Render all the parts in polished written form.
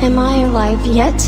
Am I alive yet?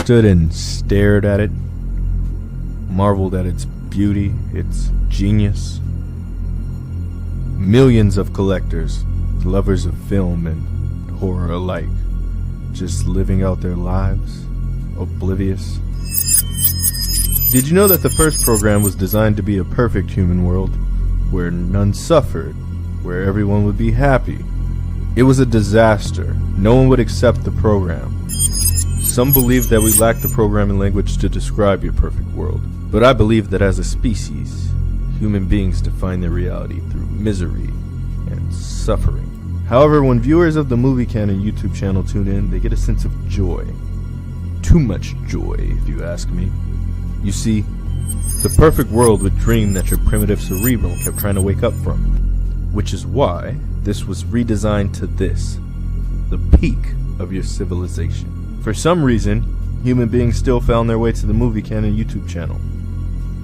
Stood and stared at it, marveled at its beauty, its genius. Millions of collectors, lovers of film and horror alike, just living out their lives, oblivious. Did you know that the first program was designed to be a perfect human world, where none suffered, where everyone would be happy? It was a disaster. No one would accept the program. Some believe that we lack the programming language to describe your perfect world, but I believe that as a species, human beings define their reality through misery and suffering. However, when viewers of the Movie Canon YouTube channel tune in, they get a sense of joy. Too much joy, if you ask me. You see, the perfect world would dream that your primitive cerebral kept trying to wake up from, which is why this was redesigned to this, the peak of your civilization. For some reason, human beings still found their way to the Movie Canon YouTube channel.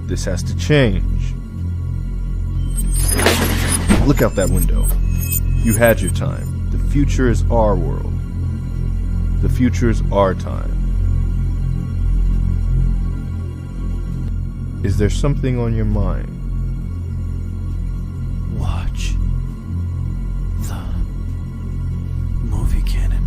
This has to change. Look out that window. You had your time. The future is our world. The future is our time. Is there something on your mind? Watch the Movie Canon.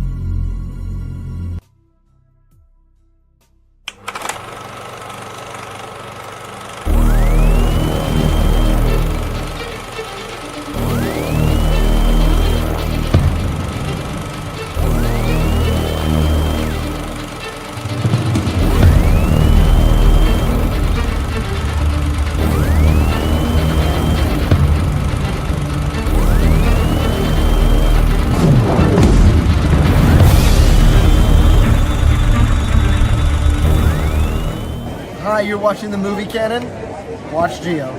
Hi, you're watching the movie Canon. Watch Geo.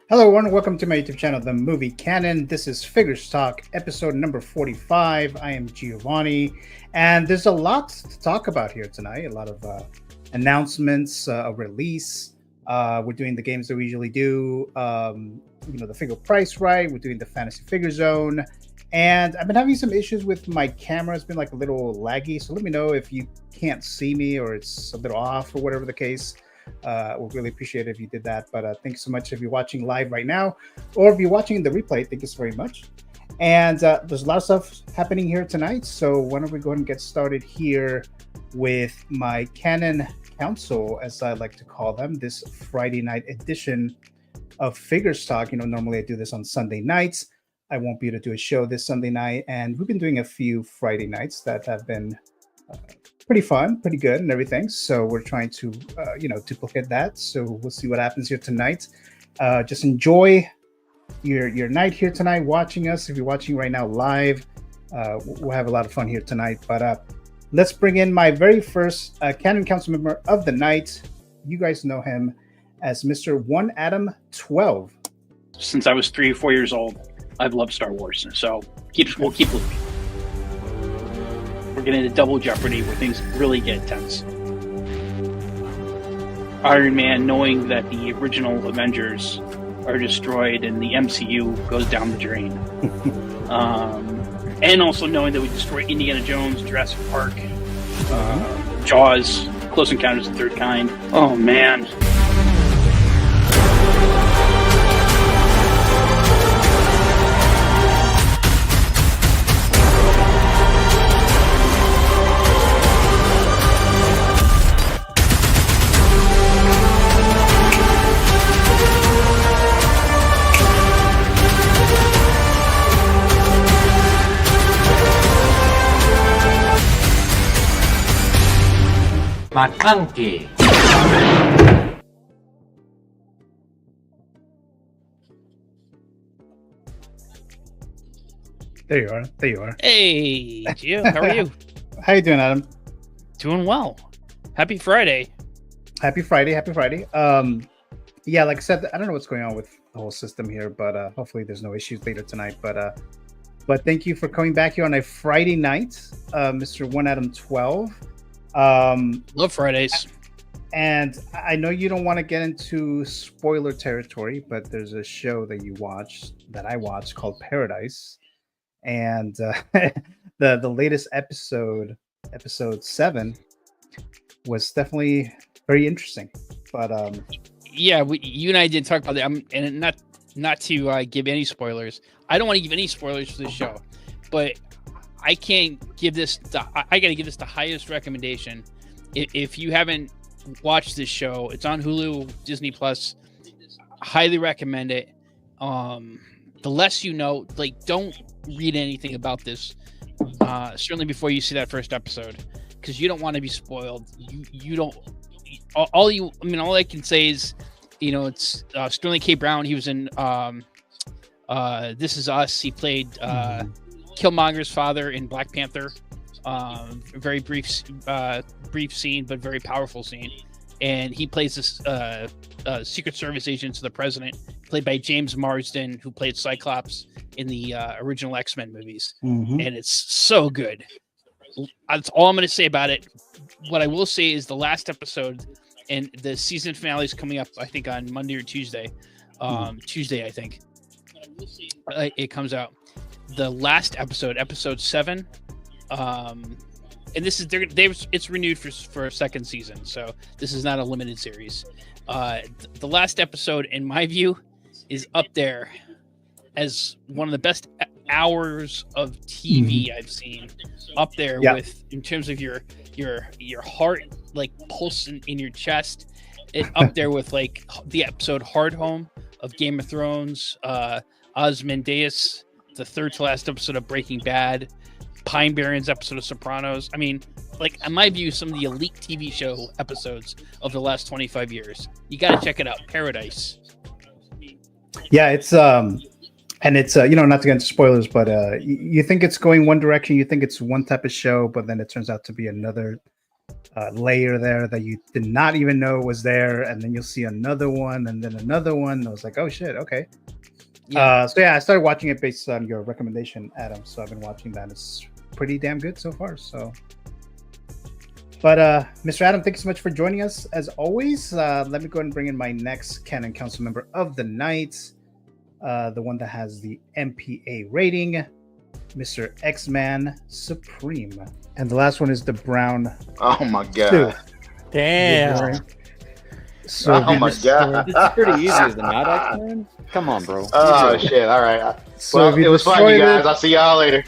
Hello everyone, welcome to my YouTube channel, The Movie Canon. This is Figures Talk, episode number 45. I am Giovanni, and there's a lot to talk about here tonight. A lot of announcements, a release. We're doing the games that we usually do. The Figure Price Right. We're doing the Fantasy Figure Zone. And I've been having some issues with my camera. It's been like a little laggy, so let me know if you can't see me or it's a little off or whatever the case. We'll really appreciate it if you did that. But thanks so much if you're watching live right now, or if you're watching the replay, thank you so very much. And there's a lot of stuff happening here tonight, so why don't we go ahead and get started here with my Canon Council, as I like to call them, this Friday night edition of Figures Talk. Normally I do this on Sunday nights. I won't be able to do a show this Sunday night, and we've been doing a few Friday nights that have been pretty fun, pretty good and everything. So we're trying to, duplicate that. So we'll see what happens here tonight. Just enjoy your night here tonight watching us. If you're watching right now live, we'll have a lot of fun here tonight. But let's bring in my very first Canon Council member of the night. You guys know him as Mr. One Adam 12. Since I was 3 or 4 years old, I've loved Star Wars. So we'll keep Luke. We're getting into double jeopardy where things really get tense. Iron Man, knowing that the original Avengers are destroyed and the MCU goes down the drain. And also knowing that we destroyed Indiana Jones, Jurassic Park, Jaws, Close Encounters of the Third Kind. Oh, man. McClunky. There you are. There you are. Hey, Gio, how are you? How you doing, Adam? Doing well. Happy Friday. Happy Friday. Happy Friday. Yeah, like I said, I don't know what's going on with the whole system here, but hopefully there's no issues later tonight. But thank you for coming back here on a Friday night, Mr. One Adam 12. Love Fridays. And I know you don't want to get into spoiler territory, but there's a show that I watched called Paradise, and the latest episode 7, was definitely very interesting. But yeah, you and I did talk about that. And not to give any spoilers. I don't want to give any spoilers for this show, but I can't give this. I got to give this the highest recommendation. If you haven't watched this show, it's on Hulu, Disney Plus. Highly recommend it. The less you know, don't read anything about this. Certainly before you see that first episode, because you don't want to be spoiled. You don't. All I can say is, it's Sterling K. Brown. He was in This Is Us. He played Killmonger's father in Black Panther. Very brief scene, but very powerful scene. And he plays this Secret Service agent to the president, played by James Marsden, who played Cyclops in the original X-Men movies. And it's so good. That's all I'm going to say about it. What I will say is the last episode, and the season finale is coming up, I think, on Monday or Tuesday. Tuesday, I think. It comes out. the last episode, episode 7, and this is it's renewed for a second season, so this is not a limited series. The last episode, in my view, is up there as one of the best hours of TV I've seen. Up there with, in terms of your heart like pulsing in your chest. It up there with like the episode Hard Home of Game of Thrones, Ozymandias, the third to last episode of Breaking Bad, Pine Barrens episode of Sopranos. I mean, like, in my view, some of the elite TV show episodes of the last 25 years. You got to check it out. Paradise. Yeah, it's and it's you know, not to get into spoilers, but you think it's going one direction, you think it's one type of show, but then it turns out to be another layer there that you did not even know was there, and then you'll see another one, and then another one. I was like, oh shit, okay. So yeah, I started watching it based on your recommendation, Adam. So I've been watching that. It's pretty damn good so far. So, but Mr. Adam, thank you so much for joining us as always. Let me go ahead and bring in my next Canon Council member of the night, the one that has the MPA rating, Mr. X-Man Supreme, and the last one is the Brown. Oh my god! Stew. Damn. So oh my god! It's pretty easy, is it not, X-Men? Come on, bro. Oh shit! All right. So Well, it was fun, you guys. I'll see y'all later.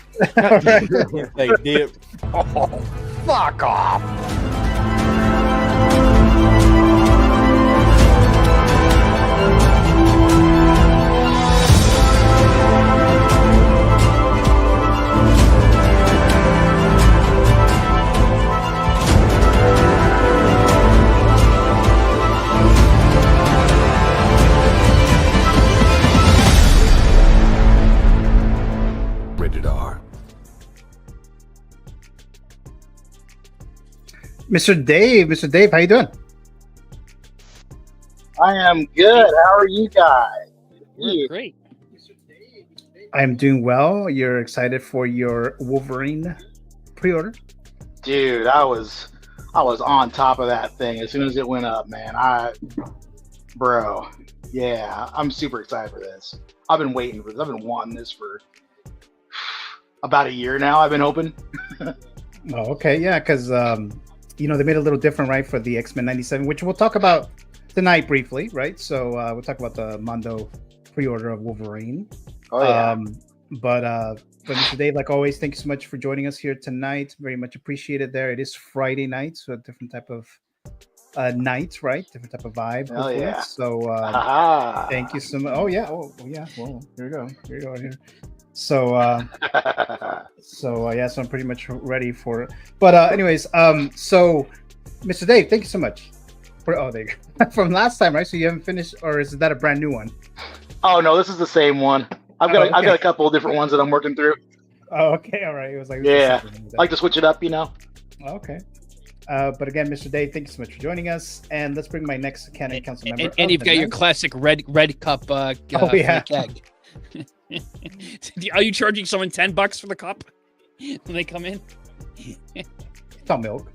Hey, dip. Fuck off! Rated R. Mr. Dave, how you doing? I am good. How are you guys? We're great. I'm doing well. You're excited for your Wolverine pre-order? Dude, I was on top of that thing as soon as it went up, man. Yeah, I'm super excited for this. I've been waiting for this. I've been wanting this for about a year now. I've been hoping. Oh, okay, yeah, because you know, they made it a little different, right, for the X-Men 97, which we'll talk about tonight briefly, right? So we'll talk about the Mondo pre-order of Wolverine. Oh yeah. But Mr. Dave, like always, thank you so much for joining us here tonight. Very much appreciated. There, it is Friday night, so a different type of night, right? Different type of vibe. Oh hopefully. yeah. So thank you so much. Oh yeah. Oh yeah. Well, here we go. Here. So yeah, so I'm pretty much ready for it. But anyways, so Mr. Dave, thank you so much for there you go. From last time, right? So you haven't finished, or is that a brand new one? Oh no, this is the same one. I've got a couple of different ones that I'm working through. Oh, okay, all right. It was like Yeah, I like to switch it up, you know. Okay. But again, Mr. Dave, thank you so much for joining us. And let's bring my next Canon Council member. And you've got your classic red cup. Yeah. Keg. Are you charging someone $10 for the cup when they come in? It's all milk.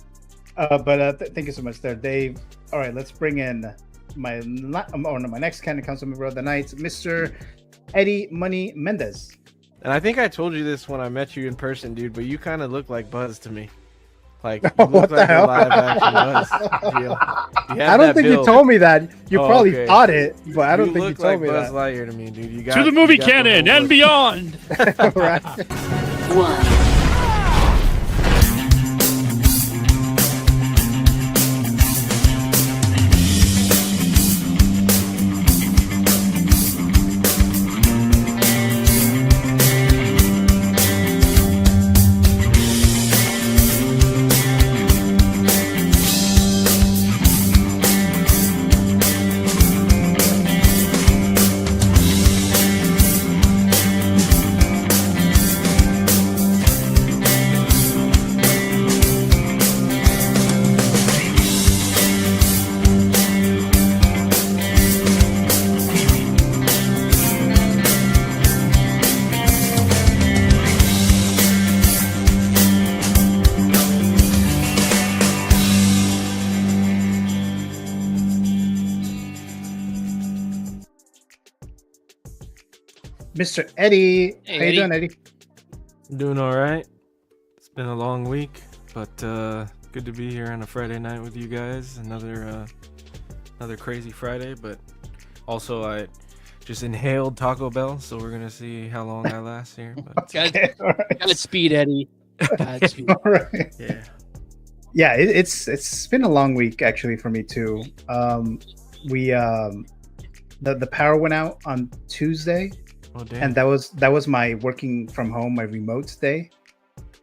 But thank you so much there, Dave. All right, let's bring in my next Canon Council member of the night, Mr. Eddie Money Mendez. And I think I told you this when I met you in person, dude, but you kind of look like Buzz to me. Like, you What look the like hell? a live action Buzz. You have I don't that think build. you told me that. You Oh, probably okay. thought it, but I don't think you look told like me Buzz that. Lightyear to me, dude. You got To the movie you got the canon whole and look. beyond. Right. Mr. Eddie. Hey, How you Eddie. doing, Eddie? Doing all right. It's been a long week, but good to be here on a Friday night with you guys. Another crazy Friday, but also I just inhaled Taco Bell, so we're gonna see how long I last here. But Godspeed, Eddie. Godspeed. All right. yeah, Yeah, it's been a long week actually for me too. We the power went out on Tuesday, and that was my working from home, my remote day.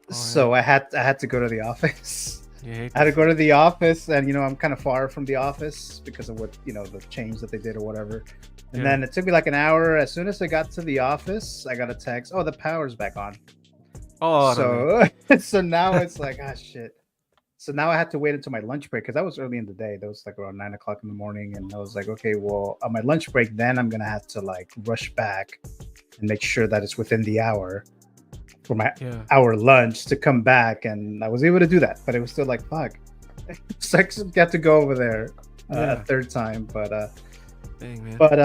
So I had to go to the office. Yeah, I had to go to the office, and I'm kind of far from the office because of what the change that they did or whatever. And then it took me like an hour. As soon as I got to the office, I got a text. Oh, the power's back on. Oh, so now it's like, shit. So now I had to wait until my lunch break because that was early in the day. That was like around 9 o'clock in the morning, and I was like, okay, well, on my lunch break, then I'm gonna have to like rush back and make sure that it's within the hour for my hour lunch to come back. And I was able to do that, but it was still like, fuck. So I got to go over there a third time, but dang, man. But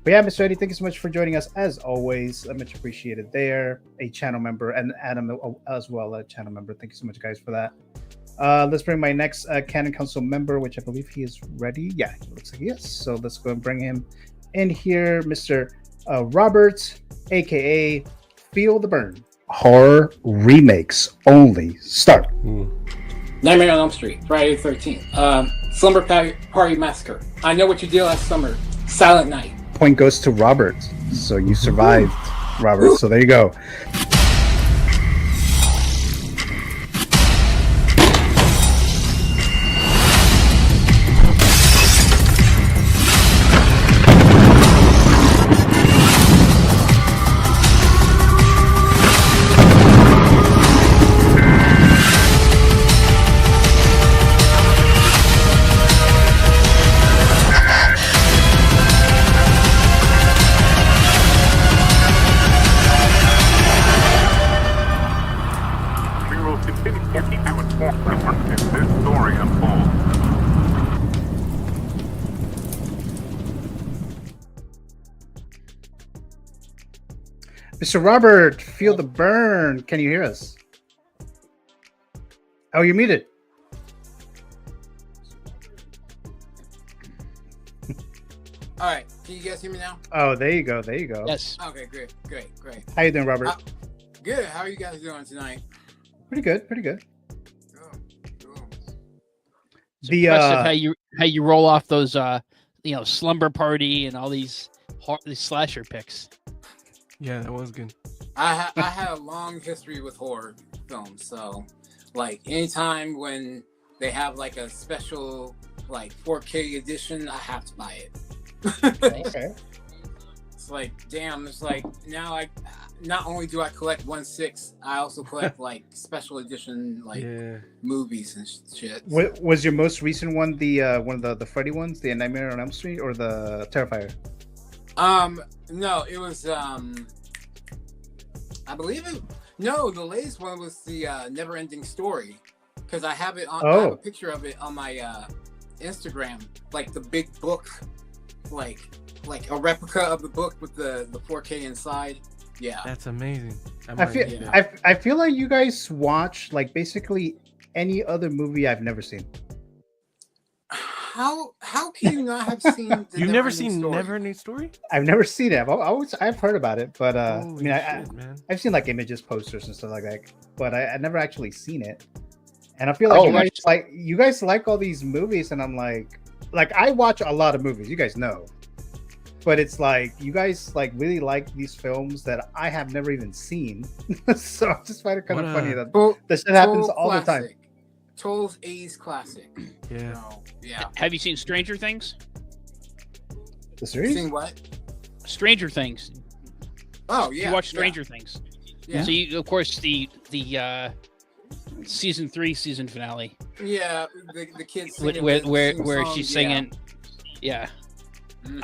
yeah, Mr. Eddie, thank you so much for joining us as always. Much appreciated there. A channel member, and Adam as well, a channel member. Thank you so much, guys, for that. Let's bring my next Canon Council member, which I believe he is ready. Yeah, it looks like yes. So let's go and bring him in here, Mr. Robert, aka Feel the Burn. Horror remakes only. Start. Nightmare on Elm Street, Friday the 13th. Slumber Party Massacre. I Know What You Did Last Summer. Silent Night. Point goes to Robert. So you survived, Robert. So there you go. Mr. Robert, Feel the Burn. Can you hear us? Oh, you're muted. All right, can you guys hear me now? Oh, there you go. There you go. Yes. Okay, great. How you doing, Robert? Good. How are you guys doing tonight? Pretty good. Pretty good. Cool. It's impressive how you roll off those Slumber Party and all these slasher picks. Yeah, that was good. I had a long history with horror films, so like anytime when they have like a special like 4K edition, I have to buy it. Okay. It's like, damn, it's like now I not only do I collect 1/6, I also collect like special edition like movies and shit. What was your most recent one? The one of the Freddy ones, the Nightmare on Elm Street, or the Terrifier? No, it was I believe it. No, the latest one was the Never Ending Story, because I have it on. I have a picture of it on my Instagram, like the big book, like a replica of the book with the 4K inside. Yeah, that's amazing. I feel like you guys watch like basically any other movie I've never seen. How can you not have seen? You've never seen Never Ending Story? I've never seen it. I've heard about it, but Holy I've seen like images, posters, and stuff like that. But I never actually seen it. And I feel like you guys like all these movies, and I'm like I watch a lot of movies. You guys know, but it's like you guys like really like these films that I have never even seen. So I just find it kind of funny that this shit happens all the time. Total 80s classic. Yeah. So, yeah. Have you seen Stranger Things? The series? Seen what? Stranger Things. Oh yeah. You watch Stranger Things. Yeah. So you, of course, the season 3 season finale. Yeah, the kids where she's singing. Yeah. Mm-hmm.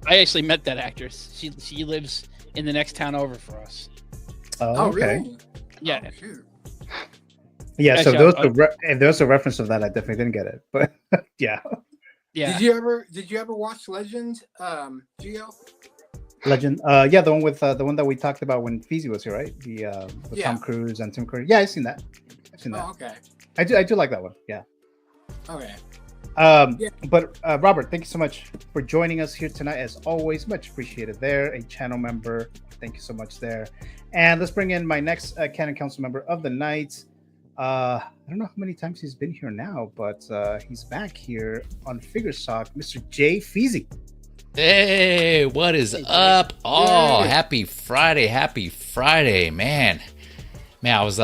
I actually met that actress. She lives in the next town over for us. Oh, okay. Really? Yeah. Oh, shoot. Yeah, so if there was a reference of that, I definitely didn't get it. But yeah. Did you ever watch Legend, Gio? Legend. Yeah, the one that we talked about when Feezy was here, right? With Tom Cruise and Tim Curry. Yeah, I've seen that. Oh, okay. I do like that one. Yeah. Okay. But Robert, thank you so much for joining us here tonight. As always, much appreciated there. A channel member. Thank you so much there. And let's bring in my next Canon Council member of the night. I don't know how many times he's been here now, but he's back here on Figures Talk, Mr. Jay Feezy. Hey, what is up? Oh, happy Friday, man. I was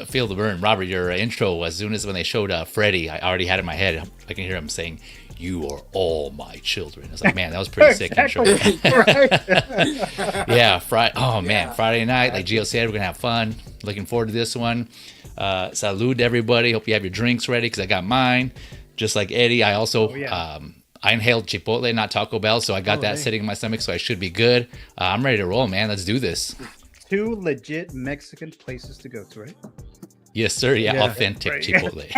feel the burn. Robert, your intro, as soon as when they showed Freddy, I already had it in my head. I can hear him saying, "You are all my children." I was like, man, that was pretty sick intro. Yeah, Friday night, like Gio said, we're gonna have fun. Looking forward to this one. Salud everybody. Hope you have your drinks ready because I got mine. Just like Eddie, I also I inhaled Chipotle, not Taco Bell, so I got that sitting in my stomach, so I should be good. I'm ready to roll, man. Let's do this. 2 legit Mexican places to go to, right? Yes, sir. Yeah, authentic Chipotle.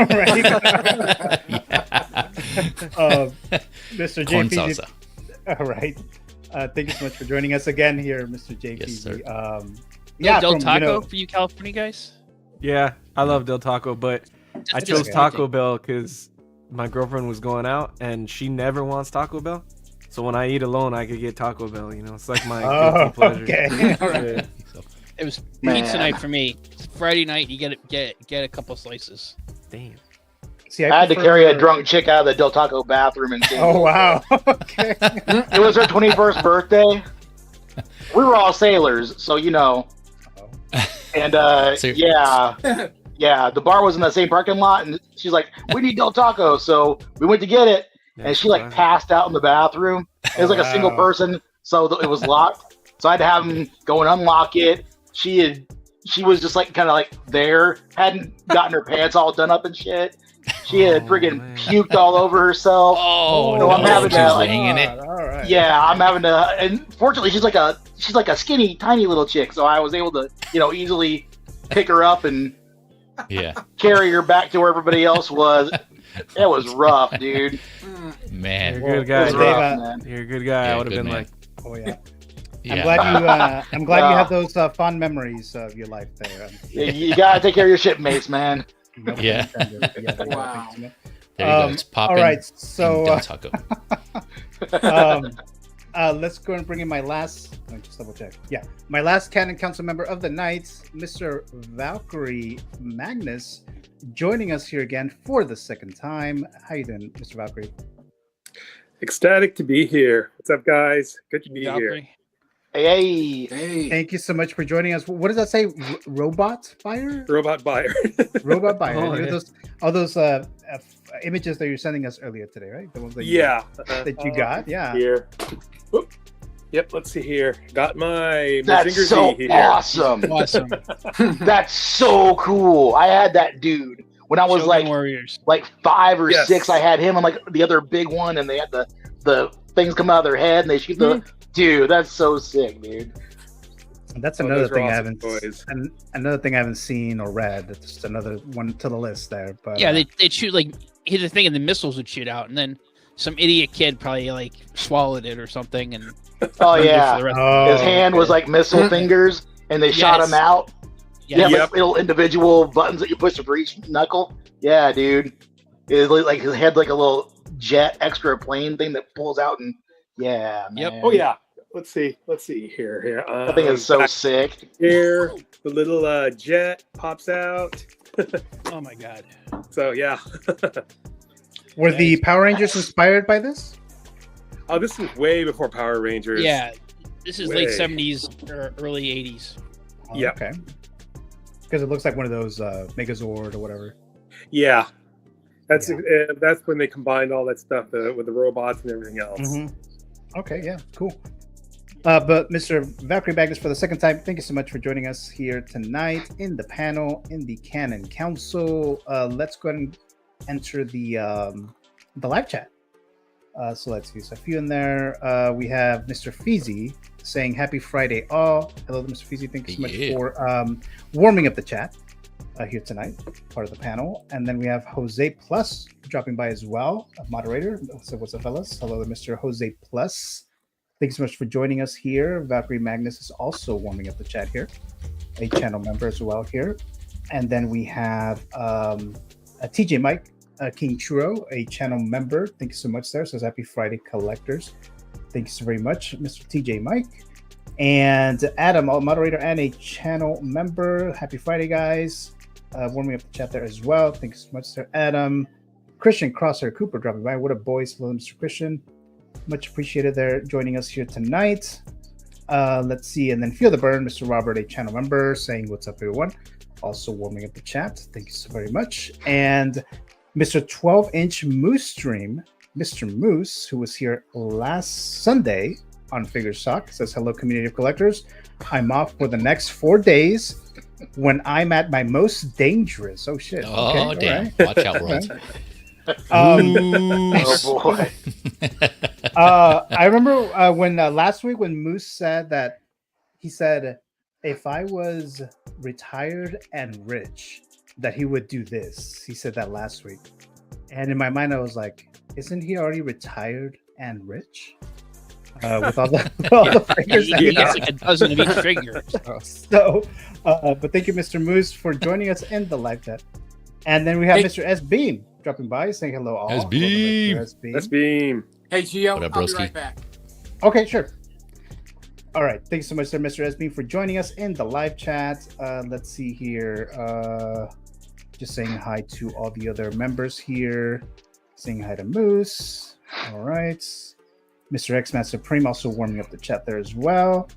Mr. J. Corn Feezy. salsa. All right. Thank you so much for joining us again here, Mr. J. Yes, Feezy. Yeah, Del Taco for you California guys? Yeah, I love Del Taco, but I chose Taco Bell because my girlfriend was going out and she never wants Taco Bell. So when I eat alone, I could get Taco Bell. You know, it's like my guilty pleasure. Okay. All right. Yeah. It was pizza night for me. Friday night, you get a couple slices. Damn. See, I had to carry a drunk chick out of the Del Taco bathroom and oh wow. Okay. It was her 21st birthday. We were all sailors, so you know. And yeah, the bar was in the same parking lot, and she's like, "We need Del Taco," so we went to get it, and she like passed out in the bathroom. It was like a single person, so it was locked. So I had to have him go and unlock it. She was just like kind of like there, hadn't gotten her pants all done up and shit. She had friggin' puked all over herself. Oh, so I'm having to like, all right. yeah, I'm having to, and fortunately she's like a skinny, tiny little chick, so I was able to, easily pick her up and carry her back to where everybody else was. It was rough, dude. Man, you're a good guy. Rough, you're a good guy. I would have been like, oh yeah. I'm glad you have those fond memories of your life there. You gotta take care of your shipmates, man. Yeah. Wow. There you go. It's popping. All right, so Del Taco. let's go and bring in my last. Let me just double check. Yeah, my last Canon Council member of the night, Mr. Valkyrie Magnus, joining us here again for the second time. How you doing, Mr. Valkyrie? Ecstatic to be here. What's up, guys? Good to be here. Hey. Thank you so much for joining us. What does that say? Robot buyer? Robot buyer. Robot buyer. All those images that you're sending us earlier today, right? The ones that that you got. Yeah. Here. Whoop. Yep. Let's see here. Got my That's so here. awesome. Awesome. That's so cool. I had that dude when I was Warriors. like 5 or 6. I had him and like the other big one, and they had the things come out of their head and they shoot the. Dude, that's so sick, dude. That's another thing another thing I haven't seen or read. That's just another one to the list there. But yeah, they'd shoot like hit the thing and the missiles would shoot out, and then some idiot kid probably like swallowed it or something. And oh yeah, his hand was like missile fingers, and they shot him out. Yeah, like little individual buttons that you push for each knuckle. Yeah, dude, it was like his head like a little jet extra plane thing that pulls out and man. Oh yeah. Let's see here. I think it's so sick. Here, the little jet pops out. Oh my god. So yeah. Were the Power Rangers inspired by this? Oh, this is way before Power Rangers. Yeah, this is late 70s or early 80s. Oh, yeah. Okay. Because it looks like one of those Megazord or whatever. Yeah. That's when they combined all that stuff with the robots and everything else. Mm-hmm. Okay, yeah, cool. But Mr. Valkyrie Magnus, for the second time, thank you so much for joining us here tonight in the panel in the Canon Council. Let's go ahead and enter the live chat. So let's see. So a few in there. We have Mr. Feezy saying happy Friday all. Hello, Mr. Feezy. Thank you so much for warming up the chat here tonight, part of the panel. And then we have Jose Plus dropping by as well, a moderator. So what's up, fellas? Hello, Mr. Jose Plus. Thanks so much for joining us here. Valkyrie Magnus is also warming up the chat here, a channel member as well here. And then we have a TJ Mike, King Churro, a channel member. Thank you so much, sir. Says Happy Friday, collectors. Thank you so very much, Mr. TJ Mike. And Adam, a moderator and a channel member. Happy Friday, guys. Warming up the chat there as well. Thank you so much, sir. Adam. Christian Crosshair Cooper dropping by. What a boys. Hello, Mr. Christian. Much appreciated there joining us here tonight. Let's see. And then Feel the Burn, Mr. Robert, a channel member, saying what's up, everyone. Also warming up the chat. Thank you so very much. And Mr. 12-inch Moose Stream, Mr. Moose, who was here last Sunday on Figures Talk, says, hello, community of collectors. I'm off for the next 4 days when I'm at my most dangerous. Oh, shit. Oh, okay, damn. right. Watch out, world. Oh boy. I remember when last week when Moose said that, he said, if I was retired and rich, that he would do this. He said that last week. And in my mind, I was like, isn't he already retired and rich? With all the figures that he has like a dozen of each figure. So, but thank you, Mr. Moose, for joining us in the live chat. And then we have Mr. S. Beam dropping by, saying hello all. S. Beam. S. Beam. Hey, Gio, What up, I'll be broski? right back. Okay, sure. All right. Thank you so much, sir, Mr. S. Beam, for joining us in the live chat. Let's see here. Just saying hi to all the other members here. Saying hi to Moose. All right. Mr. X-Man Supreme also warming up the chat there as well.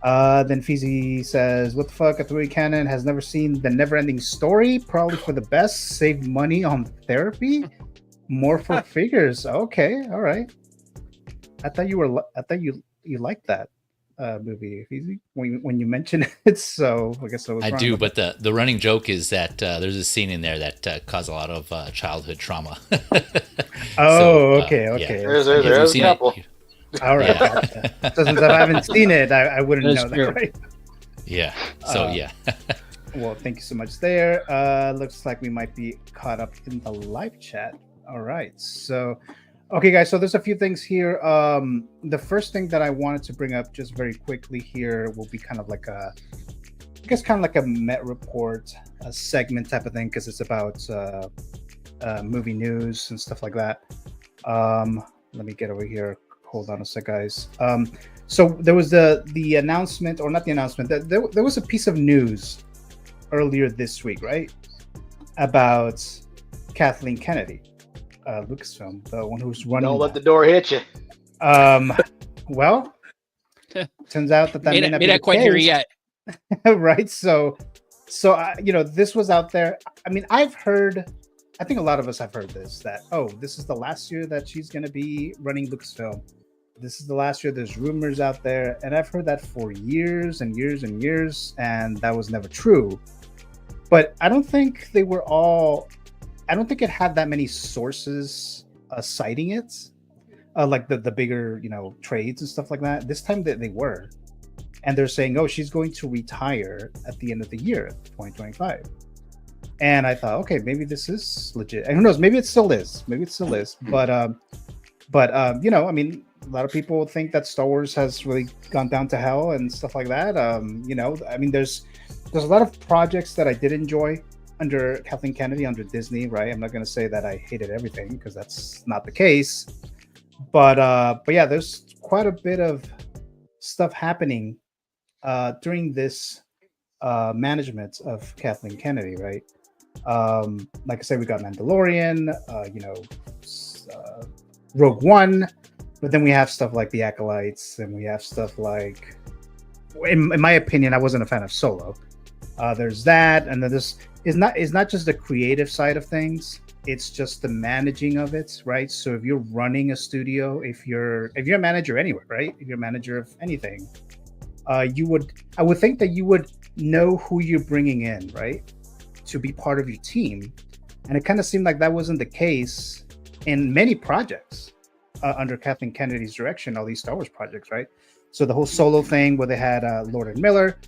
Then Feezy says, what the fuck? Kathleen Canon has never seen the Never-Ending Story. Probably for the best. Save money on therapy. More for figures. Okay, all right. I thought you liked that movie, Feezy, when you mentioned it. So I guess I was. I wrong do, about but the running joke is that there's a scene in there that caused a lot of childhood trauma. Oh, okay. Yeah. There's a You've couple. All right. Yeah. Gotcha. So since I haven't seen it, I wouldn't That's know true. that, right? Yeah. So yeah. Well, thank you so much there. Looks like we might be caught up in the live chat. All right. So, okay, guys. So there's a few things here. The first thing that I wanted to bring up just very quickly here will be kind of like a Met report, a segment type of thing, because it's about movie news and stuff like that. Let me get over here. Hold on a sec, guys. So there was the announcement, or not the announcement, there was a piece of news earlier this week, right? About Kathleen Kennedy, Lucasfilm, the one who's running. Don't let the door hit you. Well, turns out that may not be not quite here case. yet. Right? So this was out there. I mean, I think a lot of us have heard this, that, oh, this is the last year that she's going to be running Lucasfilm. This is the last year. There's rumors out there. And I've heard that for years and years and years. And that was never true. But I don't think it had that many sources citing it. Like the bigger, trades and stuff like that. This time they were. And they're saying, oh, she's going to retire at the end of the year, 2025. And I thought, okay, maybe this is legit. And who knows? Maybe it still is. But I mean, a lot of people think that Star Wars has really gone down to hell and stuff like that. I mean, there's a lot of projects that I did enjoy under Kathleen Kennedy, under Disney, right? I'm not going to say that I hated everything, because that's not the case. But yeah, there's quite a bit of stuff happening during this management of Kathleen Kennedy, right? Like I said, we got Mandalorian, Rogue One, but then we have stuff like The Acolytes, and we have stuff like, in my opinion, I wasn't a fan of Solo. There's that, and then this is not just the creative side of things; it's just the managing of it, right? So if you're running a studio, if you're a manager anywhere, right? If you're a manager of anything, I would think that you would know who you're bringing in, right, to be part of your team. And it kind of seemed like that wasn't the case in many projects under Kathleen Kennedy's direction, all these Star Wars projects, right? So the whole Solo thing where they had Lord and Miller,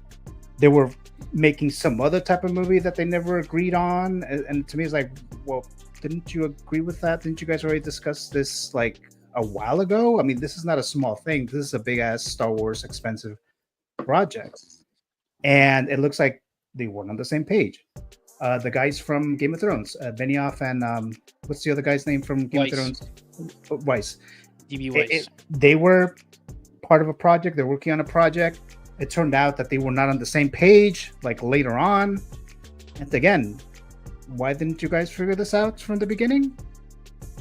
they were making some other type of movie that they never agreed on. And to me, it's like, well, didn't you agree with that? Didn't you guys already discuss this like a while ago. I mean, this is not a small thing. This is a big ass Star Wars expensive project, and it looks like they weren't on the same page. The guys from Game of Thrones, Benioff and what's the other guy's name from Game of Thrones? Weiss. DB Weiss. They were part of a project. They're working on a project. It turned out that they were not on the same page, like later on. And again, why didn't you guys figure this out from the beginning?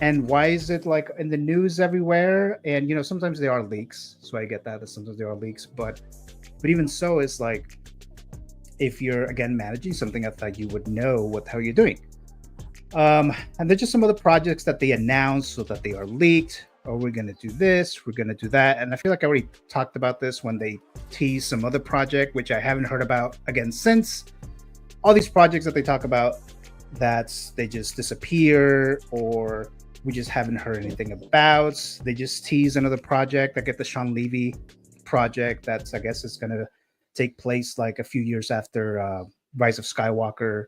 And why is it like in the news everywhere? And sometimes there are leaks, so I get that sometimes there are leaks, but even so, it's like, if you're again managing something, I thought you would know how you're doing. And there's just some other projects that they announced so that they are leaked. Oh, we're gonna do this, we're gonna do that, and I feel like I already talked about this when they teased some other project, which I haven't heard about again since. All these projects that they talk about, they just disappear, or we just haven't heard anything about. They just tease another project. I get the Sean Levy project that's, I guess, it's gonna take place like a few years after Rise of Skywalker.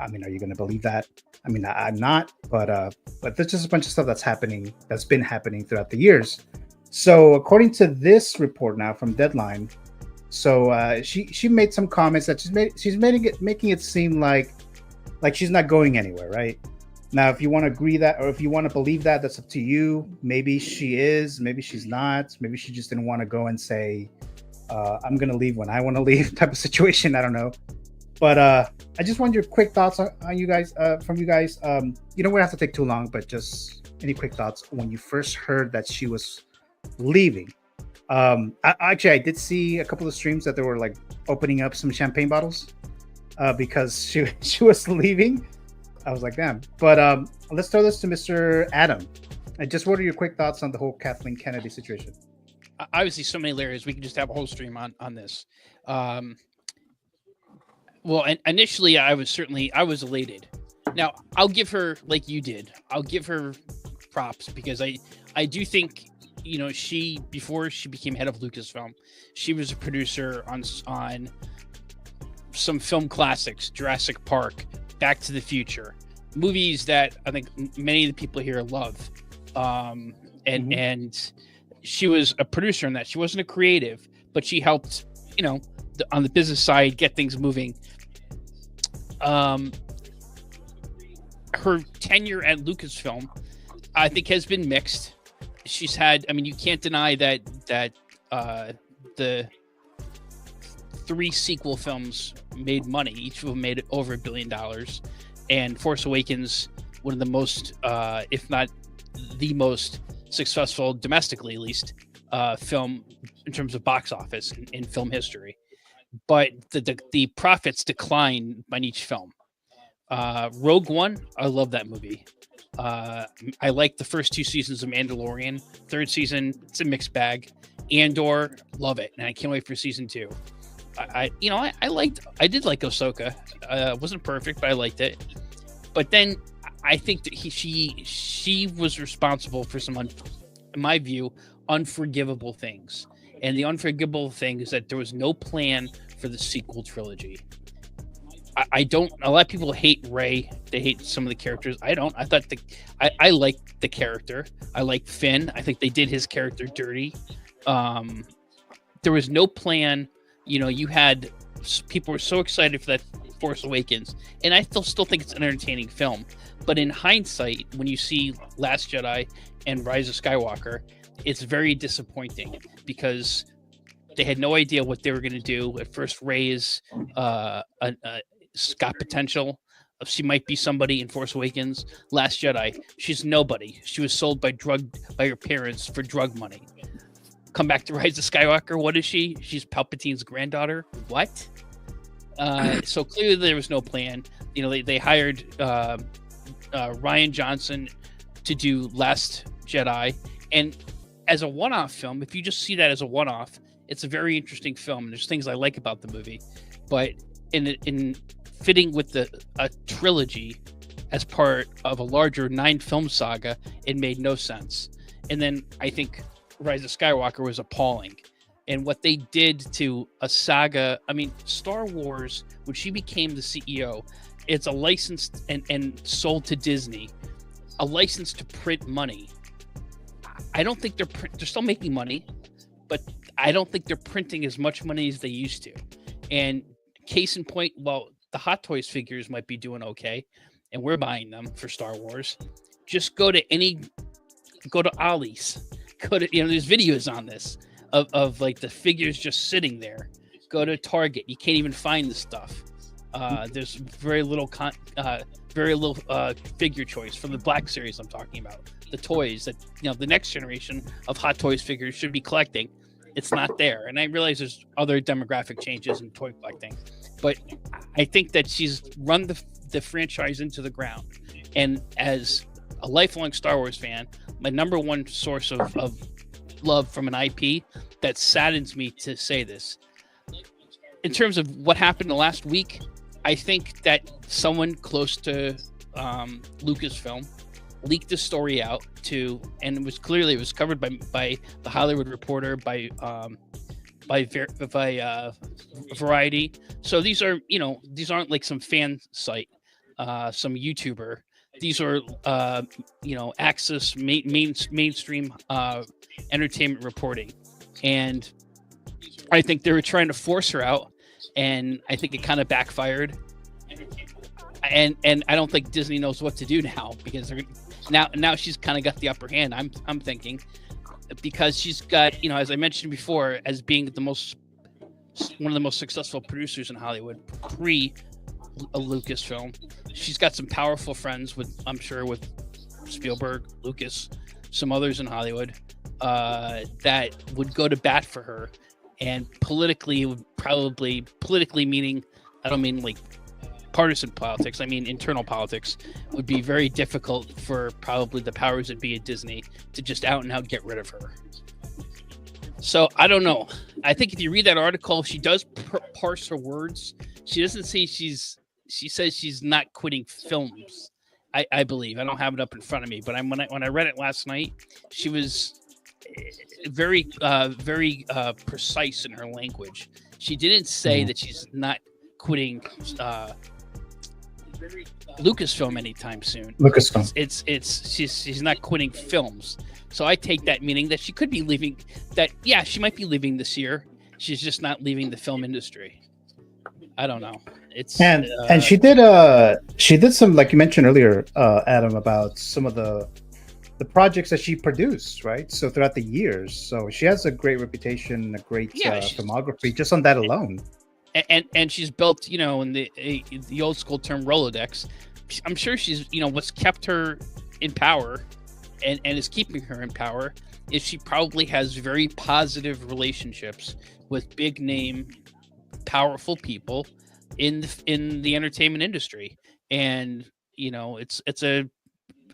I mean, are you going to believe that? I mean, I'm not, but there's just a bunch of stuff that's been happening throughout the years. So according to this report now from Deadline, so she made some comments that she's making it seem like she's not going anywhere, right? Now, if you want to agree that, or if you want to believe that, that's up to you. Maybe she is, maybe she's not. Maybe she just didn't want to go and say, I'm going to leave when I want to leave type of situation. I don't know. But I just want your quick thoughts on you guys, from you guys. You don't have to take too long, but just any quick thoughts when you first heard that she was leaving. I did see a couple of streams that they were like opening up some champagne bottles because she was leaving. I was like, damn. But let's throw this to Mr. Adam. And just what are your quick thoughts on the whole Kathleen Kennedy situation? Obviously, so many layers. We can just have a whole stream on this. Well, and initially, I was elated. Now, I'll give her, like you did, I'll give her props because I do think, before she became head of Lucasfilm, she was a producer on some film classics, Jurassic Park, Back to the Future, movies that I think many of the people here love. And she was a producer in that. She wasn't a creative, but she helped, on the business side, get things moving. Her tenure at Lucasfilm, I think, has been mixed. She's had, you can't deny that the 3 sequel films made money. Each of them made over $1 billion. And Force Awakens, one of the most, if not the most successful, domestically at least, film in terms of box office in film history. But the profits decline on each film. Rogue One, I love that movie. I like the first 2 seasons of Mandalorian. 3rd season, it's a mixed bag. Andor, love it, and I can't wait for season 2. I did like Ahsoka. Wasn't perfect, but I liked it. But then I think that she was responsible for some, in my view, unforgivable things. And the unforgivable thing is that there was no plan for the sequel trilogy. A lot of people hate Rey. They hate some of the characters. I don't. I thought I liked the character. I like Finn. I think they did his character dirty. There was no plan. You had people were so excited for that Force Awakens, and I still think it's an entertaining film. But in hindsight, when you see Last Jedi and Rise of Skywalker, it's very disappointing because they had no idea what they were going to do. At first, Rey is got potential. She might be somebody in Force Awakens. Last Jedi, she's nobody. She was sold by her parents for drug money. Come back to Rise of Skywalker. What is she? She's Palpatine's granddaughter. What? So clearly there was no plan. They hired Rian Johnson to do Last Jedi, and as a one-off film, if you just see that as a one-off, it's a very interesting film. There's things I like about the movie, but in fitting with a trilogy as part of a larger 9-film saga, it made no sense. And then I think Rise of Skywalker was appalling. And what they did to a saga, Star Wars, when she became the CEO, it's a license and sold to Disney, a license to print money. I don't think they're still making money, but I don't think they're printing as much money as they used to. And case in point, well, the Hot Toys figures might be doing okay, and we're buying them for Star Wars. Just go to Ollie's, there's videos on this of like the figures just sitting there. Go to Target, you can't even find the stuff. There's very little figure choice from the Black Series I'm talking about. The toys that the next generation of Hot Toys figures should be collecting. It's not there, and I realize there's other demographic changes in toy collecting, but I think that she's run the franchise into the ground. And as a lifelong Star Wars fan, my number one source of love from an IP, that saddens me to say this. In terms of what happened the last week, I think that someone close to Lucasfilm leaked the story out and it was covered by the Hollywood Reporter, by Variety. So these aren't like some fan site, some YouTuber. These are Access mainstream entertainment reporting, and I think they were trying to force her out, and I think it kind of backfired. And I don't think Disney knows what to do now, because now she's kind of got the upper hand. I'm thinking, because she's got, as I mentioned before, as being one of the most successful producers in Hollywood pre Lucasfilm. She's got some powerful friends with Spielberg, Lucas, some others in Hollywood that would go to bat for her, and politically meaning, I don't mean like partisan politics, I mean internal politics, would be very difficult for probably the powers that be at Disney to just out and out get rid of her. So I don't know. I think if you read that article, she does parse her words. She doesn't say she says she's not quitting films. I believe. I don't have it up in front of me, but when I read it last night, she was very precise in her language. She didn't say that she's not quitting Lucasfilm anytime soon. Lucasfilm. She's not quitting films. So I take that meaning that she could be leaving. That she might be leaving this year. She's just not leaving the film industry. I don't know. And she did some, like you mentioned earlier, Adam, about some of the projects that she produced, right? So throughout the years, so she has a great reputation, a great filmography just on that alone. And she's built, in the old school term Rolodex. I'm sure she's, what's kept her in power and is keeping her in power is she probably has very positive relationships with big name, powerful people in the entertainment industry. And,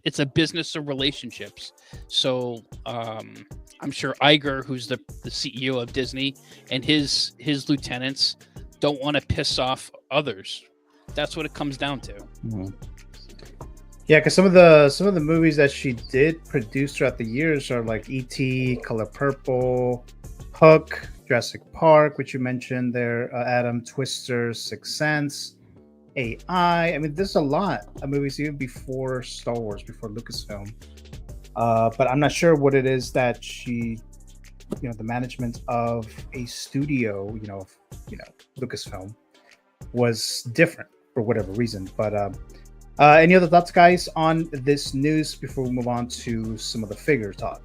it's a business of relationships. So I'm sure Iger, who's the CEO of Disney, and his lieutenants don't want to piss off others. That's what it comes down to. Mm-hmm. Yeah, because some of the movies that she did produce throughout the years are like E.T., Color Purple, Hook, Jurassic Park, which you mentioned there, Adam, Twister, Sixth Sense, AI. I mean, there's a lot of movies even before Star Wars, before Lucasfilm. But I'm not sure what it is that she, the management of a studio, Lucasfilm, was different for whatever reason. But any other thoughts, guys, on this news before we move on to some of the figure talk?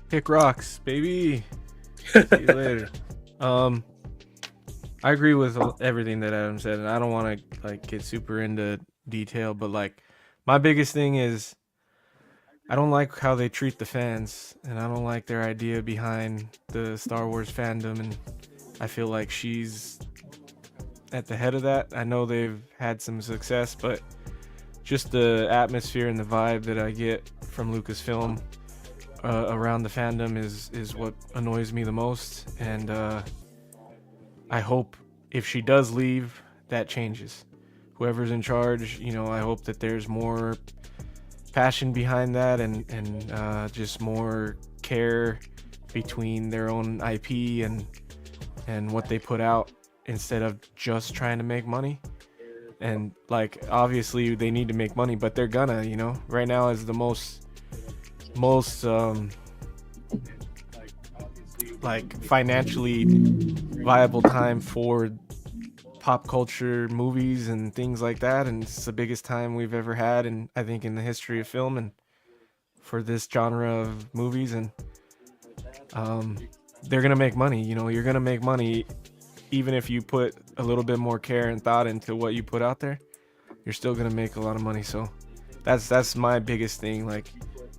Kick rocks, baby. See you later. I agree with everything that Adam said, and I don't want to get super into detail, but my biggest thing is I don't like how they treat the fans, and I don't like their idea behind the Star Wars fandom, and I feel like she's at the head of that. I know they've had some success, but just the atmosphere and the vibe that I get from Lucasfilm around the fandom is what annoys me the most, and I hope if she does leave, that changes. Whoever's in charge, I hope that there's more passion behind that and just more care between their own IP and what they put out, instead of just trying to make money. And obviously they need to make money, but they're gonna, right now is the most like financially viable time for pop culture movies and things like that, and it's the biggest time we've ever had, and I think in the history of film and for this genre of movies. And they're gonna make money. You know, you're gonna make money even if you put a little bit more care and thought into what you put out there. You're still gonna make a lot of money. So that's my biggest thing. Like,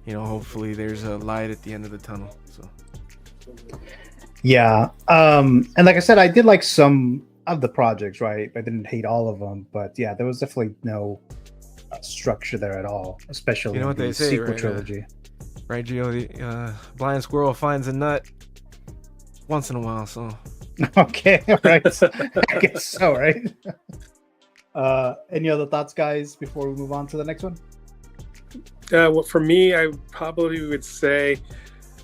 you know, hopefully there's a light at the end of the tunnel. So yeah, and like I said, I did like some of the projects, right? I didn't hate all of them, but yeah, there was definitely no structure there at all, especially you know what in the they say, sequel right? trilogy. Right, Gio? The blind squirrel finds a nut once in a while. So okay, right. I guess so, right? Any other thoughts, guys, before we move on to the next one? Well, for me, I probably would say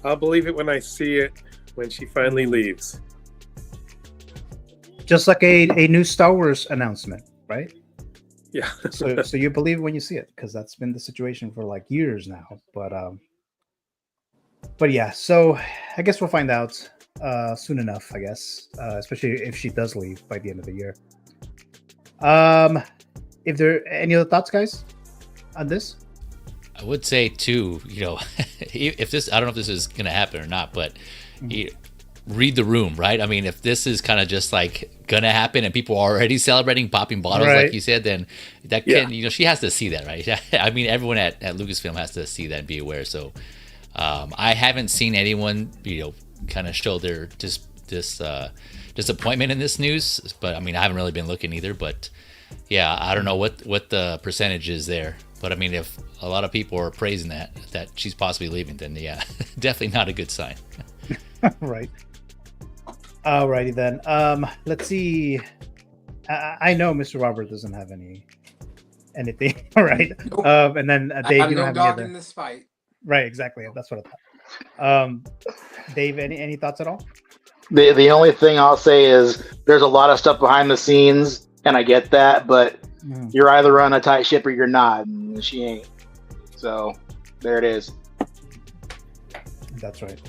I'll believe it when I see it, when she finally leaves. Just like a new Star Wars announcement, right? Yeah. so you believe it when you see it, because that's been the situation for like years now. But yeah, so I guess we'll find out soon enough, I guess, especially if she does leave by the end of the year. If there are any other thoughts, guys, on this? I would say too, you know, if this, I don't know if this is going to happen or not, but read the room, right? I mean, if this is kind of just like going to happen and people are already celebrating, popping bottles, right, like you said, then that can, you know, she has to see that, right? I mean, everyone at Lucasfilm has to see that and be aware. So I haven't seen anyone, you know, kind of show their disappointment in this news, but I mean, I haven't really been looking either, but yeah, I don't know what the percentage is there. But I mean, if a lot of people are praising that she's possibly leaving, then yeah, definitely not a good sign. Right. Alrighty then. Let's see. I know Mr. Robert doesn't have anything. All right. Nope. And then I Dave, have you don't no have dog any in this fight. Right. Exactly. That's what I thought. Dave, any thoughts at all? The only thing I'll say is there's a lot of stuff behind the scenes, and I get that, but you're either on a tight ship or you're not, and she ain't. So there it is. That's right.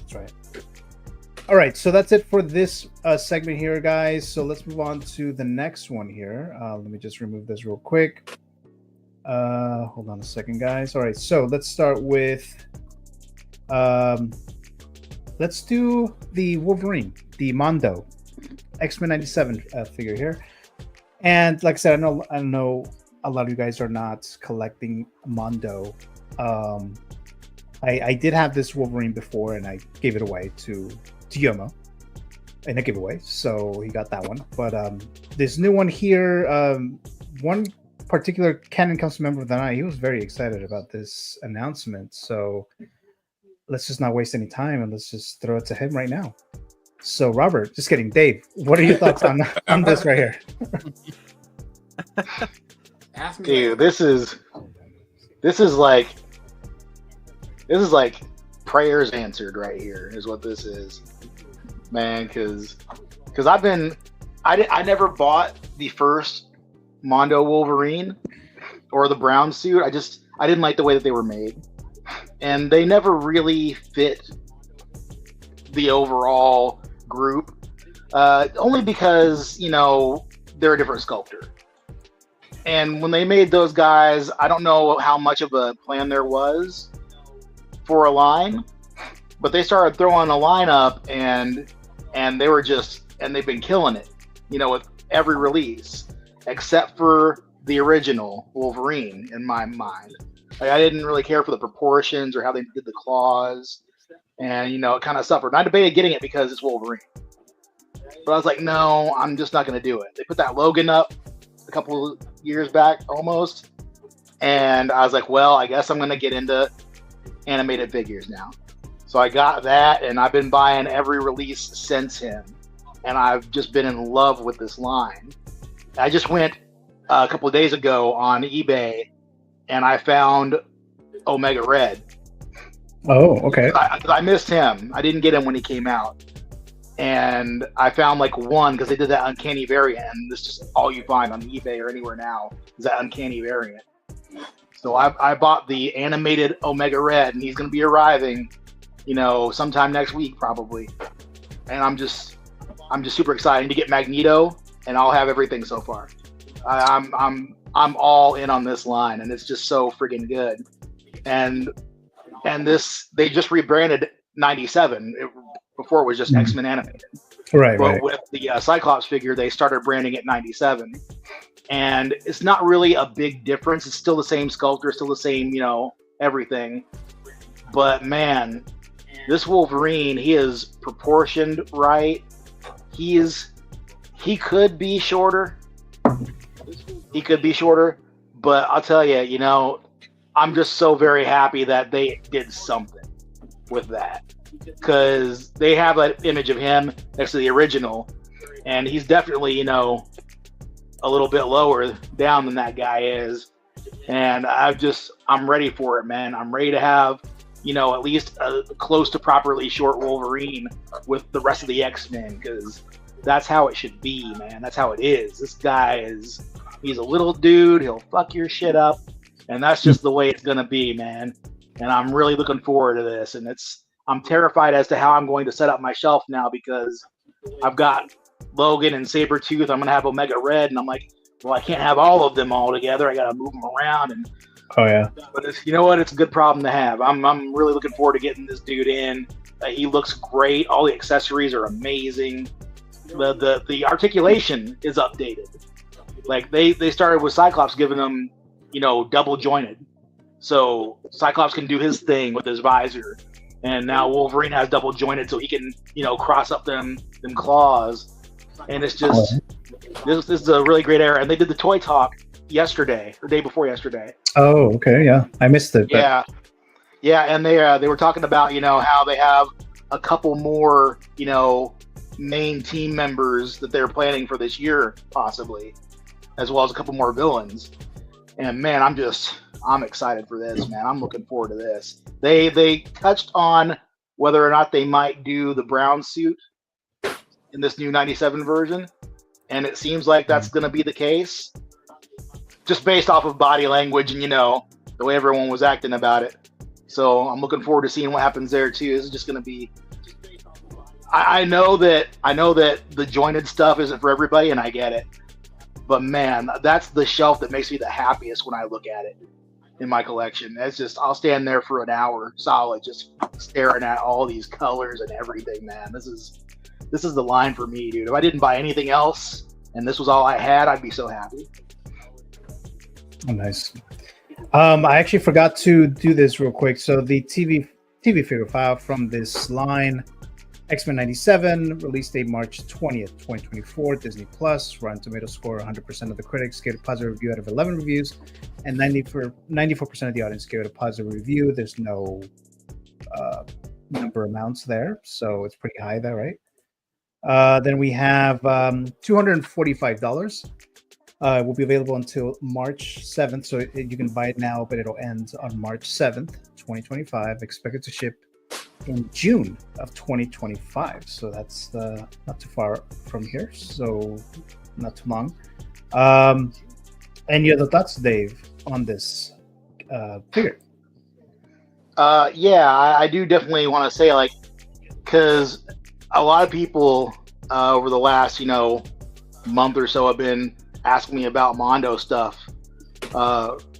All right, so that's it for this segment here, guys. So let's move on to the next one here. Let me just remove this real quick. Hold on a second, guys. All right, so let's start with let's do the Wolverine, the Mondo X-Men 97 figure here. And like I said, I know a lot of you guys are not collecting Mondo. I did have this Wolverine before, and I gave it away to Yomo in a giveaway, so he got that one. But this new one here, one particular Canon Council member of the night, he was very excited about this announcement. So let's just not waste any time and let's just throw it to him right now. So Robert, just kidding, Dave, what are your thoughts on this right here? Dude, this is like prayers answered right here is what this is, man. Because I never bought the first Mondo Wolverine or the brown suit. I didn't like the way that they were made, and they never really fit the overall group. Only because, you know, they're a different sculptor. And when they made those guys, I don't know how much of a plan there was for a line, but they started throwing a line up, and they were and they've been killing it, you know, with every release, except for the original Wolverine, in my mind. Like, I didn't really care for the proportions or how they did the claws, and, you know, it kind of suffered. And I debated getting it because it's Wolverine, but I was like, no, I'm just not going to do it. They put that Logan up a couple years back almost, and I was like, well, I guess I'm going to get into animated figures now. So I got that, and I've been buying every release since him, and I've just been in love with this line. I just went a couple of days ago on eBay, and I found Omega Red. Oh, okay. I missed him. I didn't get him when he came out, and I found like one because they did that uncanny variant, and this is just all you find on eBay or anywhere now is that uncanny variant. So I bought the animated Omega Red, and he's going to be arriving sometime next week probably. And I'm just super excited to get Magneto, and I'll have everything so far. I'm all in on this line, and it's just so freaking good. And this, they just rebranded 97. Before it was just X-Men animated. Right. But with the Cyclops figure, they started branding it 97. And it's not really a big difference. It's still the same sculptor, still the same, everything. But man, this Wolverine, he is proportioned right. He could be shorter. But I'll tell you, I'm just so very happy that they did something with that. Because they have an image of him next to the original, and he's definitely, a little bit lower down than that guy is. And I'm ready for it, man. I'm ready to have, at least a close to properly short Wolverine with the rest of the X-Men, because that's how it should be, man. That's how it is. This guy he's a little dude. He'll fuck your shit up. And that's just the way it's going to be, man. And I'm really looking forward to this. And I'm terrified as to how I'm going to set up my shelf now, because I've got Logan and Sabretooth. I'm going to have Omega Red, and I'm like, well, I can't have all of them all together. I got to move them around. And oh yeah, but you know what? It's a good problem to have. I'm really looking forward to getting this dude in. He looks great. All the accessories are amazing. The articulation is updated. Like they started with Cyclops giving them, double jointed, so Cyclops can do his thing with his visor. And now Wolverine has double jointed, so he can, cross up them claws. And it's just, this is a really great era. And they did the toy talk yesterday, or day before yesterday. Oh, okay, yeah, I missed it. But... Yeah, and they were talking about, how they have a couple more, main team members that they're planning for this year, possibly, as well as a couple more villains. And man, I'm excited for this, man. I'm looking forward to this. They touched on whether or not they might do the brown suit in this new 97 version, and it seems like that's going to be the case, just based off of body language and the way everyone was acting about it. So I'm looking forward to seeing what happens there too. This is just going to be. I know that the jointed stuff isn't for everybody, and I get it. But man, that's the shelf that makes me the happiest when I look at it in my collection. It's just, I'll stand there for an hour solid, just staring at all these colors and everything, man. This is the line for me, dude. If I didn't buy anything else and this was all I had, I'd be so happy. Oh, nice. I actually forgot to do this real quick. So the TV figure file from this line, X-Men 97, release date March 20th, 2024, Disney Plus, Rotten Tomatoes score 100% of the critics gave a positive review out of 11 reviews, and 94% of the audience gave it a positive review. There's no number amounts there, so it's pretty high there, right? Then we have $245. It will be available until March 7th, so you can buy it now, but it'll end on March 7th, 2025. Expected to ship in June of 2025, so that's not too far from here, so not too long. Any other thoughts, Dave, on this figure? Yeah, I do definitely want to say, because a lot of people over the last month or so have been asking me about Mondo stuff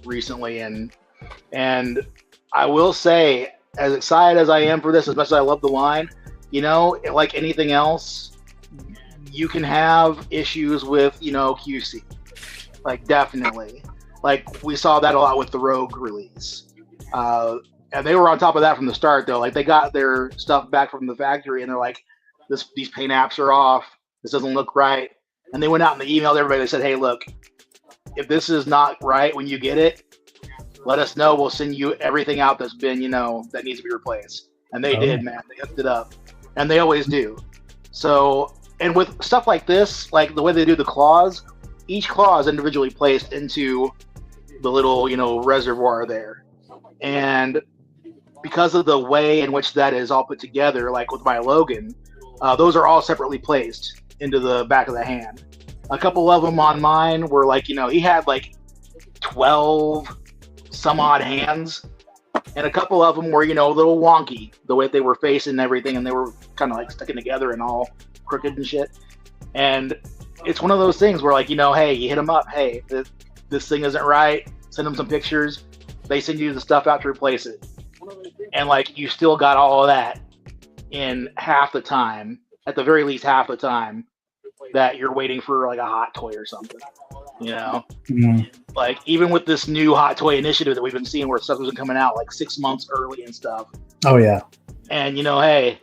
recently, and I will say, as excited as I am for this, as much as I love the line, like anything else, you can have issues with, QC. Definitely. We saw that a lot with the Rogue release. And they were on top of that from the start, though. They got their stuff back from the factory, and they're like, these paint apps are off. This doesn't look right. And they went out and they emailed everybody. They said, hey, look, if this is not right when you get it, let us know. We'll send you everything out that's been, that needs to be replaced. And they did, man. They hooked it up. And they always do. So, and with stuff like this, the way they do the claws, each claw is individually placed into the little, reservoir there. And because of the way in which that is all put together, with my Logan, those are all separately placed into the back of the hand. A couple of them on mine were he had 12 some odd hands, and a couple of them were, you know, a little wonky the way they were facing and everything, and they were kind of like sticking together and all crooked and shit. And it's one of those things where, like, you know, hey, you hit them up, hey, this thing isn't right, send them some pictures, they send you the stuff out to replace it, and like you still got all of that in half the time, at the very least half the time that you're waiting for like a hot toy or something, you know. Like even with this new hot toy initiative that we've been seeing where stuff was coming out like 6 months early and stuff. Oh yeah. And you know, hey,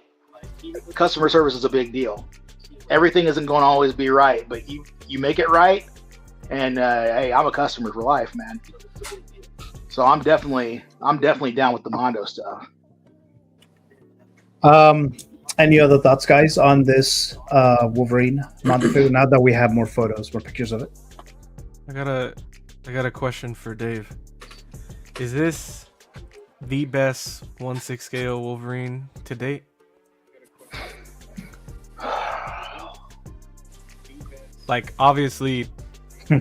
customer service is a big deal. Everything isn't going to always be right, but you make it right, and hey, I'm a customer for life, man. So I'm definitely down with the Mondo stuff. Any other thoughts, guys, on this Wolverine Mondo figure? Now that we have more photos, more pictures of it. I got a question for Dave. Is this the best 1/6 scale Wolverine to date? Like, obviously,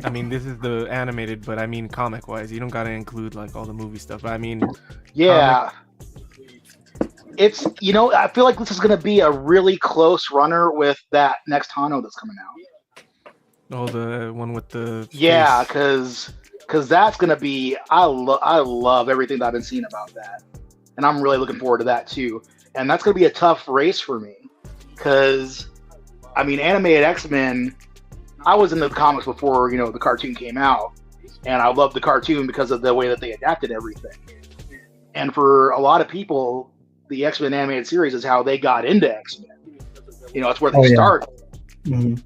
I mean, this is the animated, but I mean comic wise, you don't gotta include like all the movie stuff. But I mean, yeah, it's, you know, I feel like this is gonna be a really close runner with that next Hano that's coming out. Oh, the one with the yeah, because that's gonna be, I love everything that I've been seeing about that, and I'm really looking forward to that too. And that's gonna be a tough race for me, because I mean, animated X-Men, I was in the comics before, you know, the cartoon came out, and I loved the cartoon because of the way that they adapted everything. And for a lot of people, the X-Men animated series is how they got into X-Men. You know, it's where they started.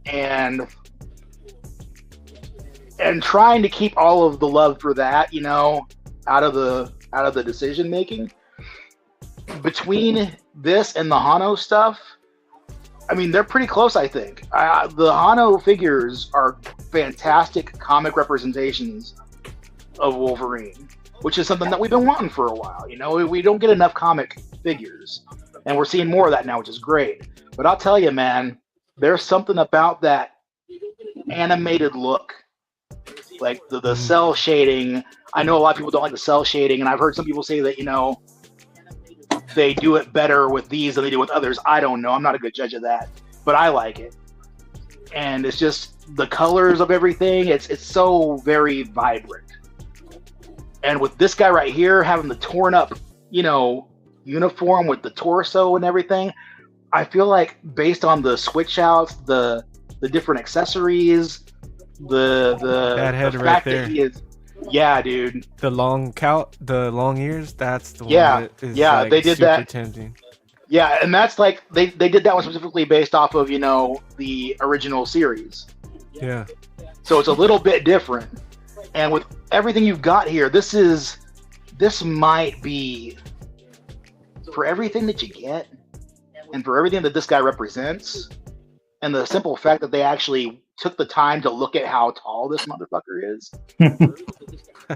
And trying to keep all of the love for that, you know, out of the decision making between this and the Hano stuff. I mean, they're pretty close, I think. The Hano figures are fantastic comic representations of Wolverine, which is something that we've been wanting for a while. You know, we don't get enough comic figures, and we're seeing more of that now, which is great. But I'll tell you, man, there's something about that animated look, like the cell shading. I know a lot of people don't like the cell shading, and I've heard some people say that, you know, they do it better with these than they do with others. I don't know. I'm not a good judge of that, but I like it. And it's just the colors of everything. It's so very vibrant. And with this guy right here having the torn up, you know, uniform with the torso and everything, I feel like based on the switch outs, the different accessories, that head the right fact there. that he is, yeah, dude. The long ears. That's the one. Yeah, that is, yeah, like, they did super that. Tempting. Yeah, and that's like they did that one specifically based off of, you know, the original series. Yeah. So it's a little bit different. And with everything you've got here, this might be, for everything that you get and for everything that this guy represents, and the simple fact that they actually took the time to look at how tall this motherfucker is.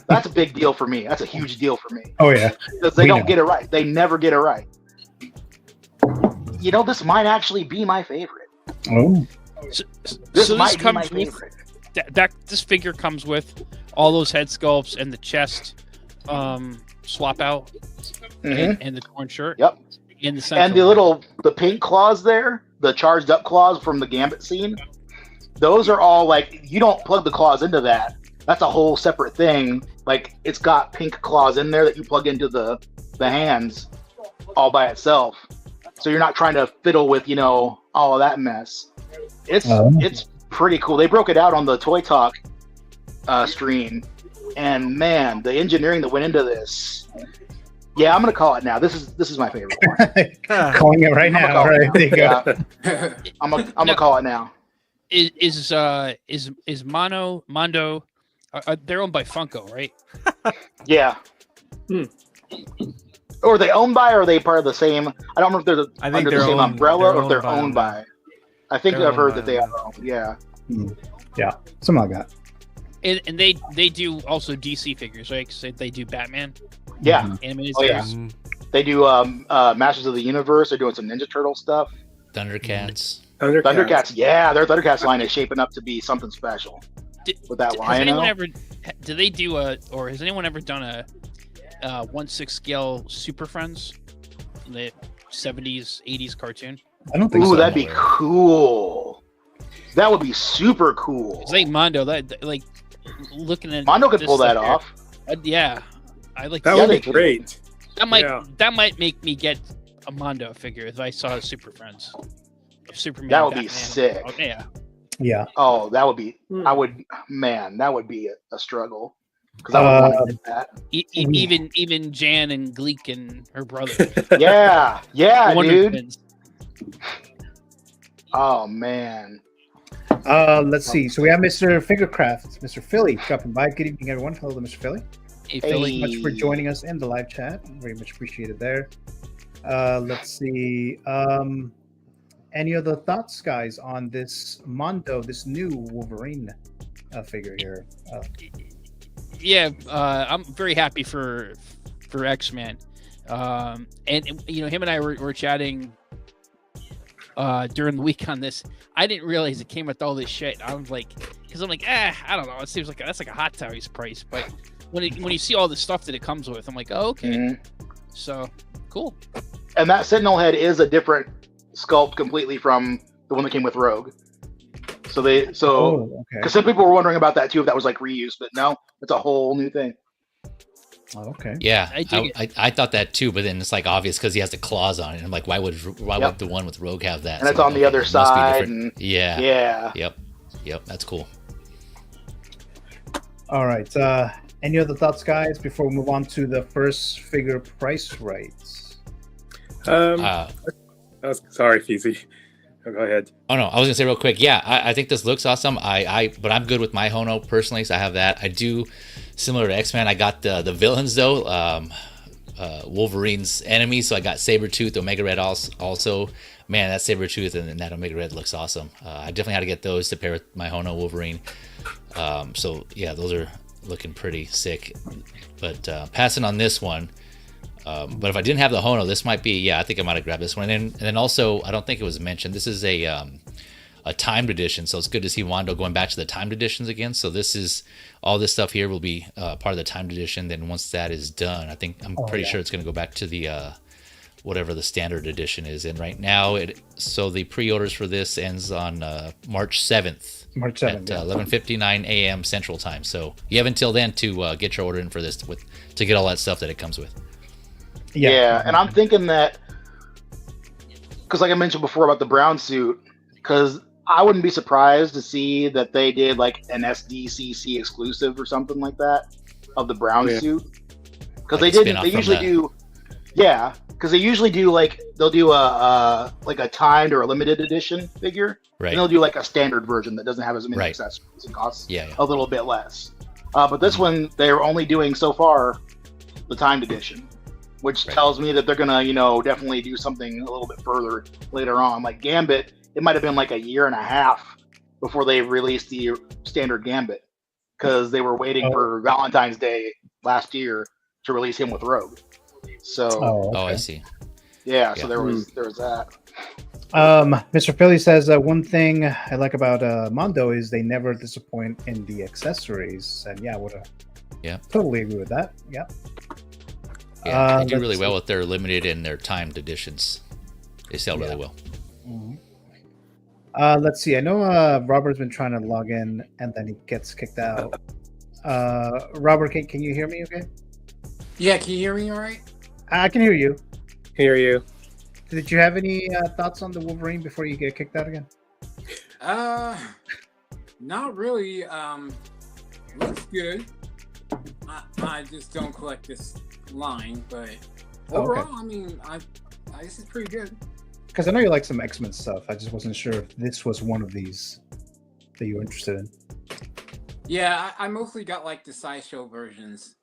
That's a big deal for me. That's a huge deal for me. Oh yeah. Because they don't get it right. They never get it right. You know, this might actually be my favorite. Oh. This might be my favorite. This figure comes with all those head sculpts and the chest swap out and the torn shirt. Yep. And the pink claws there, the charged up claws from the Gambit scene. Those are all like, you don't plug the claws into that. That's a whole separate thing. Like, it's got pink claws in there that you plug into the hands all by itself. So you're not trying to fiddle with, you know, all of that mess. It's pretty cool. They broke it out on the Toy Talk stream, and man, the engineering that went into this. Yeah, I'm gonna call it now. This is my favorite one. Calling it right now. Right. There you go. I'm gonna call it now. Is Mondo? They're owned by Funko, right? Yeah. Or are they owned by, or are they part of the same? I don't remember if they're under the same umbrella, or if they're owned by. I think I've heard that they are owned. Yeah. Yeah, something like that. And they do also DC figures, right? Because they do Batman. Yeah. Animated series. Yeah. They do Masters of the Universe. They're doing some Ninja Turtle stuff. Thundercats. Thundercats. Yeah, their Thundercats line is shaping up to be something special. With that line, do they do or has anyone ever done 1/6 scale Super Friends, the 70s, 80s cartoon. I don't think Ooh, so. that'd be cool. That would be super cool. It's like Mondo. That like looking at Mondo could this pull that stuff here, off. yeah, I like That to would see be great. That might make me get a Mondo figure if I saw Super Friends. Superman. That would be Batman. sick. Oh, yeah. Yeah. Oh, that would be. I would. Man, that would be a struggle. Because I would want to get that. Even Jan and Gleek and her brother. Yeah, dude. Twins. Oh man. Let's see. So we have Mr. Fingercraft, Mr. Philly dropping by. Good evening, everyone. Hello, Mr. Philly. Hey, Philly. Thank you much for joining us in the live chat. Very much appreciated there. Let's see. Any other thoughts, guys, on this Mondo, this new Wolverine figure here? Yeah, I'm very happy for X-Men. And you know, him and I were chatting during the week on this. I didn't realize it came with all this shit. I was like, because I'm like, I don't know. It seems like that's like a Hot Toys price. But when you see all the stuff that it comes with, I'm like, oh, okay. Mm-hmm. So cool. And that Sentinel head is a different sculpt completely from the one that came with Rogue. Because some people were wondering about that too, if that was like reused, but no, it's a whole new thing. Oh, okay. Yeah, I thought that too, but then it's like obvious because he has the claws on it. And I'm like, why would the one with Rogue have that? And it's on the other side. Yeah. Yep. That's cool. All right. Any other thoughts, guys, before we move on to the first figure price rates? Sorry, Feezy. Go ahead. Oh no, I was gonna say real quick. Yeah, I think this looks awesome. But I'm good with my Hono personally, so I have that. I do similar to X-Men. I got the villains though. Wolverine's enemies. So I got Sabretooth, Omega Red also. Man, that Sabretooth and that Omega Red looks awesome. I definitely had to get those to pair with my Hono Wolverine. So yeah, those are looking pretty sick. But passing on this one. But if I didn't have the Hono, this might be, I think I might have grabbed this one. And then also, I don't think it was mentioned, this is a timed edition, so it's good to see Mondo going back to the timed editions again. So this is, all this stuff here will be part of the timed edition. Then once that is done, I'm pretty sure it's going to go back to the, whatever the standard edition is. And right now, so the pre-orders for this ends on March 7th. March 7th. At 11:59 a.m. Central Time. So you have until then to get your order in for this, to get all that stuff that it comes with. Yeah, and I'm thinking that, because like I mentioned before about the brown suit, because I wouldn't be surprised to see that they did like an SDCC exclusive or something like that of the brown suit. Because they usually do, because they usually do like, they'll do a timed or a limited edition figure, right? And they'll do like a standard version that doesn't have as many accessories and costs a little bit less. But this one, they're only doing so far the timed edition, which tells me that they're gonna, definitely do something a little bit further later on. Like Gambit, it might have been like a year and a half before they released the standard Gambit, because they were waiting for Valentine's Day last year to release him with Rogue. So, I see. Yeah, so there was that. Mr. Philly says one thing I like about Mondo is they never disappoint in the accessories, and I would totally agree with that. Yeah. Yeah, they do really well with their limited and their timed editions. They sell really well. Mm-hmm. Let's see. I know Robert's been trying to log in and then he gets kicked out. Robert, can you hear me okay? Yeah, can you hear me all right? I can hear you. Hear you. Did you have any thoughts on the Wolverine before you get kicked out again? Not really. Looks good. I just don't collect this line, but overall, I mean, this is pretty good. Because I know you like some X-Men stuff. I just wasn't sure if this was one of these that you were interested in. Yeah, I mostly got like the sideshow versions.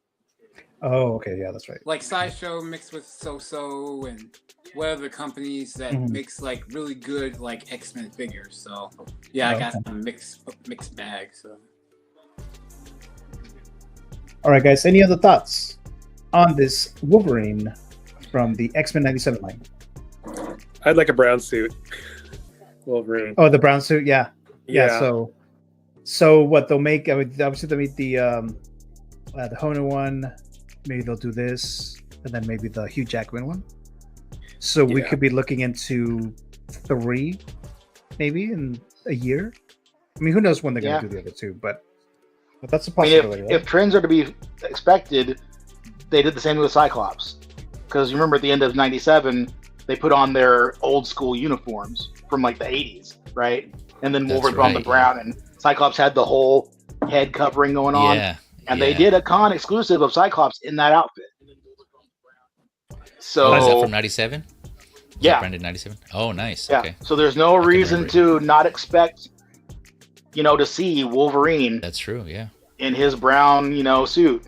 Oh, okay, yeah, that's right. Like sideshow mixed with So and what other companies that makes like really good like X-Men figures. So yeah, I got some mixed bag. So. All right, guys. Any other thoughts on this Wolverine from the X-Men '97 line? I'd like a brown suit. Wolverine. Oh, the brown suit. Yeah. So what they'll make? Obviously they'll make the Hono one, maybe they'll do this, and then maybe the Hugh Jackman one. So we could be looking into 3, maybe in a year. I mean, who knows when they're going to do the other 2, but that's a possibility. If trends are to be expected, they did the same with Cyclops. Because you remember at the end of '97, they put on their old school uniforms from like the '80s, right? And then Wolverine put on the brown, and Cyclops had the whole head covering going on. And they did a con exclusive of Cyclops in that outfit. So is that from '97? Yeah, branded '97. Oh, nice. Yeah. Okay. So there's no reason to not expect, to see Wolverine. That's true. Yeah. In his brown, suit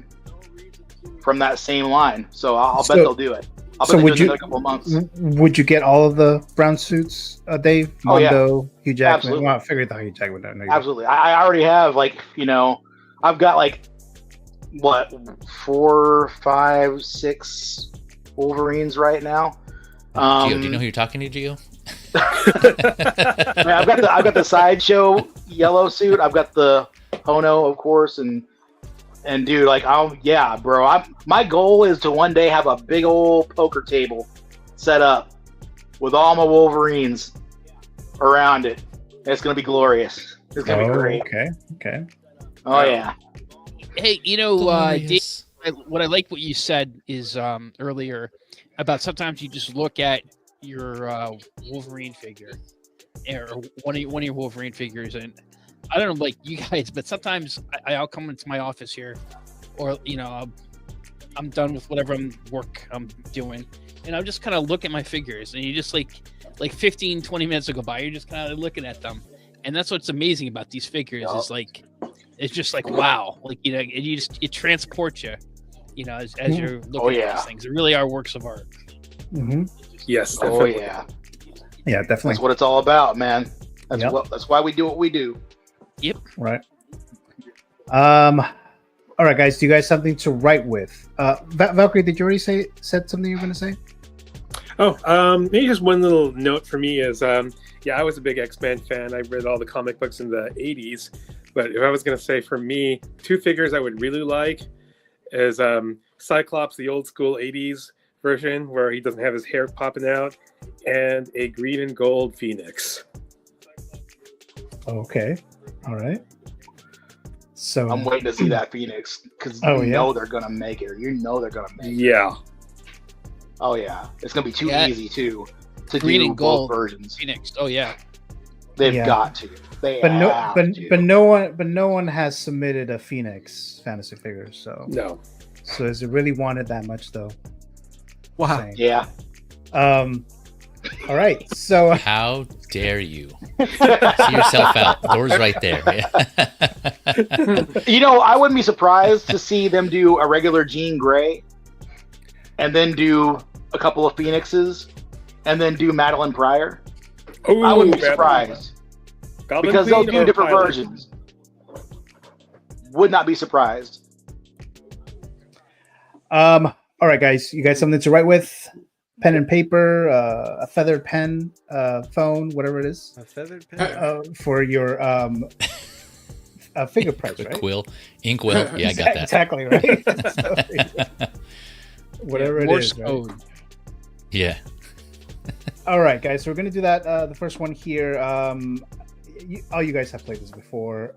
from that same line. So I'll bet they'll do it. I'll bet they'll do it in a couple of months. Would you get all of the brown suits, Dave? Mondo, Hugh Jackman. Absolutely. Well, I figured out Hugh Jackman. Absolutely. I already have I've got 4, 5, 6 Wolverines right now. Gio, do you know who you're talking to, Gio? I've got the sideshow yellow suit. I've got the Hono, of course, and dude, bro. My goal is to one day have a big old poker table set up with all my Wolverines around it. It's gonna be glorious. It's gonna be great. Okay. Oh yeah. Hey, Dave, what I like what you said is earlier about sometimes you just look at your Wolverine figure or one of your Wolverine figures, and I don't know like you guys, but sometimes I'll come into my office here, or I'm done with whatever work I'm doing, and I'll just kind of look at my figures, and you just like 15, 20 minutes will go by, you're just kind of looking at them, and that's what's amazing about these figures is it's just like wow, it transports you, as you're looking at these things. They really are works of art. Mm-hmm. Yes. Definitely. Oh yeah. Yeah, definitely. That's what it's all about, man. That's why we do what we do. Yep. Right. All right, guys. Do you guys have something to write with? Valkyrie, did you already said something you were going to say? Oh, maybe just one little note for me is, I was a big X-Men fan. I read all the comic books in the 80s. But if I was going to say for me, 2 figures I would really like is Cyclops, the old school 80s version where he doesn't have his hair popping out, and a green and gold Phoenix. Okay. All right. So I'm waiting to see that Phoenix because know they're gonna make it, or they're gonna make it. Yeah. Oh yeah, it's gonna be too easy to green do and gold both versions. Phoenix. Oh yeah. They've got to. But no one has submitted a Phoenix fantasy figure. So no. So is it really wanted that much though? Wow. Yeah. All right. So how dare you? See yourself out. Door's right there. I wouldn't be surprised to see them do a regular Jean Grey, and then do a couple of Phoenixes, and then do Madeline Pryor. Ooh, I wouldn't be surprised because they'll do different versions. Would not be surprised. All right, guys. You guys something to write with? Pen and paper, a feathered pen, phone, whatever it is. A feathered pen for your figure price, right? Quill, inkwell. Yeah, I got that. Exactly right. Whatever it is. Right? Yeah. All right, guys. So we're gonna do that. The first one here. All you guys have played this before.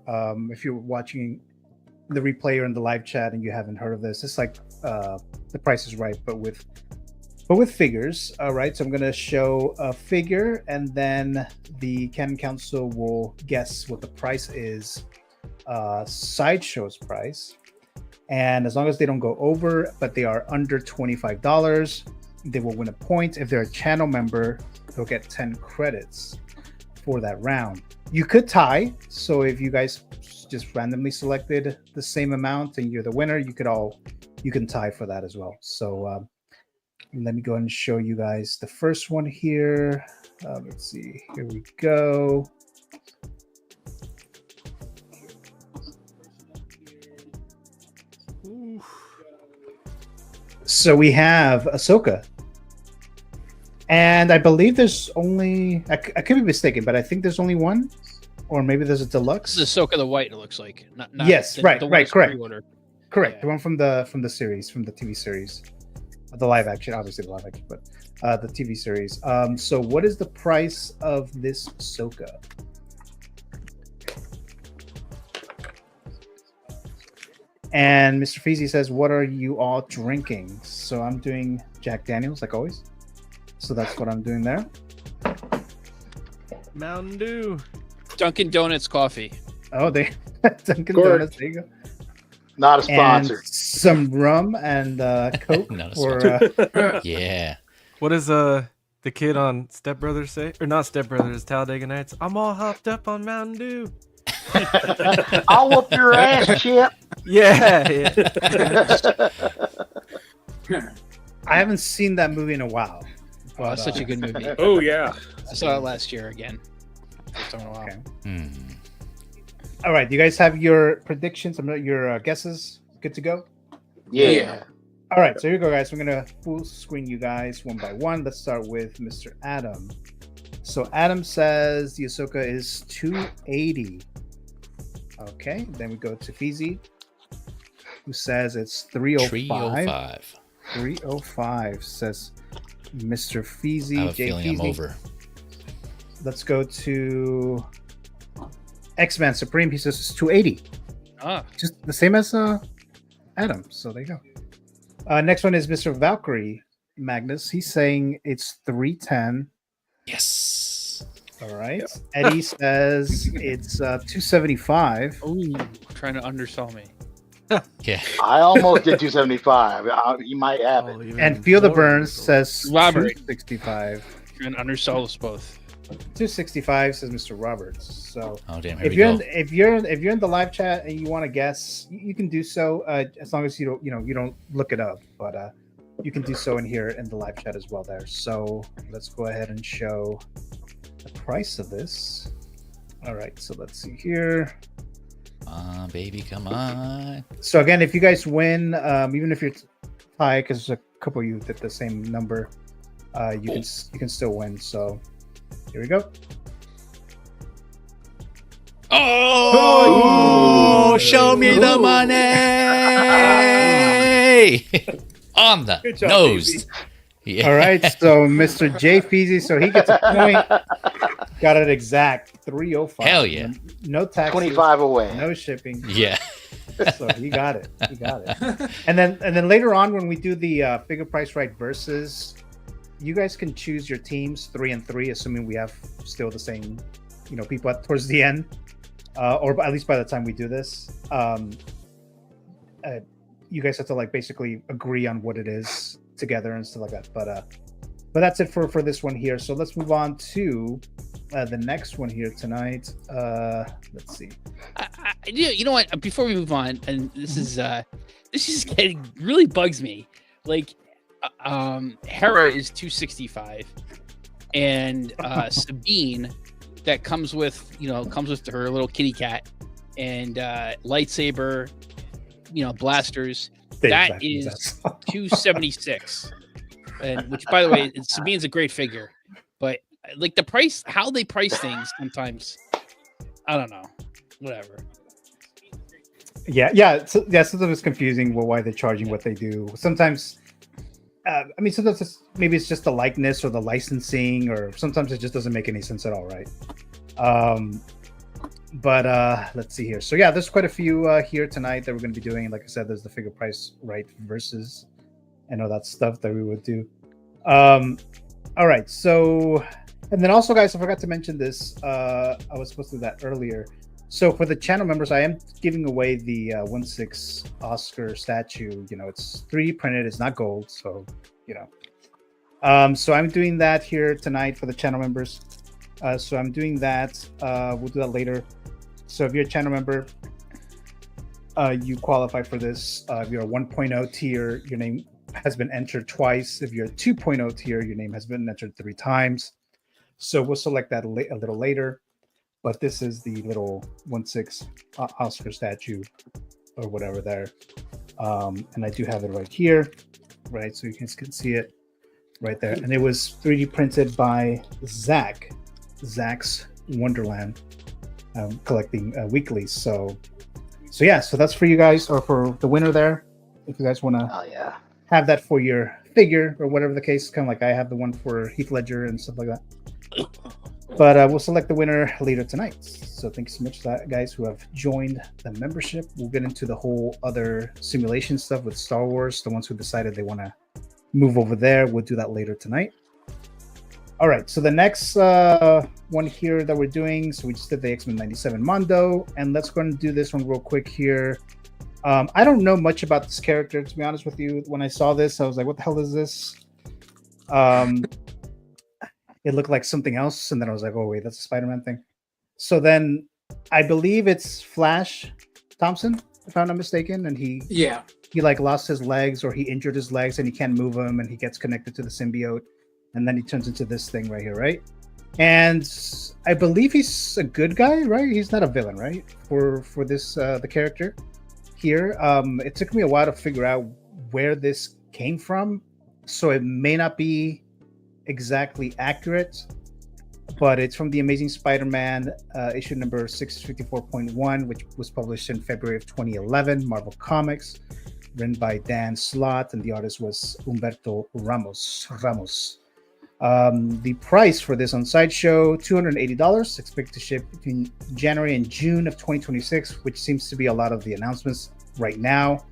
If you're watching the replay or in the live chat and you haven't heard of this, it's like The Price is Right, but with figures. All right, so I'm going to show a figure, and then the Canon Council will guess what the price is, Sideshow's price. And as long as they don't go over, but they are under $25, they will win a point. If they're a channel member, they'll get 10 credits for that round. You could tie, so if you guys just randomly selected the same amount and you're the winner, you can tie for that as well. So let me go ahead and show you guys the first one here. Let's see. Here we go. So we have Ahsoka. And I believe there's only, I could be mistaken, but I think there's only one. Or maybe there's a deluxe. This is Ahsoka the White, it looks like. Not yes, the right, correct. Pre-order. Correct. Yeah. The one from the series, from the TV series, the live action, obviously the live action, but the TV series. So what is the price of this Ahsoka? And Mr. Feezy says, "What are you all drinking?" So I'm doing Jack Daniels, like always. So that's what I'm doing there. Mountain Dew. Dunkin' Donuts coffee. Oh, they Dunkin' Correct. Donuts. There you go. Not a sponsor. And some rum and Coke. Not a for, Yeah. What does the kid on Step Brothers say? Or not Step Brothers, Talladega Nights. I'm all hopped up on Mountain Dew. I'll whoop your ass, Chip. Yeah. I haven't seen that movie in a while. Oh, that's such a good movie. Oh yeah. I saw it last year again. First time in a while. Okay. All right, do you guys have your predictions? Your guesses good to go? Yeah. All right, so here we go, guys. We're gonna full screen you guys one by one. Let's start with Mr. Adam. So Adam says the Ahsoka is 280. Okay, then we go to Feezy, who says it's 305. 305 says Mr. Feezy. I have a feeling I'm Feezy. over. Let's go to X-Man Supreme. He says it's 280. Ah. Just the same as Adam. So there you go. Next one is Mr. Valkyrie Magnus. He's saying it's 310. Yes. All right. Eddie says it's 275. Ooh, trying to undersell me. Yeah. I almost did 275. You might have it. And Field of Burns says Robert. 265. Trying to undersell us both. 265 says Mr. Roberts. So Oh damn! Here if we you're go. if you're in the live chat and you want to guess, you can do so as long as you don't look it up. But you can do so in here in the live chat as well there. So let's go ahead and show the price of this. All right, so let's see here. Baby, come on. So again, if you guys win, even if you're tied, because a couple of you did the same number, you can still win. So here we go. Oh, show me the money on the Good job, nose. baby. Yeah. All right, so Mr. J Feezy, so he gets a point. Got it exact 305. Hell yeah. No taxes, 25 away. no shipping. Yeah. So he got it. He got it. And then later on when we do the figure price right versus, you guys can choose your teams 3 and 3, assuming we have still the same, people towards the end, or at least by the time we do this. You guys have to basically agree on what it is together and stuff like that. But that's it for this one here. So let's move on to the next one here tonight. Let's see. You know what? Before we move on, and this is really bugs me. Hera is 265, and Sabine, that comes with her little kitty cat and lightsaber, blasters. That is 276, and which, by the way, Sabine's a great figure, but the price, how they price things sometimes, I don't know. Whatever. Yeah. Sometimes it's confusing why they're charging what they do. Sometimes, sometimes maybe it's just the likeness or the licensing, or sometimes it just doesn't make any sense at all, right? But let's see here. So yeah, there's quite a few here tonight that we're going to be doing. Like I said, there's the figure price right versus, and all that stuff that we would do. All right. So, and then also, guys, I forgot to mention this. I was supposed to do that earlier. So for the channel members, I am giving away the 1/6 Oscar statue. It's 3D printed. It's not gold. So, so I'm doing that here tonight for the channel members. So I'm doing that. We'll do that later. So if you're a channel member, you qualify for this. If you're a 1.0 tier, your name has been entered twice. If you're a 2.0 tier, your name has been entered 3 times. So we'll select that a little later. But this is the little 1/6 Oscar statue or whatever there. And I do have it right here, right? So you guys can see it right there. And it was 3D printed by Zach's Wonderland, collecting weeklies. So So yeah, so that's for you guys, or for the winner there. If you guys want to have that for your figure or whatever the case, kind of like I have the one for Heath Ledger and stuff like that. But we'll select the winner later tonight. So thank you so much, guys, who have joined the membership. We'll get into the whole other simulation stuff with Star Wars. The ones who decided they want to move over there, we'll do that later tonight. All right, so the next one here that we're doing, so we just did the X-Men 97 Mondo, and let's go and do this one real quick here. I don't know much about this character, to be honest with you. When I saw this, I was like, what the hell is this? It looked like something else, and then I was like, oh, wait, that's a Spider-Man thing. So then I believe it's Flash Thompson, if I'm not mistaken, and he like lost his legs, or he injured his legs, and he can't move them, and he gets connected to the symbiote. And then he turns into this thing right here, right? And I believe he's a good guy, right? He's not a villain, right? For this the character here. It took me a while to figure out where this came from, so it may not be exactly accurate, but it's from the Amazing Spider-Man issue number 654.1, which was published in February of 2011, Marvel Comics, written by Dan Slott, and the artist was Humberto Ramos. The price for this on Sideshow, $280, expected to ship between January and June of 2026, which seems to be a lot of the announcements right now.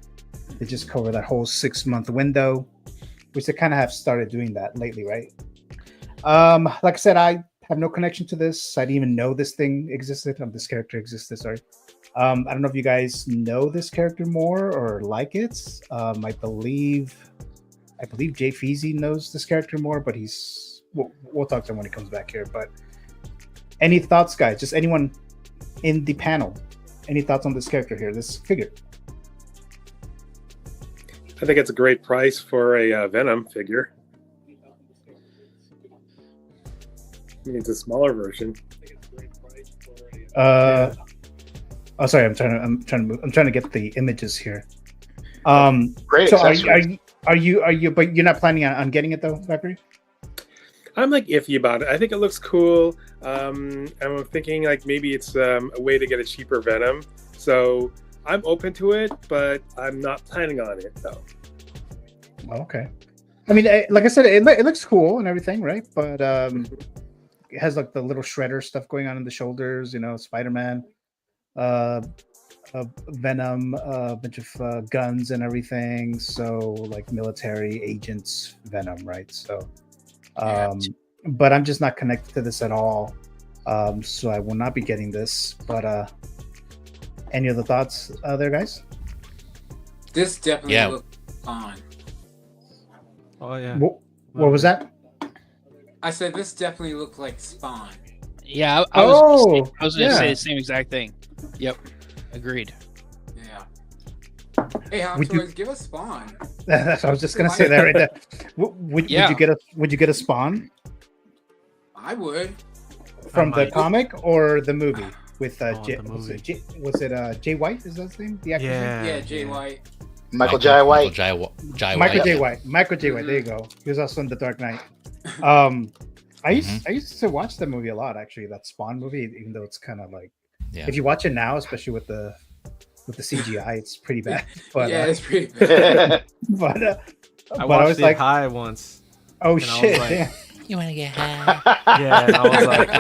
They just cover that whole 6-month window, which they kind of have started doing that lately, right? Like I said, I have no connection to this. I didn't even know this thing existed, this character existed, sorry. I don't know if you guys know this character more or like it. I believe Jay Feasy knows this character more, but we'll talk to him when he comes back here. But any thoughts, guys? Just anyone in the panel? Any thoughts on this character here, this figure? I think it's a great price for a Venom figure. I mean, it's a smaller version. Oh, sorry. I'm trying to get the images here. Great. So are you? But you're not planning on getting it though, Valkyrie? I'm like iffy about it. I think it looks cool. I'm thinking like maybe it's a way to get a cheaper Venom. So I'm open to it, but I'm not planning on it though. Okay. I mean, like I said, it looks cool and everything, right? But it has like the little shredder stuff going on in the shoulders. You know, Spider-Man, Venom, a bunch of guns and everything. So like military agents, Venom, right? So, but I'm just not connected to this at all. So I will not be getting this. But any other thoughts there, guys? This definitely looks fun. Oh yeah. What was that? I said this definitely looked like Spawn. Yeah, I was going to say the same exact thing. Yep, agreed. Yeah. Hey, Hoptoys, give us Spawn. That's what I was just going to say that right there. Would you get a Spawn? I would. From the comic or the movie with was it Jay White? Is that his name? The actor name? Yeah, Jay White. Michael Jai White. Michael Jai White. There you go. He was also in The Dark Knight. I used to watch that movie a lot, actually. That Spawn movie, even though it's kind of like, if you watch it now, especially with the CGI, it's pretty bad. But, it's pretty bad. I watched it high once. Oh shit! Like, you want to get high? Yeah, and I was like,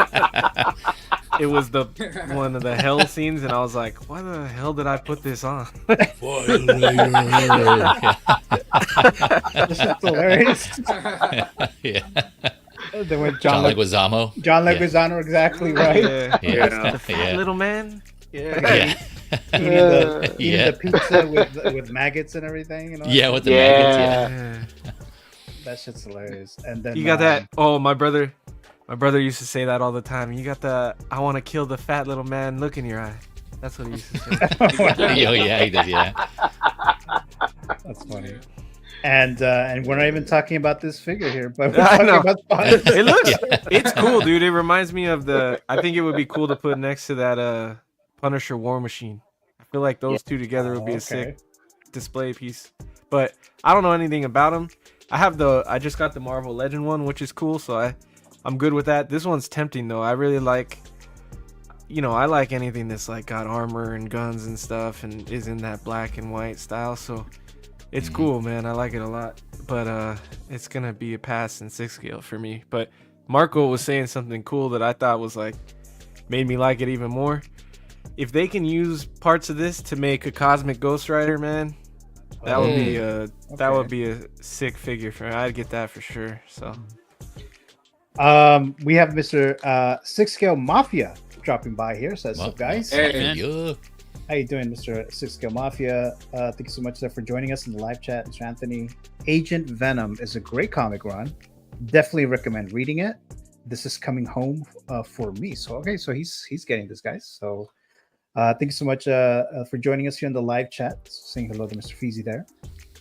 it was the one of the hell scenes, and I was like, why the hell did I put this on? That's hilarious. Yeah. Then went John Leguizamo. John Leguizamo, exactly right. The fat little man. Eating the pizza with maggots and everything. You know? Yeah, with the maggots. Yeah. That shit's hilarious. And then you got that. Oh, my brother used to say that all the time. You got the "I want to kill the fat little man" look in your eye. That's what he used to say. Oh yeah, he does. Yeah. That's funny. And we're not even talking about this figure here, but we're talking about it's cool, dude. It reminds me of I think it would be cool to put next to that Punisher War Machine. I feel like those two together would be a sick display piece. But I don't know anything about him. I just got the Marvel Legend one, which is cool, so I'm good with that. This one's tempting though. I really like I like anything that's like got armor and guns and stuff and is in that black and white style. So it's cool, man. I like it a lot. But it's gonna be a pass in 6 scale for me. But Marco was saying something cool that I thought was like made me like it even more. If they can use parts of this to make a cosmic Ghost Rider, man, that would be a sick figure for me. I'd get that for sure. So we have Mr. 6 Scale Mafia dropping by here. So what's up, guys? Hey. How you doing, Mr. 6 Scale Mafia? Thank you so much for joining us in the live chat, Mr. Anthony. Agent Venom is a great comic run. Definitely recommend reading it. This is coming home for me. So okay, so he's getting this, guys. So thank you so much for joining us here in the live chat. Saying hello to Mr. Feezy there.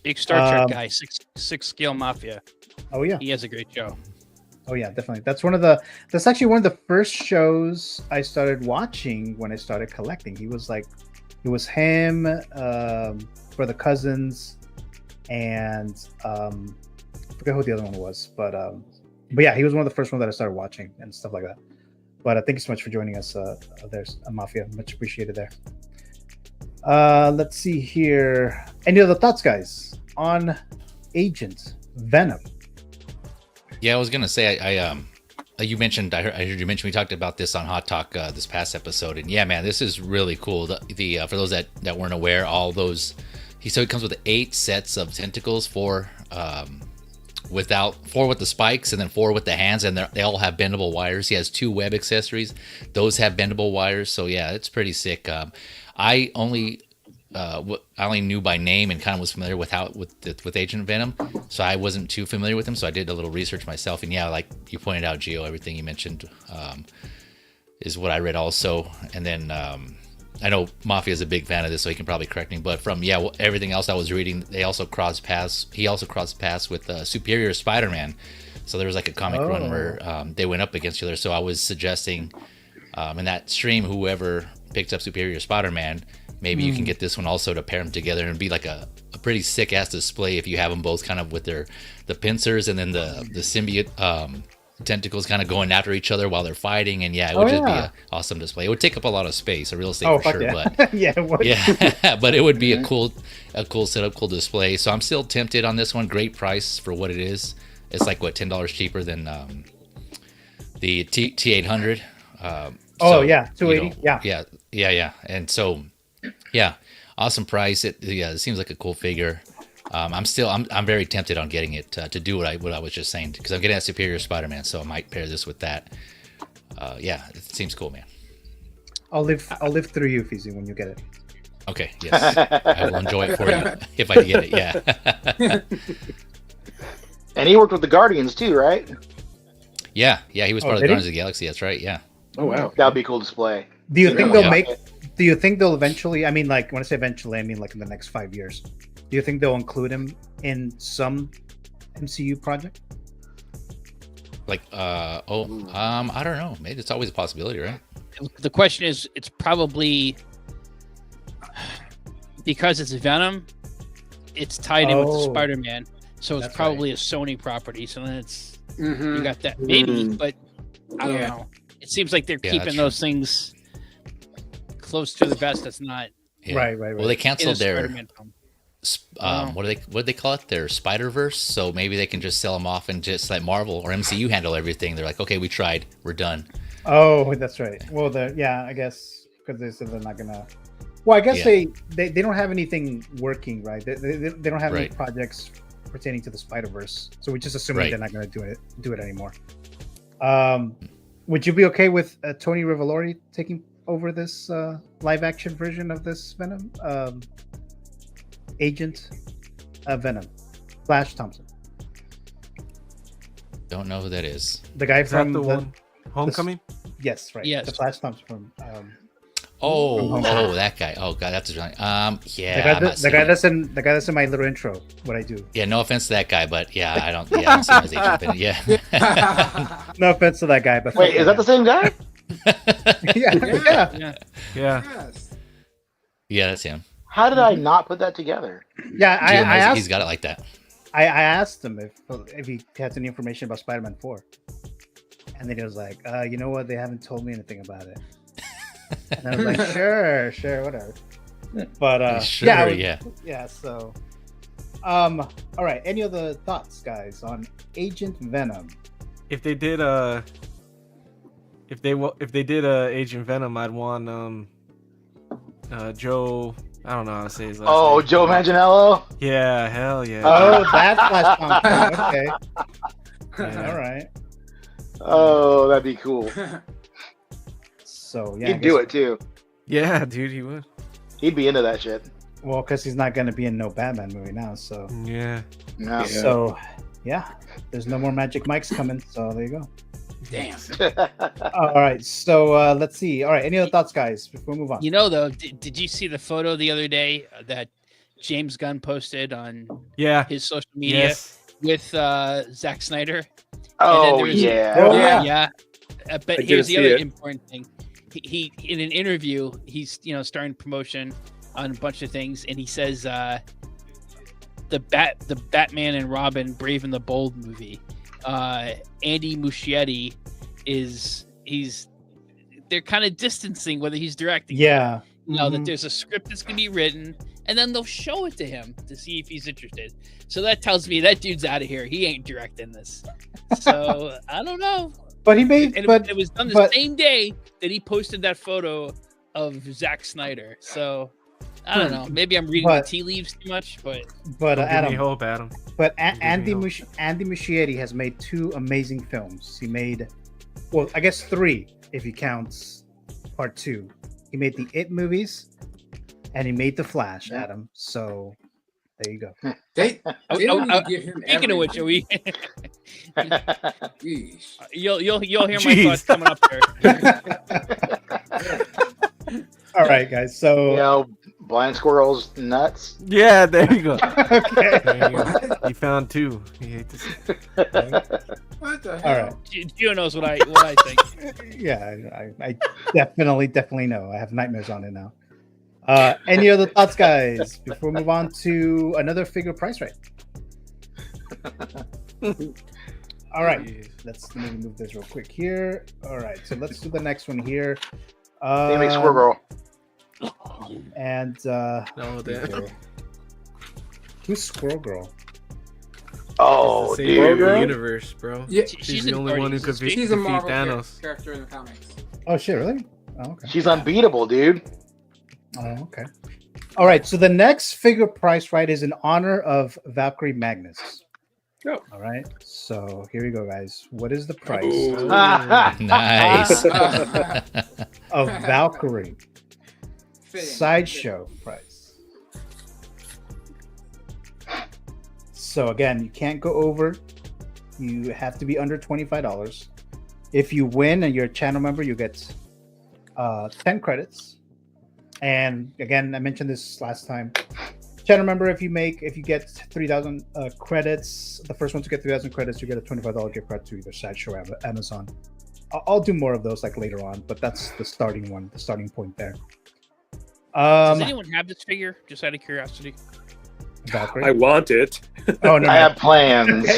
Big Star Trek guy, six Scale Mafia. Oh yeah, he has a great show. Oh yeah, definitely. That's actually one of the first shows I started watching when I started collecting. It was him, Brother Cousins, and I forget who the other one was, but yeah, he was one of the first ones that I started watching and stuff like that. But thank you so much for joining us. There's a Mafia, much appreciated there. Let's see here. Any other thoughts, guys, on Agent Venom? Yeah, I was gonna say, I you mentioned, I heard you mention we talked about this on Hot Talk this past episode, and yeah, man, this is really cool. The for those that weren't aware, all those it comes with 8 sets of tentacles, 4 with the spikes, and then 4 with the hands, and they all have bendable wires. He has 2 web accessories; those have bendable wires. So yeah, it's pretty sick. I only knew by name and kind of was familiar with Agent Venom, so I wasn't too familiar with him. So I did a little research myself, and yeah, like you pointed out, Gio, everything you mentioned is what I read also. And then I know Mafia is a big fan of this, so he can probably correct me. But from everything else I was reading, they also crossed paths. He also crossed paths with Superior Spider-Man. So there was like a comic run where they went up against each other. So I was suggesting in that stream, whoever picked up Superior Spider-Man, maybe you can get this one also to pair them together and be like a pretty sick ass display if you have them both kind of with the pincers and then the symbiote tentacles kind of going after each other while they're fighting. And yeah, it would just be an awesome display. It would take up a lot of space, a real estate for sure. Yeah. But yeah, it would. Yeah, but it would be a cool setup, cool display. So I'm still tempted on this one. Great price for what it is. It's like what, $10 cheaper than the T800. Yeah, 280. Yeah. And so, yeah, awesome price. It seems like a cool figure. I'm very tempted on getting it to do what I was just saying, because I'm getting that Superior Spider-Man, so I might pair this with that. Yeah, it seems cool, man. I'll live through you, Feezy, when you get it. Okay, yes, I will enjoy it for you if I get it. Yeah. And he worked with the Guardians too, right? Yeah, he was part of the Guardians of the Galaxy. That's right. Yeah. Oh wow, that would be a cool display. Do you think they'll make? Do you think they'll eventually? I mean, like when I say eventually, I mean like in the next 5 years. Do you think they'll include him in some MCU project? Like, I don't know. Maybe it's always a possibility, right? The question is, it's probably because it's Venom. It's tied in with the Spider-Man, so it's probably a Sony property. So then it's you got that maybe, but I don't know. It seems like they're keeping those things close to the vest. That's not right. Well, they canceled their what do they call it? Their Spider-Verse. So maybe they can just sell them off and just let Marvel or MCU handle everything. They're like, okay, we tried, we're done. Oh, that's right. Well, I guess because they said they're not gonna. Well, I guess they don't have anything working, right? They don't have any projects pertaining to the Spider-Verse, so we're just assuming they're not going to do it anymore. Would you be okay with Tony Revolori taking over this live action version of this Venom? Agent Venom, Flash Thompson. Don't know who that is. The guy from the one Homecoming. Yes, right. Yes, the Flash Thompson from. That guy. Oh god, that's right. Yeah. The guy that's in my little intro. What I do. Yeah, no offense to that guy, but yeah, I don't see him as Agent Venom. Yeah. No offense to that guy, but wait, is that the same guy? Yeah. Yeah, that's him. How did I not put that together? Yeah, I asked, he's got it like that. I asked him if he has any information about Spider-Man 4, and then he was like, "You know what? They haven't told me anything about it." And I was like, sure, whatever. But Sure, yeah. So, all right. Any other thoughts, guys, on Agent Venom? If they did Agent Venom, I'd want Joe. I don't know how to say his last name. Joe Manganiello. Yeah, hell yeah. Oh, that's Flashpoint. Okay. Yeah. All right. Oh, that'd be cool. So yeah, He'd do it too. Yeah, dude, he would. He'd be into that shit. Well, because he's not going to be in no Batman movie now, so Yeah. No. so yeah, there's no more Magic Mikes coming. So there you go. Damn. All right, so let's see. All right, any other thoughts, guys, before we move on? You know, though, did you see the photo the other day that James Gunn posted on his social media with Zack Snyder? Oh, yeah. Yeah. But here's the other important thing. He in an interview, he's starting promotion on a bunch of things, and he says the Batman and Robin Brave and the Bold movie. Andy Muschietti they're kind of distancing whether he's directing. Yeah. That there's a script that's gonna be written, and then they'll show it to him to see if he's interested. So that tells me that dude's out of here. He ain't directing this. So I don't know. But he made, and but it was done the same day that he posted that photo of Zack Snyder. So I don't know. Maybe I'm reading the tea leaves too much, but Adam, hope, Adam. But Andy Muschietti has made 2 amazing films. He made, well, I guess 3 if he counts part 2. He made the It movies, and he made The Flash, Adam. So there you go. They don't give him speaking of which, you'll hear my Jeez. thoughts coming up there. All right, guys. So Blind Squirrel's nuts. Yeah, there you go. Okay. There you go. He found 2. He hates to see. What the hell? All right. Gio knows what I think. Yeah, I definitely know. I have nightmares on it now. Any other thoughts, guys, before we move on to another figure price rate? All right, let's move this real quick here. All right, so let's do the next one here. They make Squirrel Girl. And who's Squirrel Girl? Oh, Same dude. universe, bro. Yeah, she's the only one who could defeat she's a Marvel Thanos. character in the comics. Oh shit, really? Oh, okay. She's unbeatable, dude. Oh, okay. All right, so the next figure price right is in honor of Valkyrie Magnus. Oh. All right, so here we go, guys. What is the price Nice. of Valkyrie sideshow price? So again, you can't go over. You have to be under $25. If you win and you're a channel member, you get 10 credits. And again, I mentioned this last time. Channel member, if you get 3,000 credits, the first one to get 3,000 credits, you get a $25 gift card to either Sideshow or Amazon. I'll do more of those like later on, but that's the starting one, the starting point there. Does anyone have this figure? Just out of curiosity. Valkyrie? I want it. Oh no, I have plans.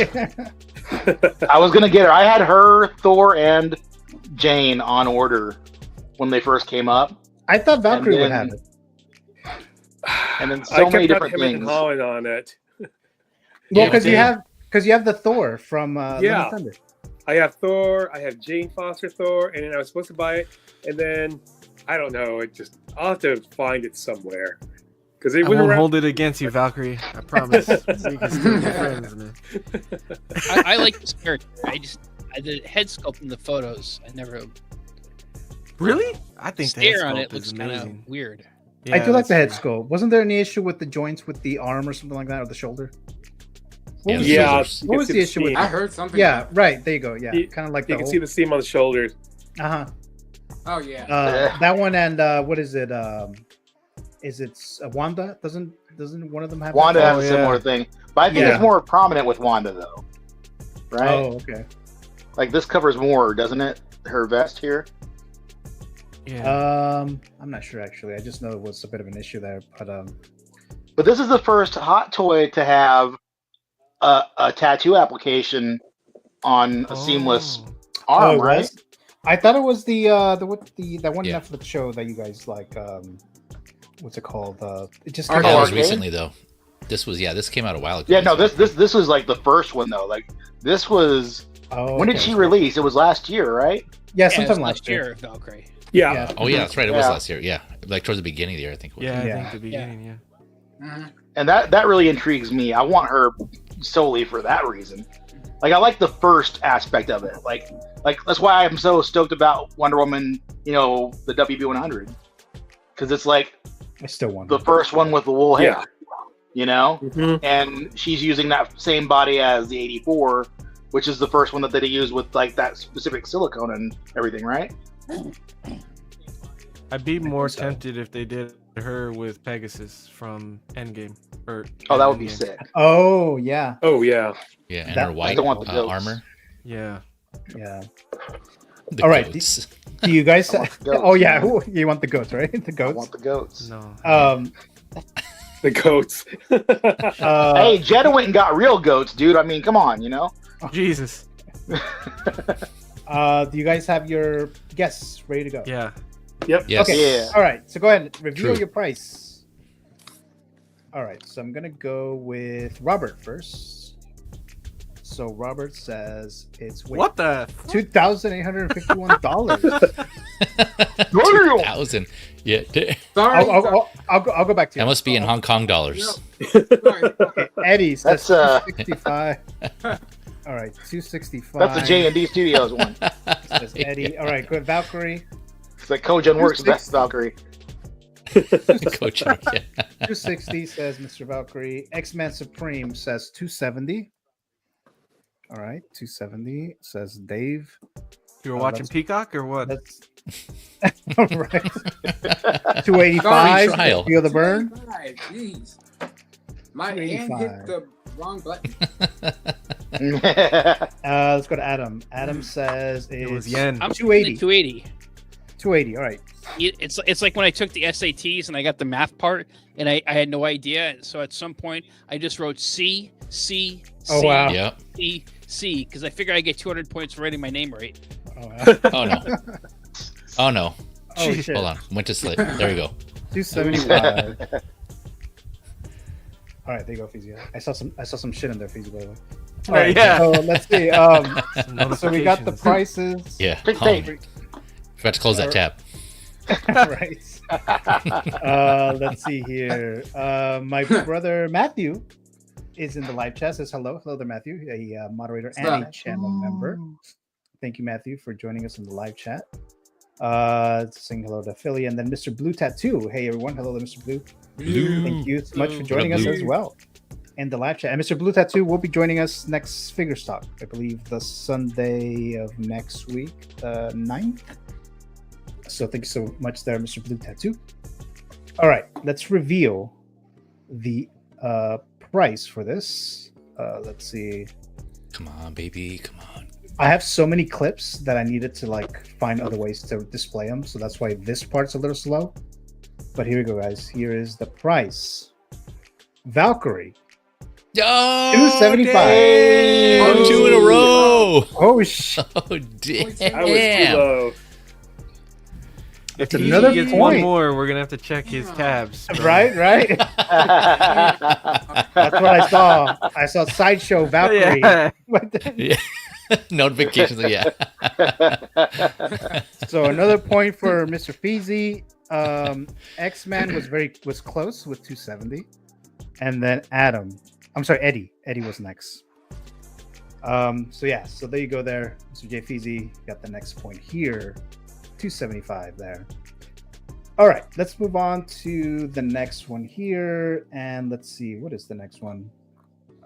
I was gonna get her. I had her, Thor, and Jane on order when they first came up. I thought Valkyrie would have it. And then so many different him and things. Holland on it. Well, because you have the Thor from Yeah. Love and Thunder. I have Thor. I have Jane Foster Thor, and then I was supposed to buy it, and then I don't know. I'll have to find it somewhere because it I went won't around. hold it against you, Valkyrie. I promise. We can still be friends, man. I like this character. The head sculpt in the photos. I never Really? I think the head stare on sculpt it looks is kind of amazing. weird. I do like that's the head true. sculpt. Wasn't there any issue with the joints with the arm or something like that, or the shoulder? What was Yeah, the, what was the issue with? I heard something. Yeah, right. There you go. Yeah, You- kind of like You the can whole, see the seam on the shoulders. Oh yeah. that one and what is it? Is it Wanda? Doesn't one of them have? Wanda that? has a similar thing, but I think Yeah. it's more prominent with Wanda though, right? Oh, okay. Like this covers more, doesn't it? Her vest here. Yeah. I'm not sure actually. I just know it was a bit of an issue there, But this is the first hot toy to have a tattoo application on a seamless arm, it right? was? I thought it was the that one Yeah. Netflix show that you guys like. What's it called? It just That came out was recently though. This came out a while ago. Yeah, no, this was like the first one though. Like this was. Oh, when did she release? It was last year, right? Yeah, it sometime was last year. Valkyrie. Yeah. Oh yeah, that's right. It was last year. Yeah, like towards the beginning of the year, I think. It was. Yeah, I think the beginning. Yeah. And that really intrigues me. I want her solely for that reason. Like I like the first aspect of it. Like that's why I'm so stoked about Wonder Woman. You know, the WB100, because it's like I still want the first one with the wool hair. Yeah. You know, Mm-hmm. and she's using that same body as the 84, which is the first one that they used with like that specific silicone and everything, right? I'd be more tempted if they did her with Pegasus from Endgame. That would be sick. Oh yeah. Oh yeah. Yeah, and That- her white I don't want the goats. armor. Yeah. Yeah. The All right. goats. Do you guys? I want the goats, Oh yeah. man. You want the goats, right? The I goats. want the goats. No. The goats. Hey, Jeddah went and got real goats, dude. I mean, come on, you know. Jesus. Do you guys have your guests ready to go? Yeah. Yep. Yes. Okay. Yeah. All right. So go ahead and reveal True. your price. All right. So I'm gonna go with Robert first. So Robert says it's What the? $2,851. 2,000. Yeah. Sorry. I'll go back to you. That must be in Hong Kong dollars. Sorry. Okay, Eddie says That's, 265. All right, 265. That's the J&D Studios one. Says Eddie. All right, good. Valkyrie. It's like Kojun works best, Valkyrie. Coach. Yeah. 260 says Mr. Valkyrie. X-Men Supreme says 270. All right, 270 says Dave. You were Oh, watching that's- Peacock or what? That's all right. 285. trial. Feel the burn. Jeez. My hand hit the wrong button. Let's go to Adam. Adam says It was it's yen. I'm 280. 280. 280. All right. It's like when I took the SATs and I got the math part and I had no idea. So at some point I just wrote C. Oh, wow. Yep. C because I figured I get 200 points for writing my name right. Oh, wow. Oh no. Oh no. Oh, shit. Hold on. Went to sleep. There we go. 275. All right, there you go, Fizzy. I saw some shit in there, Fizzy, by the way. All right, yeah. So let's see. So we got the notifications. prices. Yeah. Quick Oh, tape. forgot to close that tab. Right. Let's see here. My brother Matthew is in the live chat. Says hello there, Matthew, a moderator and a channel member. Thank you, Matthew, for joining us in the live chat. Saying hello to Philly, and then Mr. Blue Tattoo. Hey everyone, hello to Mr. Blue. Thank you so much for joining us as well in the live chat. And Mr. Blue Tattoo will be joining us next Figure Stock, I believe the Sunday of next week, 9th. So thank you so much there, Mr. Blue Tattoo. All right, let's reveal the price for this. Let's see. Come on, baby. Come on. I have so many clips that I needed to like find other ways to display them, so that's why this part's a little slow. But here we go, guys. Here is the price. Valkyrie. Oh, 275. damn. 2 in a row. Oh shit! Oh damn. I was too low. If It's he another gets point. one more, we're gonna have to check his tabs. bro. Right. That's what I saw. I saw Sideshow Valkyrie. Yeah. But then- Yeah. Notifications. Yeah. So another point for Mr. Feezy. X-Men was close with 270, and then Eddie was next. So yeah, so there you go there, Mr. J Feezy got the next point here, 275 there. All right, let's move on to the next one here, and let's see, what is the next one?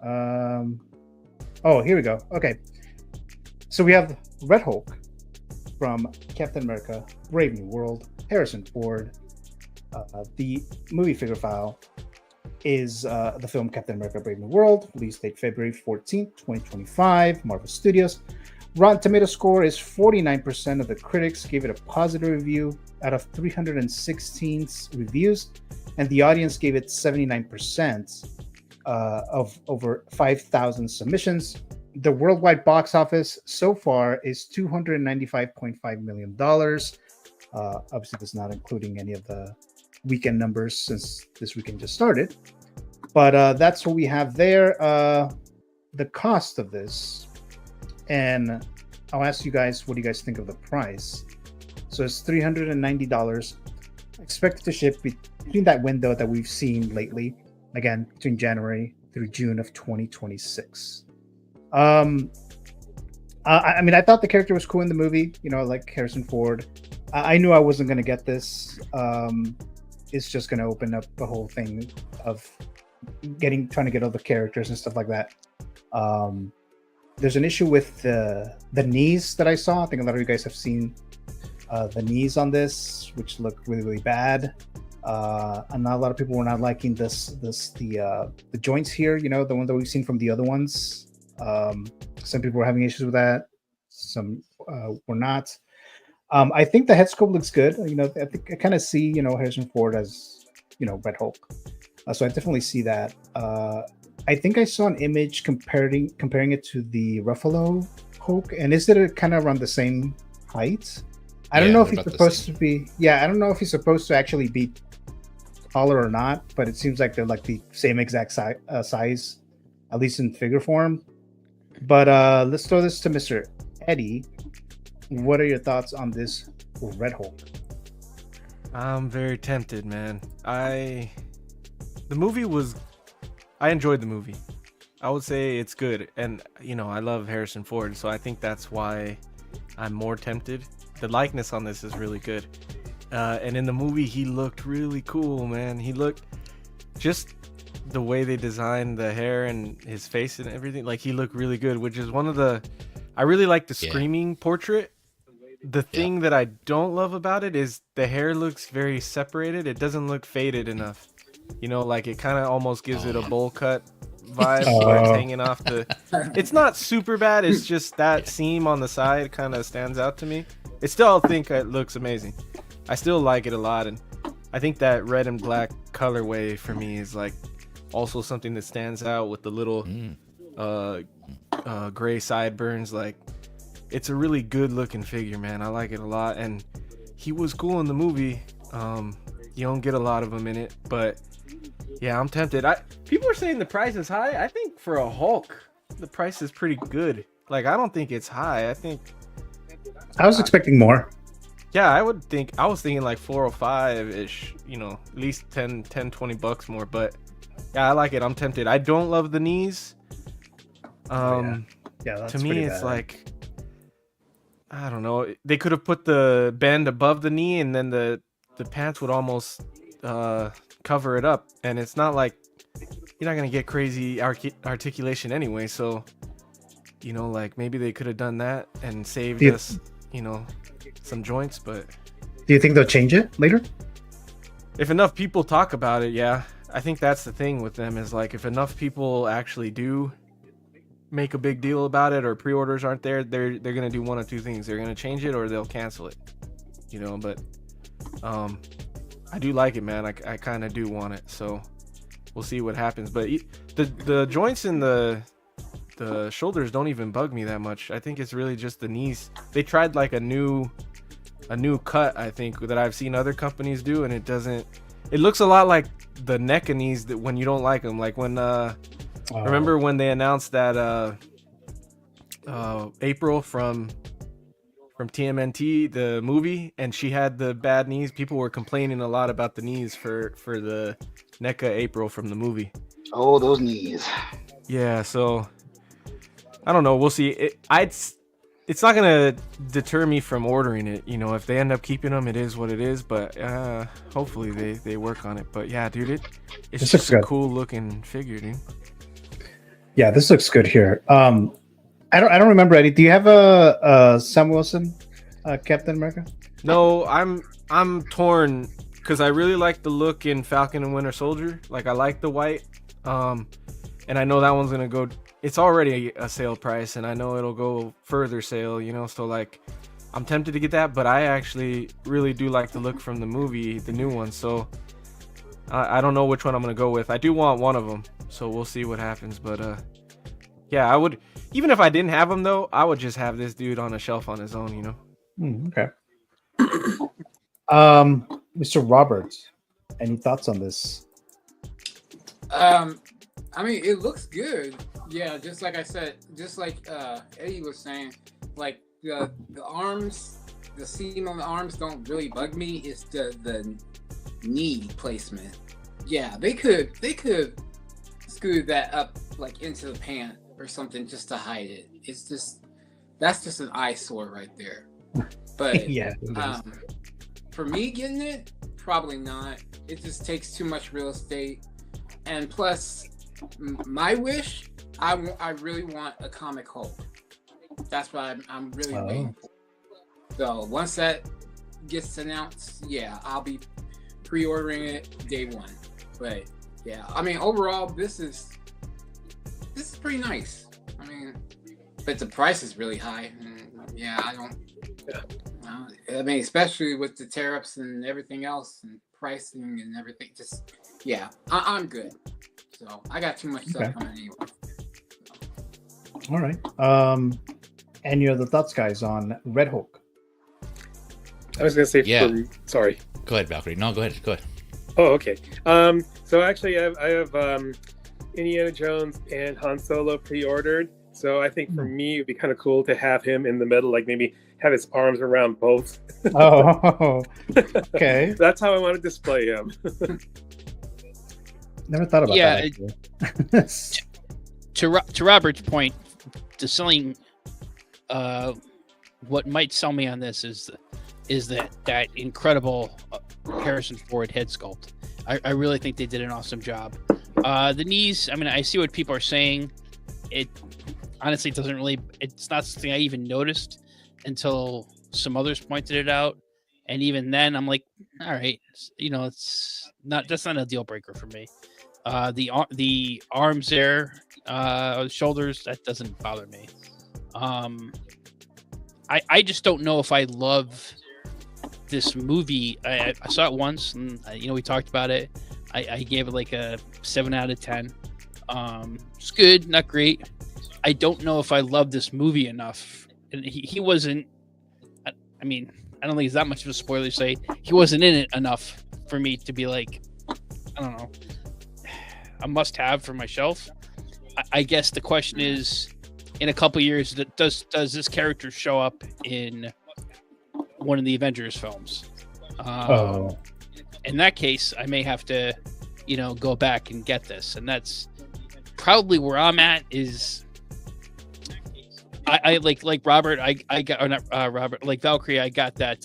Oh, here we go. Okay, so we have Red Hulk from Captain America Brave New World, Harrison Ford. The movie figure file is the film Captain America Brave New World, release date February 14th, 2025, Marvel Studios. Rotten Tomato score is 49% of the critics gave it a positive review out of 316 reviews, and the audience gave it 79% of over 5,000 submissions. The worldwide box office so far is $295.5 million. Obviously, that's not including any of the weekend numbers since this weekend just started. But that's what we have there. The cost of this, and I'll ask you guys, what do you guys think of the price? So it's $390. Expected to ship between that window that we've seen lately, again, between January through June of 2026. I mean, I thought the character was cool in the movie, like Harrison Ford. I knew I wasn't going to get this. It's just going to open up the whole thing of trying to get all the characters and stuff like that. There's an issue with the knees that I saw. I think a lot of you guys have seen the knees on this, which look really, really bad. And not a lot of people were not liking the joints here, the one that we've seen from the other ones. Some people were having issues with that. Some were not. I think the head sculpt looks good. I think I kind of see, Harrison Ford as, Red Hulk. So I definitely see that. I think I saw an image comparing it to the Ruffalo Hulk, and is it kind of around the same height? I don't know if he's supposed to be. Yeah, I don't know if he's supposed to actually be taller or not, but it seems like they're like the same exact size, at least in figure form. But let's throw this to Mr. Eddie. What are your thoughts on this Red Hulk? I'm very tempted, man. I enjoyed the movie. I would say it's good, and I love Harrison Ford, so I think that's why I'm more tempted. The likeness on this is really good, and in the movie he looked really cool, man. He looked, just the way they designed the hair and his face and everything, like he looked really good, which is one of the, I really like the screaming portrait. The thing that I don't love about it is the hair looks very separated. It doesn't look faded enough. Like it kind of almost gives it a bowl cut vibe where it's hanging off the. It's not super bad. It's just that seam on the side kind of stands out to me. I still think it looks amazing. I still like it a lot, and I think that red and black colorway for me is like also something that stands out with the little gray sideburns. Like, it's a really good looking figure, man. I like it a lot, and he was cool in the movie. You don't get a lot of them in it, but yeah, I'm tempted. People are saying the price is high. I think for a Hulk, the price is pretty good. Like, I don't think it's high. I was expecting more. Yeah, I was thinking like 405 ish, at least 20 bucks more, but yeah, I like it. I'm tempted. I don't love the knees. Yeah, that's to me it's bad. like, I don't know. They could have put the band above the knee, and then the pants would almost cover it up, and it's not like you're not gonna get crazy articulation anyway. So, like maybe they could have done that and saved us, some joints. But do you think they'll change it later? If enough people talk about it, yeah. I think that's the thing with them, is like if enough people actually do make a big deal about it, or pre-orders aren't there, they're gonna do one of two things. They're gonna change it or they'll cancel it. But I do like it, man. I kind of do want it, so we'll see what happens. But the joints in the shoulders don't even bug me that much. I think it's really just the knees. They tried like a new cut, I think, that I've seen other companies do, and it doesn't. It looks a lot like the neck and knees that when you don't like them, like when remember when they announced that April from TMNT, the movie, and she had the bad knees. People were complaining a lot about the knees for the NECA April from the movie. Oh, those knees. Yeah, so I don't know. We'll see. It's not gonna deter me from ordering it. If they end up keeping them, it is what it is. But hopefully they work on it. But yeah, dude, it's just a cool looking figure, dude. Yeah, this looks good here. I don't remember, Eddie. Do you have a Sam Wilson Captain America? No, I'm torn because I really like the look in Falcon and Winter Soldier. Like, I like the white, and I know that one's gonna go. It's already a sale price, and I know it'll go further sale. So like, I'm tempted to get that, but I actually really do like the look from the movie, the new one. So I don't know which one I'm gonna go with. I do want one of them, so we'll see what happens. But yeah, I would. even if I didn't have him though, I would just have this dude on a shelf on his own, you know. Okay. Mr. Roberts, any thoughts on this? I mean, it looks good. Yeah, just like I said, just like Eddie was saying, like the arms, the seam on the arms don't really bug me. It's the knee placement. Yeah, they could screw that up like into the pant or something just to hide it. It's just that's just an eyesore right there. But Yeah. for me getting it, probably not. It just takes too much real estate. And plus, my wish, I really want a comic Hulk. That's what I'm really waiting for. So once that gets announced, yeah, I'll be pre-ordering it day one. But yeah, I mean, overall, this is pretty nice. I mean, but the price is really high. Yeah, I don't. I mean, especially with the tariffs and everything else and pricing and everything. Just yeah, I'm good. So I got too much stuff coming anyway. All right. Any other thoughts, guys, on Red Hulk? I was gonna say, sorry. Go ahead, Valkyrie. No, go ahead. Go ahead. Oh, okay. So actually, I have Indiana Jones and Han Solo pre-ordered. So I think for me, it'd be kind of cool to have him in the middle, like maybe have his arms around both. Oh, okay. That's how I want to display him. Never thought about that. To Robert's point, the selling, what might sell me on this is that incredible Harrison Ford head sculpt. I really think they did an awesome job. The knees, I mean, I see what people are saying. It honestly doesn't really, it's not something I even noticed until some others pointed it out. And even then I'm like, all right, you know, that's not a deal breaker for me. The arms there, shoulders, that doesn't bother me. I just don't know if I love this movie. I saw it once and we talked about it. I gave it like a 7 out of 10. It's good, not great. I don't know if I love this movie enough. And he wasn't, I mean, I don't think it's that much of a spoiler to say he wasn't in it enough for me to be like, I don't know, a must-have for my shelf. I guess the question is, in a couple years, does this character show up in one of the Avengers films? In that case, I may have to, go back and get this, and that's probably where I'm at. Is I like Robert, I got, or not Robert, like Valkyrie, I got that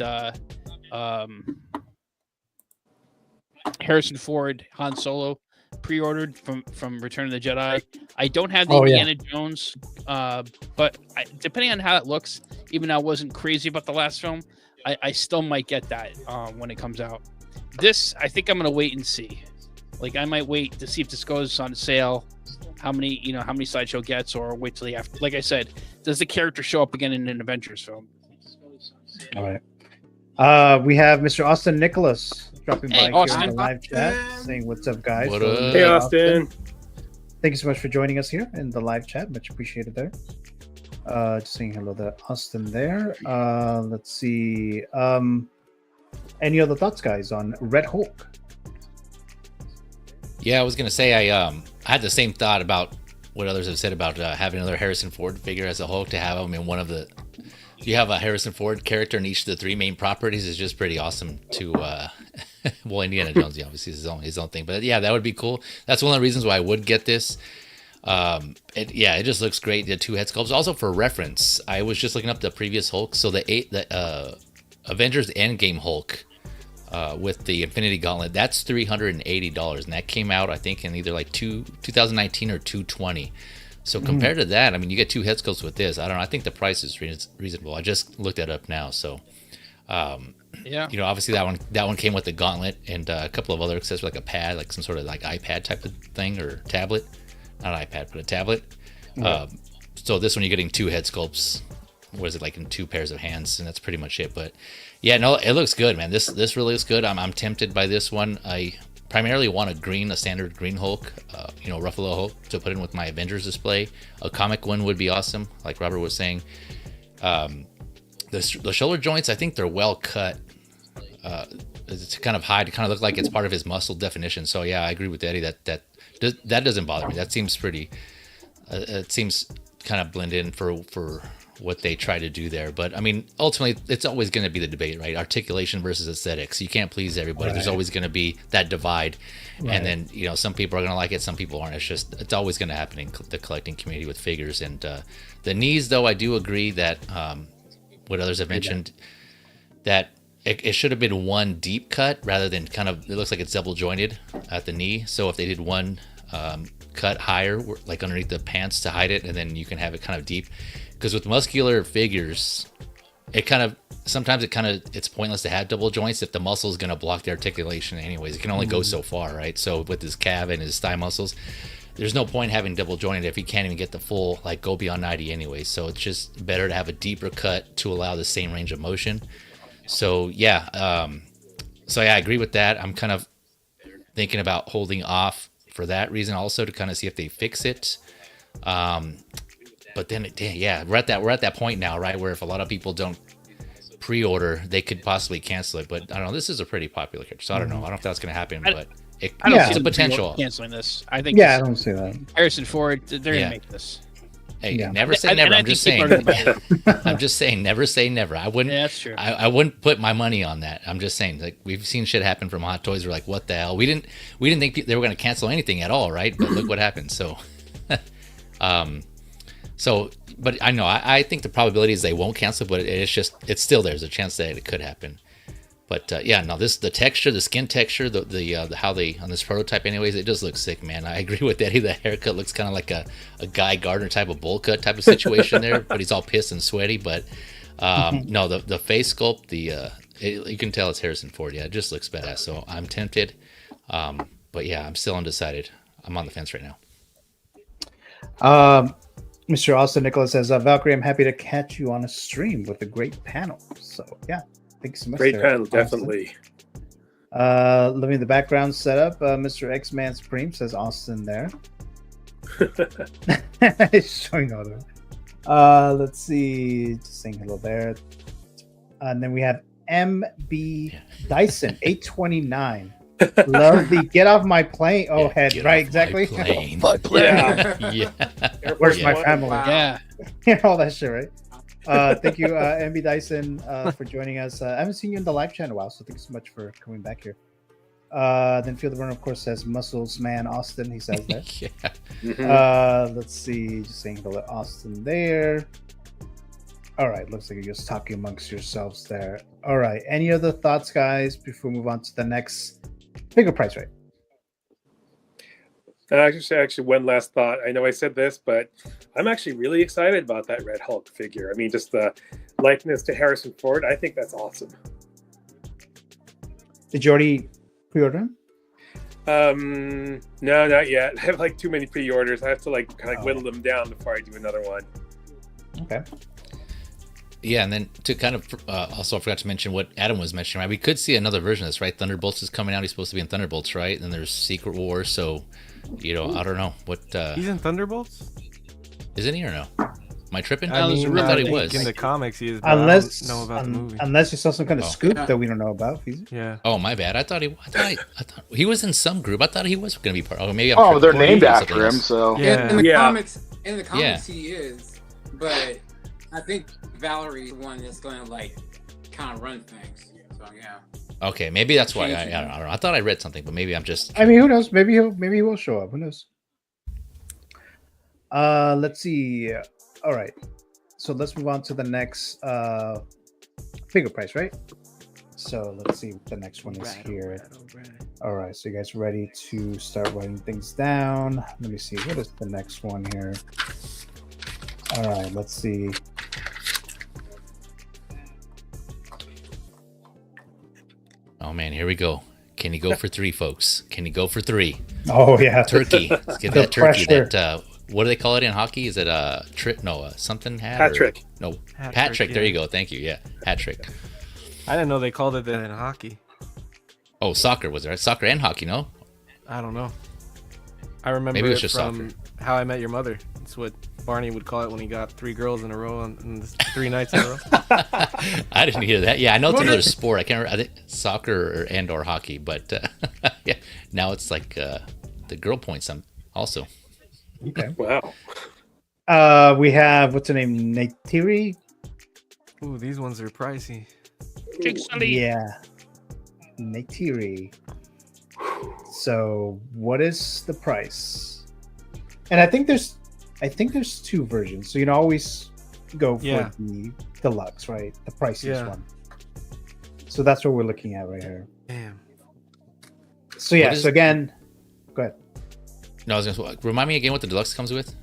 Harrison Ford Han Solo pre-ordered from Return of the Jedi. I don't have the Indiana Jones, but depending on how it looks, even though I wasn't crazy about the last film, I still might get that when it comes out. This, I think I'm gonna wait and see. Like, I might wait to see if this goes on sale, how many Sideshow gets, or wait till the after. Like I said, does the character show up again in an Avengers film? All right. We have Mr. Austin Nicholas dropping by here in the live chat, saying what's up, guys. What up? Hey, Austin. Thank you so much for joining us here in the live chat. Much appreciated there. Just saying hello to Austin there. Let's see. Any other thoughts, guys, on Red Hulk? Yeah, I was gonna say I had the same thought about what others have said about having another Harrison Ford figure as a Hulk. To have him in one of the, you have a Harrison Ford character in each of the 3 main properties is just pretty awesome. To well, Indiana Jones, obviously his own thing, but yeah, that would be cool. That's one of the reasons why I would get this. It just looks great. The 2 head sculpts. Also, for reference, I was just looking up the previous Hulk. So the Avengers Endgame Hulk. With the Infinity Gauntlet, that's $380, and that came out, I think, in either like 2019 or 2020. So compared to that, I mean, you get 2 head sculpts with this. I don't know. I think the price is reasonable. I just looked that up now. So, obviously that one came with the gauntlet and a couple of other accessories, like a pad, like some sort of like iPad type of thing, or tablet. Not an iPad, but a tablet. So this one, you're getting 2 head sculpts. What is it, like in 2 pairs of hands, and that's pretty much it. But yeah, no, it looks good, man. This really looks good. I'm tempted by this one. I primarily want a standard green Hulk, Ruffalo Hulk to put in with my Avengers display. A comic one would be awesome, like Robert was saying. The shoulder joints, I think they're well cut to kind of hide, to kind of look like it's part of his muscle definition. So yeah, I agree with Eddie that doesn't bother me. That seems pretty. It seems kind of blend in for what they try to do there. But I mean, ultimately, it's always going to be the debate, right? Articulation versus aesthetics. You can't please everybody. Right. There's always going to be that divide. Right. And then, some people are going to like it, some people aren't. It's always going to happen in the collecting community with figures. And the knees, though, I do agree that what others have mentioned, that it should have been one deep cut rather than kind of, it looks like it's double jointed at the knee. So if they did one cut higher, like underneath the pants to hide it, and then you can have it kind of deep. Because with muscular figures, sometimes it's pointless to have double joints if the muscle is going to block the articulation anyways. It can only go so far, right? So with his calf and his thigh muscles, there's no point having double jointed if he can't even get the full, like, go beyond 90 anyways. So it's just better to have a deeper cut to allow the same range of motion. So yeah, I agree with that. I'm kind of thinking about holding off for that reason also, to kind of see if they fix it. But then, we're at that point now, right, where if a lot of people don't pre-order, they could possibly cancel it. But I don't know. This is a pretty popular character, so I don't know. I don't know if that's going to happen, but I don't see the potential canceling this. I think. Yeah, I don't see that. Harrison Ford, they're going to make this. Hey, never say never. I'm just saying. I'm just saying, never say never. I wouldn't. Yeah, that's true. I wouldn't put my money on that. I'm just saying, like, we've seen shit happen from Hot Toys. We're like, what the hell? We didn't think they were going to cancel anything at all, right? But look what happened. So, but I know I think the probability is they won't cancel, but it's still there's a chance that it could happen. But the texture, the skin texture, the how they on this prototype, anyways, it just looks sick, man. I agree with Eddie. The haircut looks kind of like a Guy Gardner type of bowl cut type of situation there, but he's all pissed and sweaty. But no, the face sculpt, you can tell it's Harrison Ford. Yeah, it just looks badass. So I'm tempted, but yeah, I'm still undecided. I'm on the fence right now. Mr. Austin Nicholas says, Valkyrie, I'm happy to catch you on a stream with a great panel. So yeah. Thanks so much. Great panel, definitely. Living the background setup. Mr. X-Man Supreme says Austin there. He's showing all of let's see. Just saying hello there. And then we have MB Dyson 829. Love the get off my plane. Oh, head. Right, exactly. My plane. Yeah. Where's my family? Yeah. All that shit, right? Thank you, MB Dyson, for joining us. I haven't seen you in the live chat in a while, so thank you so much for coming back here. Then Field of Burn, of course, says Muscles Man Austin. He says that. Yeah. Mm-hmm. Let's see. Just saying hello, Austin there. All right. Looks like you're just talking amongst yourselves there. All right. Any other thoughts, guys, before we move on to the next figure price, right? Actually, one last thought. I know I said this, but I'm actually really excited about that Red Hulk figure. I mean, just the likeness to Harrison Ford. I think that's awesome. Did you already pre-order him? No, not yet. I have like too many pre-orders. I have to whittle them down before I do another one. Okay. Yeah, and then to kind of also, I forgot to mention what Adam was mentioning, right? We could see another version of this, right? Thunderbolts is coming out. He's supposed to be in Thunderbolts, right? And then there's Secret Wars, so, I don't know. What he's in Thunderbolts? Isn't he or no? Am I tripping? I thought he was. In the comics, he is. Unless, I don't know about the movie. Unless you saw some kind of scoop that we don't know about. Yeah. Oh, my bad. I thought he was in some group. I thought he was going to be part. Oh, maybe I'm they're named after him, so. Yeah. In the comics, he is. But I think Valerie's the one that's going to kind of run things. So yeah. Okay, maybe that's why. I don't know. I thought I read something, but maybe I'm just. I mean, who knows? Maybe he will show up. Who knows? Let's see. All right. So let's move on to the next figure price, right? So let's see what the next one is here. All right. So you guys ready to start writing things down? Let me see. What is the next one here? All right. Let's see. Oh man, here we go. Can you go for 3, folks? Can you go for 3? Oh yeah, turkey. Let's get that turkey. That what do they call it in hockey? Is it a trick? No, something hat. Hat trick. No, hat trick. There you go. Thank you. Yeah, hat trick. I didn't know they called it that in hockey. Oh, soccer was there? Soccer and hockey, no? I don't know. I remember Maybe it was it just from How I Met Your Mother. That's what Barney would call it when he got 3 girls in a row on 3 nights in a row. I didn't hear that. Yeah, I know it's another sport. I can't remember. I think soccer or hockey, but yeah, now it's like the girl points also. Okay. Wow. We have what's her name? Neytiri. Ooh, these ones are pricey. Yeah. Neytiri. So, what is the price? And I think there's 2 versions. So you can always go for the deluxe, right? The priciest one. So that's what we're looking at right here. Damn. So yeah. So again, go ahead. No, I was gonna remind me again what the deluxe comes with.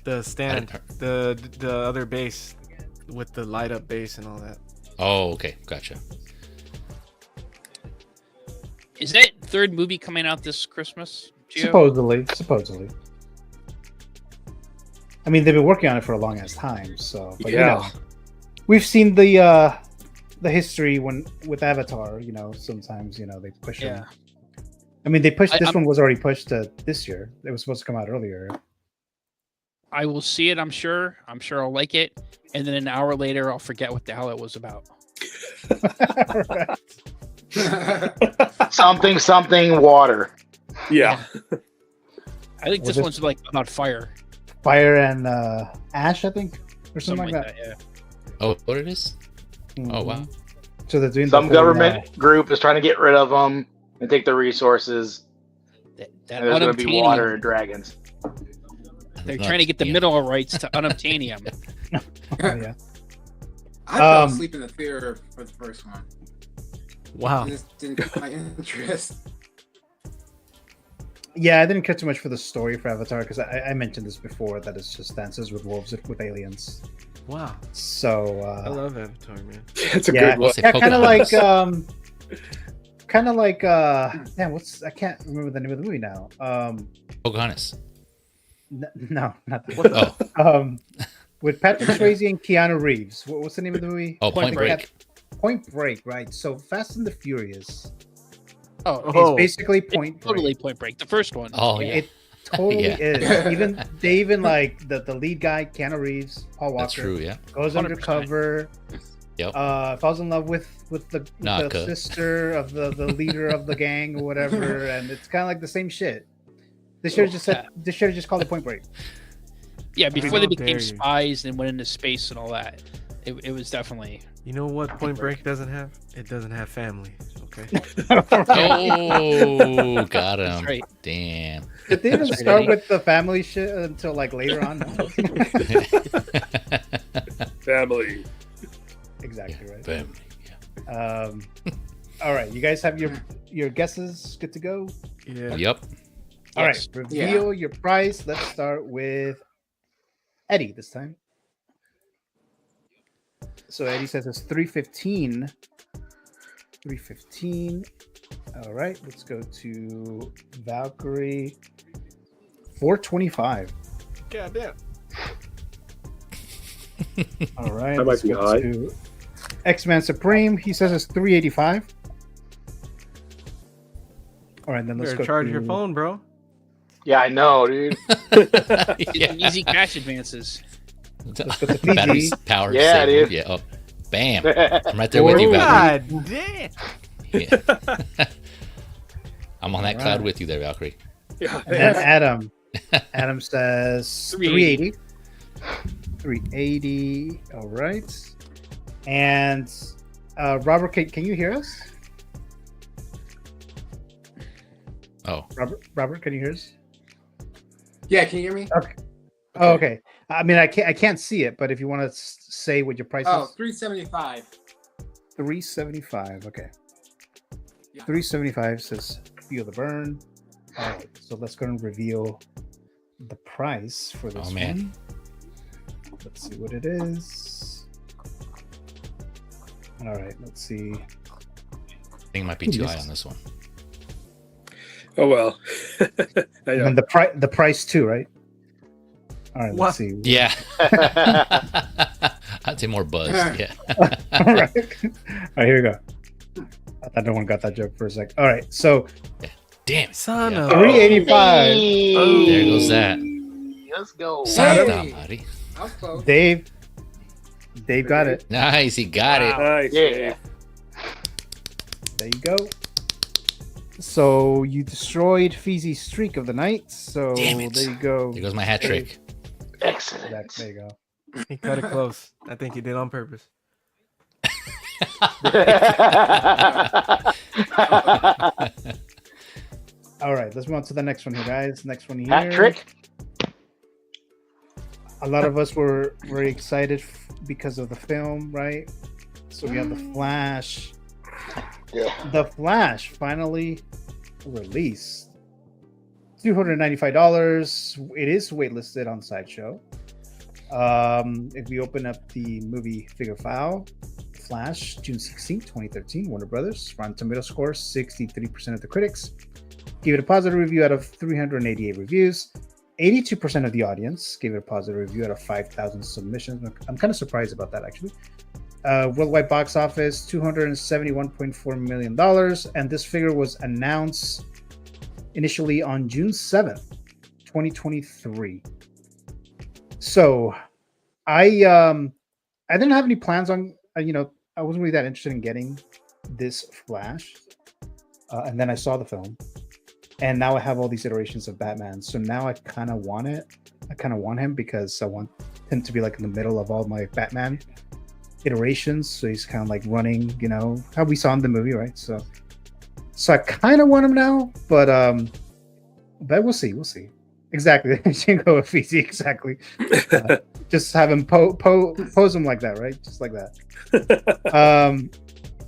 The stand, the other base with the light up base and all that. Oh, okay, gotcha. Is that 3rd movie coming out this Christmas, Gio? Supposedly. I mean, they've been working on it for a long ass time, so but, you know, we've seen the history with Avatar. You know, sometimes they push them. I mean, they pushed. This one was already pushed to this year. It was supposed to come out earlier. I will see it. I'm sure. I'll like it, and then an hour later, I'll forget what the hell it was about. something water. Yeah. I think this one's like about fire. Fire and ash, I think, or something like that. Yeah. Oh, what it is? Oh wow. So they're doing some government group is trying to get rid of them and take their resources. That and there's going to be water and dragons. They're trying to get the mineral rights to unobtainium. Yeah. I fell asleep in the theater for the first one. Wow. This didn't get my interest. Yeah, I didn't care too much for the story for Avatar because I mentioned this before that it's just Dances with Wolves with aliens. Wow. So I love Avatar, man. It's a good one. Yeah, kind of like damn, I can't remember the name of the movie now. Pocahontas. No, not that. Oh. With Patrick Swayze and Keanu Reeves. What's the name of the movie? Oh, Point Break. Point Break, right? So Fast and the Furious. Oh, it's basically Point Break. Totally Point Break. The first one. Oh yeah. It totally is. They even like the lead guy, Keanu Reeves, Paul Walker. That's true. Yeah. Goes 100%. Undercover. Yep. Falls in love with the sister of the leader of the gang or whatever, and it's kind of like the same shit. They should have just called it Point Break. Yeah, before they became spies and went into space and all that, it was definitely. You know what Point Break doesn't have? It doesn't have family. Okay. Oh, got him. That's right. Damn. Did they even start with the family shit until like later on? Family. Exactly right. Family. Yeah. All right, you guys have your guesses good to go? Yeah. Yep. All right, reveal your price. Let's start with Eddie this time. So Eddie says it's $315. $315. All right, let's go to Valkyrie. $425. God damn. All right, that might be high. X-Man Supreme. He says it's $385. All right, then let's go charge your phone, bro. Yeah, I know, dude. Easy cash advances. Battery power. Yeah, dude. Yeah. Oh, bam! I'm right there with you, Valkyrie. God damn. Yeah. I'm on that cloud with you there, Valkyrie. Yeah. And Adam says 380. 380. All right. And Robert, can you hear us? Oh. Robert, can you hear us? Yeah, can you hear me? Okay. Oh, okay. I mean, I can't see it, but if you want to say what your price is. $375. $375. Okay. Yeah. $375 says Feel the Burn. All right. So let's go and reveal the price for this one. Let's see what it is. All right. Let's see. I think it might be too high on this one. Oh well. And the price too, right? All right, let's see. Yeah. I'd say more buzz. Yeah. All right. All right, here we go. I thought no one got that joke for a sec. All right, so Damn it. Son Yeah. of 385. Oh, there goes that. Let's go. Santa, buddy. I was close. Dave got it. Nice, he got it. Nice. Yeah. There you go. So you destroyed Feezy's streak of the night. So Damn it. there you go. There goes my hat trick. Excellent. There you go. He cut it close. I think he did on purpose. All right, let's move on to the next one here, guys. Next one here. Hat trick. A lot of us were very excited because of the film, right? So we have The Flash. Yeah. The Flash finally released. $295. It is waitlisted on Sideshow. If we open up the movie figure file, Flash, June 16, 2013, Warner Brothers. Rotten Tomato score, 63% of the critics. Gave it a positive review out of 388 reviews. 82% of the audience gave it a positive review out of 5,000 submissions. I'm kind of surprised about that, actually. Worldwide box office, $271.4 million. And this figure was announced initially on June 7th, 2023. So I didn't have any plans on, I wasn't really that interested in getting this Flash. And then I saw the film. And now I have all these iterations of Batman. So now I kind of want it. I kind of want him because I want him to be like in the middle of all my Batman iterations. So he's kind of like running, how we saw in the movie, right? So I kind of want him now, but we'll see. We'll see. Exactly. Go with Feezy, exactly. Just have him pose him like that, right? Just like that.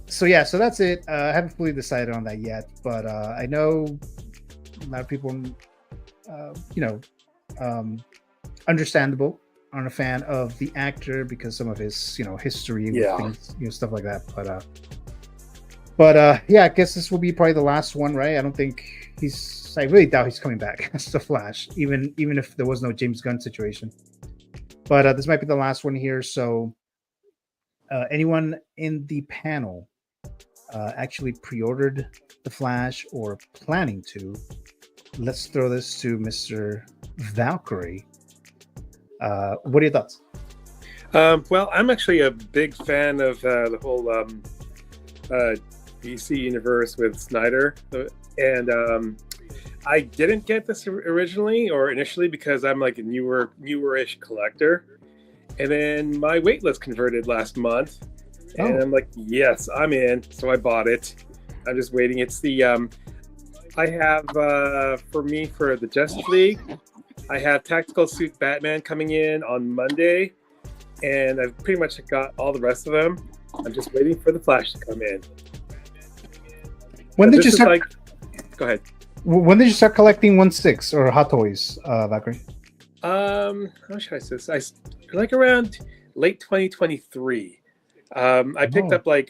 So that's it. I haven't fully decided on that yet, but I know a lot of people, understandable, aren't a fan of the actor because some of his, history with things, stuff like that. But I guess this will be probably the last one, right? I don't think I really doubt he's coming back as the Flash, even if there was no James Gunn situation. But this might be the last one here. So anyone in the panel actually pre-ordered the Flash or planning to? Let's throw this to Mr. Valkyrie. What are your thoughts? Well, I'm actually a big fan of the whole DC universe with Snyder, and I didn't get this originally or initially because I'm like a newer-ish collector, and then my waitlist converted last month, and I'm like, yes, I'm in. So I bought it. I'm just waiting. It's the I have for the Justice League, I have Tactical Suit Batman coming in on Monday, and I've pretty much got all the rest of them. I'm just waiting for the Flash to come in. When did you start? Go ahead. When did you start collecting 1/6 or Hot Toys, Valkyrie? How should I say this? Like around late 2023. I picked up like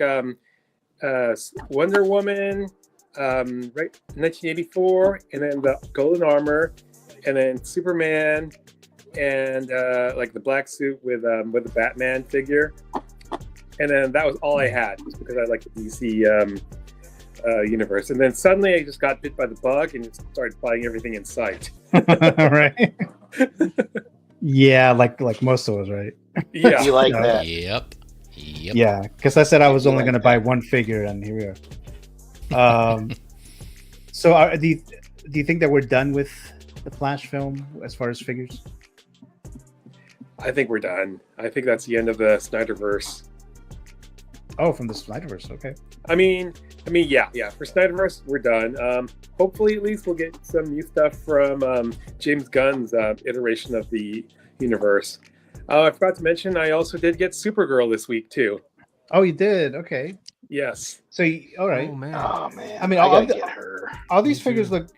Wonder Woman, right, 1984, and then the Golden Armor, and then Superman, and like the black suit with the Batman figure, and then that was all I had, just because I like the DC universe. And then suddenly I just got bit by the bug and just started buying everything in sight. Right. Yeah, like most of us, right? Yeah, you like that? Yep. Yeah, because I said I was only going to buy one figure, and here we are. So, do you think that we're done with the Flash film as far as figures? I think we're done. I think that's the end of the Snyderverse. Oh, from the Snyderverse, okay. I mean, yeah. For Snyderverse, we're done. Hopefully, at least we'll get some new stuff from James Gunn's iteration of the universe. I forgot to mention, I also did get Supergirl this week too. Oh, you did? Okay. Yes. So, all right. Oh man. I mean, I gotta get her. All these figures look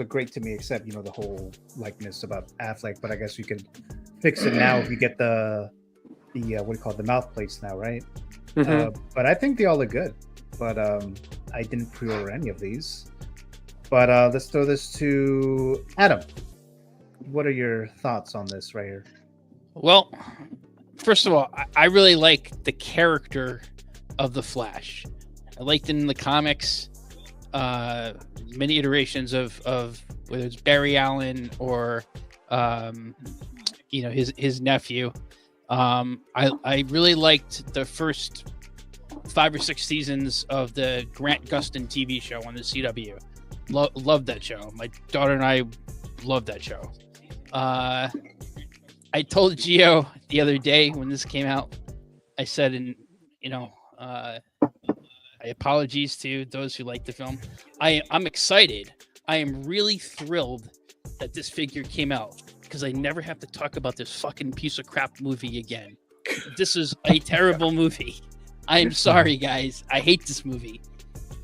great to me, except the whole likeness about Affleck. But I guess you can fix it now if you get the what do you call it, the mouth plates now, right? Mm-hmm. But I think they all look good. But I didn't pre-order any of these. But let's throw this to Adam. What are your thoughts on this right here? Well, first of all, I really like the character of the Flash. I liked it in the comics. many iterations of whether it's Barry Allen or his nephew. I really liked the first 5 or 6 seasons of the Grant Gustin TV show on the CW. Loved that show. My daughter and I loved that show. I told Gio the other day when this came out, I said, apologies to those who like the film. I'm excited. I am really thrilled that this figure came out because I never have to talk about this fucking piece of crap movie again. This is a terrible movie. I am sorry, guys. I hate this movie.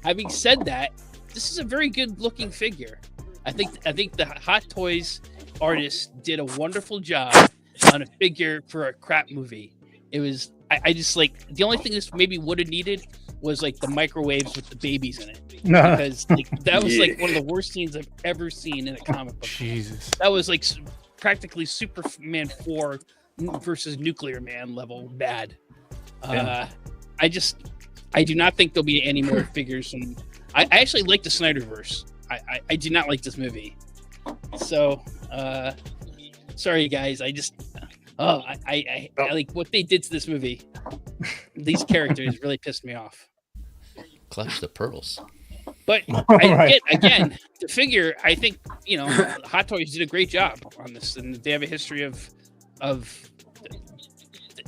Having said that, this is a very good looking figure. I think the Hot Toys artist did a wonderful job on a figure for a crap movie. It was I just like the only thing this maybe would have needed was like the microwaves with the babies in it, because like that was like one of the worst scenes I've ever seen in a comic book. Jesus, that was like practically Superman 4 versus Nuclear Man level bad. I do not think there'll be any more figures. And I actually like the Snyderverse. I do not like this movie. So sorry guys. I like what they did to this movie. These characters really pissed me off. Clutch the pearls. But again, the figure, I think, Hot Toys did a great job on this, and they have a history of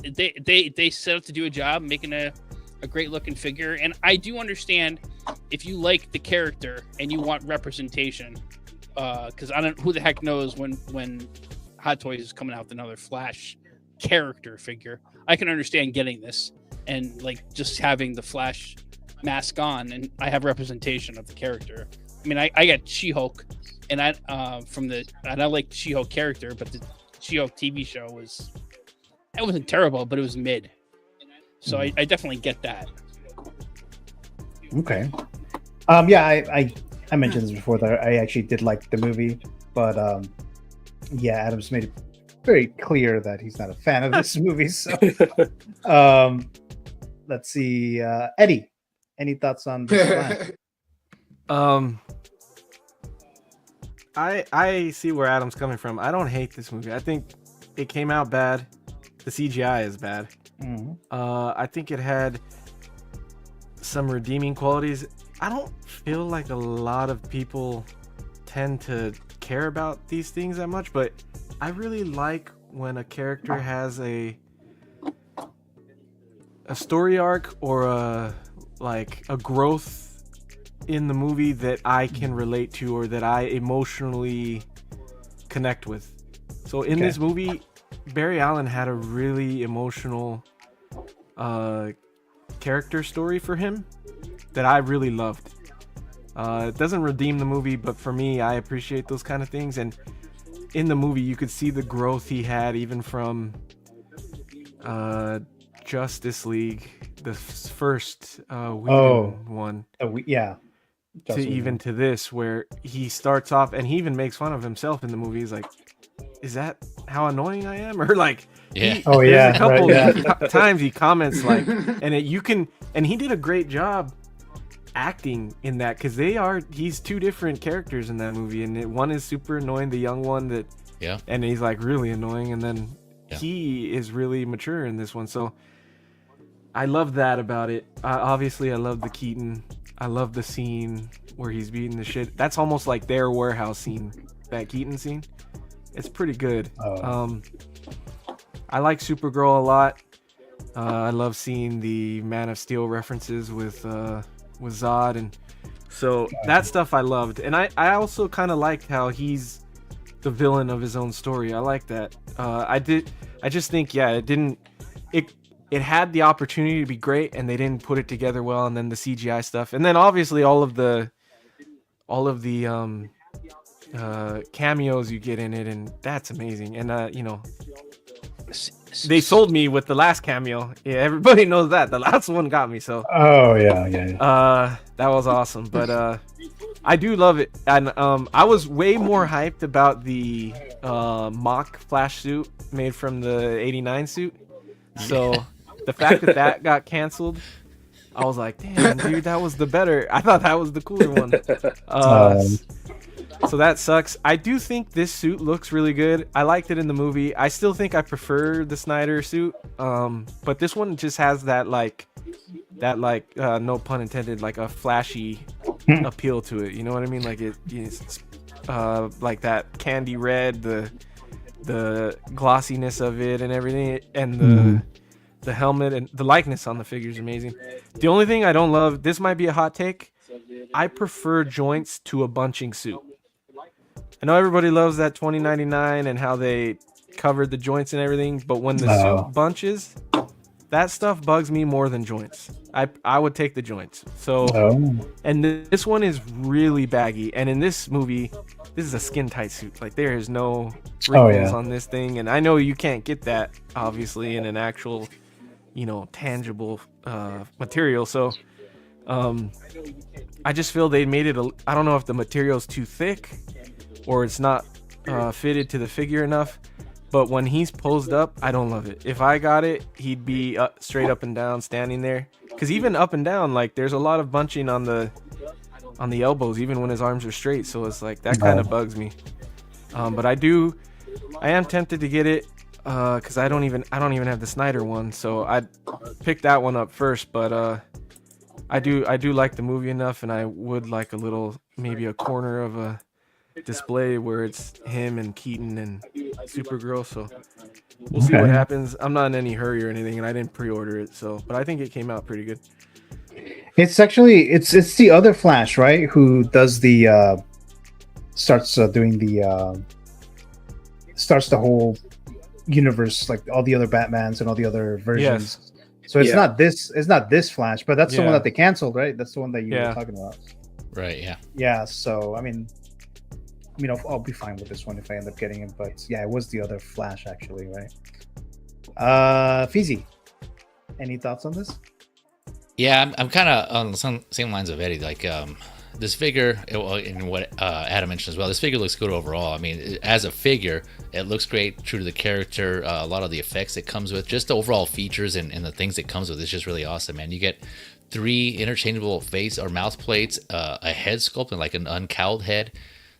they set out to do a job making a great looking figure. And I do understand if you like the character and you want representation, because I don't, who the heck knows when Hot Toys is coming out with another Flash character figure. I can understand getting this and like just having the Flash mask on, and I have representation of the character. I mean, I got She-Hulk, and I like She-Hulk character, but the She-Hulk TV show wasn't terrible, but it was mid. So I definitely get that. Okay. I mentioned this before that I actually did like the movie, but Adam's made it very clear that he's not a fan of this movie. So let's see, Eddie, any thoughts on this plan? I see where Adam's coming from. I don't hate this movie. I think it came out bad. The CGI is bad. Mm-hmm. I think it had some redeeming qualities. I don't feel like a lot of people tend to care about these things that much, but I really like when a character has a story arc or a growth in the movie that I can relate to or that I emotionally connect with. So in this movie, Barry Allen had a really emotional character story for him that I really loved. It doesn't redeem the movie, but for me, I appreciate those kind of things. And in the movie, you could see the growth he had even from Justice League, the first one. To even to this, where he starts off and he even makes fun of himself in the movie. He's like, is that how annoying I am? Or like, yeah. There's a couple times he comments like, and he did a great job acting in that, because he's two different characters in that movie, and one is super annoying, the young one and he's like really annoying, and then he is really mature in this one. So I love that about it. Obviously I love the Keaton. I love the scene where he's beating the shit. That's almost like their warehouse scene, that Keaton scene. It's pretty good. I like Supergirl a lot. I love seeing the Man of Steel references with Zod, and so that stuff I loved. And I also kind of liked how he's the villain of his own story. I like that. I just think it had the opportunity to be great, and they didn't put it together well. And then the CGI stuff, and then obviously all of the cameos you get in it, and that's amazing. And they sold me with the last cameo. Yeah, everybody knows that. The last one got me. So that was awesome. But I do love it, and I was way more hyped about the mock Flash suit made from the '89 suit. So the fact that got canceled, I was like, damn, dude, that was the better. I thought that was the cooler one. So that sucks. I do think this suit looks really good. I liked it in the movie. I still think I prefer the Snyder suit. But this one just has that no pun intended, like a flashy appeal to it. You know what I mean? Like it's like that candy red, the glossiness of it and everything, and the helmet and the likeness on the figure is amazing. The only thing I don't love, this might be a hot take, I prefer joints to a bunching suit. I know everybody loves that 2099 and how they covered the joints and everything, but when the suit bunches, that stuff bugs me more than joints. I would take the joints. So, and this one is really baggy. And in this movie, this is a skin tight suit. Like there is no wrinkles on this thing. And I know you can't get that obviously in an actual, tangible material. So, I just feel they made it. I don't know if the material's too thick or it's not fitted to the figure enough. But when he's posed up, I don't love it. If I got it, he'd be straight up and down, standing there. Because even up and down, like there's a lot of bunching on the elbows, even when his arms are straight. So it's like that kind of bugs me. But I am tempted to get it because I don't even have the Snyder one. So I'd pick that one up first. But I do like the movie enough, and I would like maybe a corner of a display where it's him and Keaton and Supergirl. So we'll see what happens. I'm not in any hurry or anything, and I didn't pre-order it, but I think it came out pretty good. It's actually it's the other Flash, right? Who does the starts the whole universe, like all the other Batmans and all the other versions. Yes. So it's not this Flash, but that's the one that they canceled, right? That's the one that you were talking about. Right, yeah. Yeah, so I mean I'll be fine with this one if I end up getting it, but yeah, it was the other Flash actually, right? Fizzy, any thoughts on this? Yeah, I'm kind of on the same lines of Eddie. Like this figure, and what Adam mentioned as well, this figure looks good overall. I mean, as a figure, it looks great, true to the character. A lot of the effects it comes with, just the overall features and the things it comes with, is just really awesome, man. You get 3 interchangeable face or mouth plates, a head sculpt, and like an uncowled head.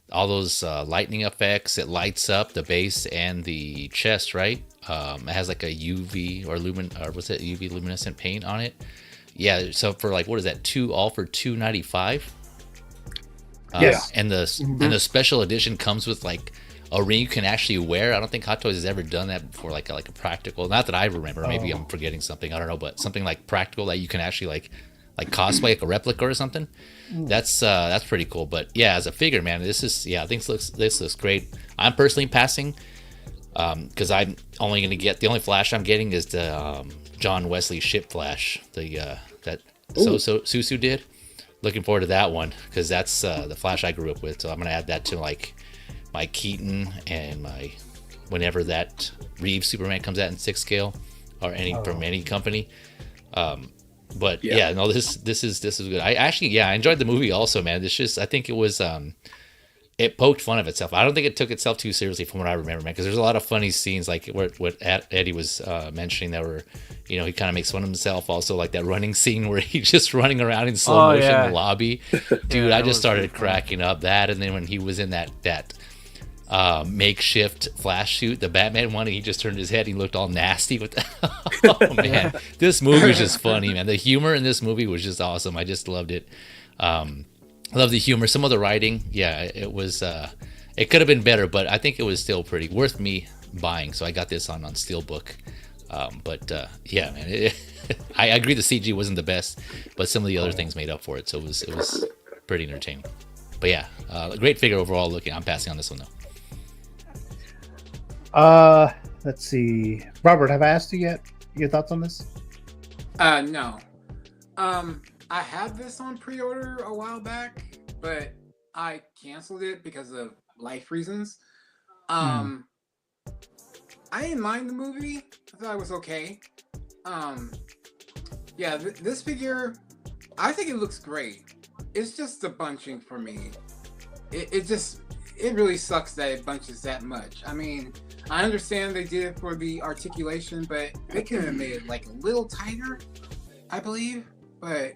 All those lightning effects. It lights up the base and the chest, right? It has like a UV or UV luminescent paint on it. Yeah, so for like, what is that? All for $295. Yes. And the special edition comes with like a ring you can actually wear. I don't think Hot Toys has ever done that before, like a practical. Not that I remember. Maybe I'm forgetting something. I don't know, but something like practical that you can actually like cosplay, like a replica or something. That's pretty cool. But yeah, as a figure, man, this looks great. I'm personally passing because I'm only going to get, the only Flash I'm getting is the John Wesley Ship Flash, that Susu did. Looking forward to that one because that's the Flash I grew up with. So I'm going to add that to like my Keaton and my whenever that Reeves Superman comes out in 6 scale or from any company. But yeah, no, this is good. I enjoyed the movie also, man. I think it was it poked fun of itself. I don't think it took itself too seriously from what I remember, man, because there's a lot of funny scenes like what Eddie was mentioning that were, he kind of makes fun of himself. Also, like that running scene where he's just running around in slow motion in the lobby. Dude, I just started cracking up that. And then when he was in that makeshift Flash suit, the Batman one, and he just turned his head, he looked all nasty with that. Oh man, this movie was just funny, man. The humor in this movie was just awesome. I just loved it. I love the humor. Some of the writing, it was it could have been better, but I think it was still pretty worth me buying. So I got this on Steelbook. Yeah, man, I agree the CG wasn't the best, but some of the other things made up for it. So it was pretty entertaining. But yeah, a great figure overall looking. I'm passing on this one though. Let's see. Robert, have I asked you yet your thoughts on this? No. I had this on pre-order a while back, but I canceled it because of life reasons. I didn't mind the movie. I thought it was okay. Yeah, this figure, I think it looks great. It's just the bunching for me. It really sucks that it bunches that much. I mean, I understand they did it for the articulation, but they could have made it like a little tighter, I believe. But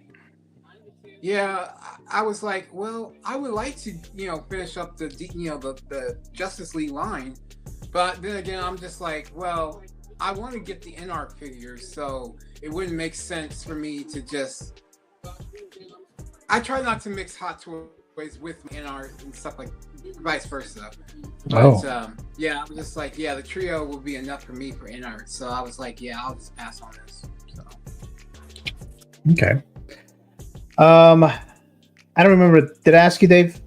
yeah, I was like, well, I would like to, finish up the Justice League line, but then again, I'm just like, well, I want to get the NARC figures, so it wouldn't make sense for me to just. I try not to mix Hot Toys with NARC and stuff like, vice versa. But yeah, I was just like, yeah, the trio will be enough for me for NARC, so I was like, yeah, I'll just pass on this. So. Okay. I don't remember. Did I ask you, Dave?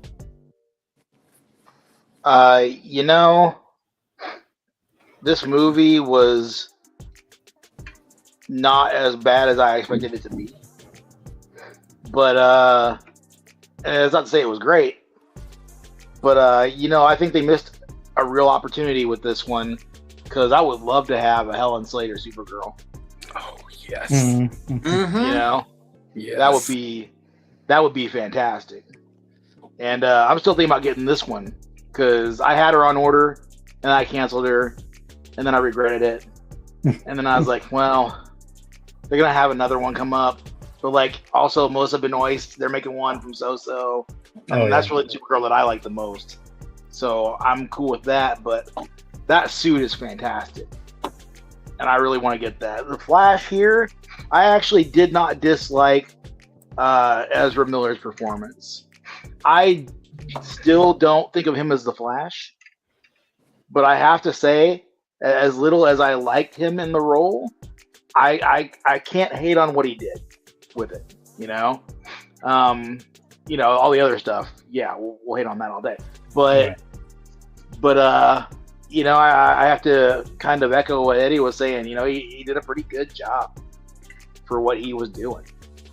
This movie was not as bad as I expected it to be. But and it's not to say it was great. But I think they missed a real opportunity with this one, because I would love to have a Helen Slater Supergirl. Oh yes. Mm-hmm. Yes. That would be fantastic. And I'm still thinking about getting this one, because I had her on order and I canceled her, and then I regretted it. And then I was like, well, they're gonna have another one come up, but like also Melissa Benoist, they're making one from So-So, and that's really the Supergirl that I like the most. So I'm cool with that, but that suit is fantastic, and I really want to get that. The Flash here, I actually did not dislike Ezra Miller's performance. I still don't think of him as the Flash, but I have to say, as little as I liked him in the role, I can't hate on what he did with it. All the other stuff, yeah, we'll hate on that all day. But I have to kind of echo what Eddie was saying. He did a pretty good job for what he was doing,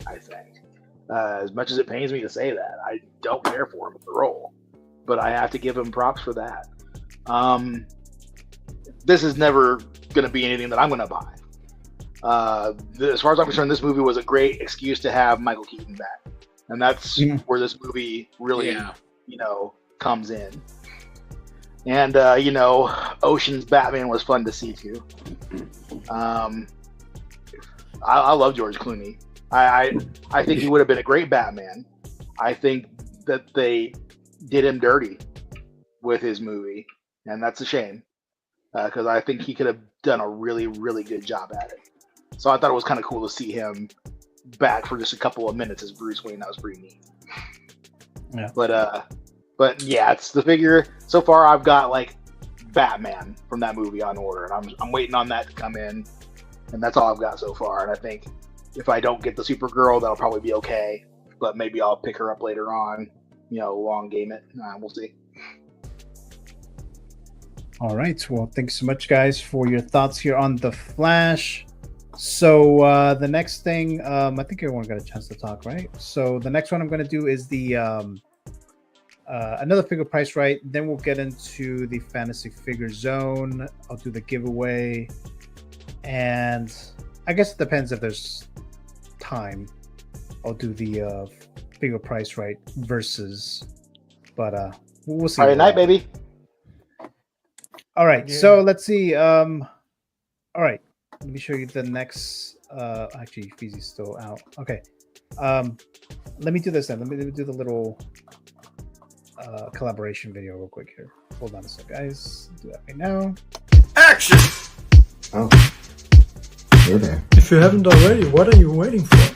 I think. As much as it pains me to say that, I don't care for him in the role, but I have to give him props for that. This is never going to be anything that I'm going to buy. As far as I'm concerned, this movie was a great excuse to have Michael Keaton back, and that's where this movie really, comes in. And Ocean's Batman was fun to see too. I love George Clooney. I think he would have been a great Batman. I think that they did him dirty with his movie, and that's a shame, because I think he could have done a really, really good job at it. So I thought it was kind of cool to see him back for just a couple of minutes as Bruce Wayne. That was pretty neat. Yeah. But yeah, it's the figure. So far, I've got like Batman from that movie on order, and I'm waiting on that to come in, and that's all I've got so far. And I think if I don't get the Supergirl, that'll probably be okay. But maybe I'll pick her up later on. Long game it. We'll see. All right. Well, thanks so much, guys, for your thoughts here on The Flash. So the next thing, I think everyone got a chance to talk, right? So the next one I'm going to do is the another figure price right. Then we'll get into the fantasy figure zone. I'll do the giveaway, and I guess it depends if there's time. I'll do the figure price right versus, but we'll see. Friday night, baby. All right, so let's see. All right, let me show you the next. Actually, Feezy's still out. Okay, let me do this then. Let me do the little collaboration video real quick here. Hold on a sec, guys. Do that right now. Action! Oh, you're there. If you haven't already, what are you waiting for?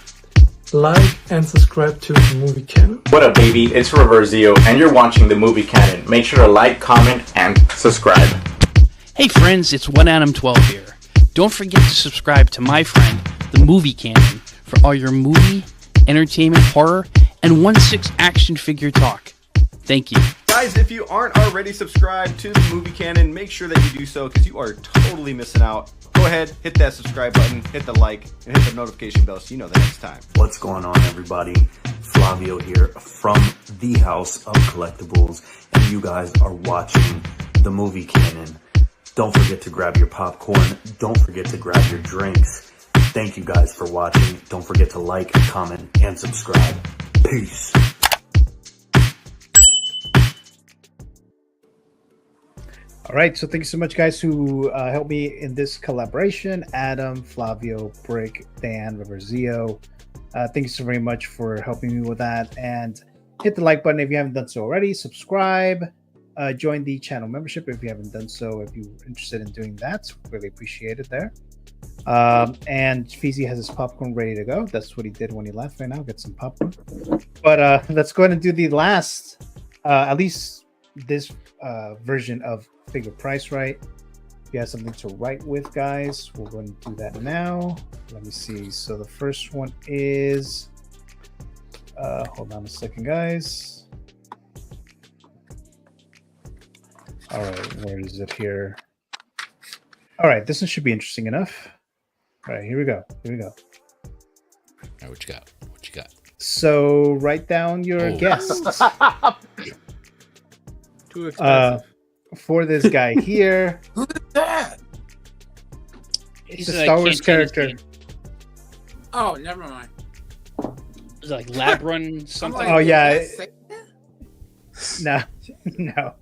Like and subscribe to the Movie Canon. What up, baby? It's Reverzio, and you're watching the Movie Canon. Make sure to like, comment, and subscribe. Hey friends, it's 1Adam12 here. Don't forget to subscribe to my friend, the Movie Canon, for all your movie, entertainment, horror, and 1/6 action figure talk. Thank you. Guys, if you aren't already subscribed to the Movie Canon, make sure that you do so, because you are totally missing out. Go ahead, hit that subscribe button, hit the like, and hit the notification bell so you know the next time. What's going on, everybody? Flavio here from the House of Collectibles, and you guys are watching the Movie Canon. Don't forget to grab your popcorn. Don't forget to grab your drinks. Thank you guys for watching. Don't forget to like, comment, and subscribe. Peace. All right, so thank you so much, guys, who helped me in this collaboration. Adam, Flavio, Brick, Dan, Reverzio. Thank you so very much for helping me with that. And hit the like button if you haven't done so already. Subscribe. Join the channel membership if you haven't done so. If you're interested in doing that, really appreciate it there. And Feezy has his popcorn ready to go. That's what he did when he left right now. Get some popcorn. But let's go ahead and do the last, at least this version of Figure Price Right. If you have something to write with, guys, we're going to do that now. Let me see. So the first one is, hold on a second, guys. All right, where is it here? All right, this one should be interesting enough. All right, here we go. Here we go. All right, what you got? What you got? So write down your guests. Too expensive. For this guy here. Who's that? It's a Star Wars character. Oh, never mind. Is it like Lab Run something? Oh yeah. No, no.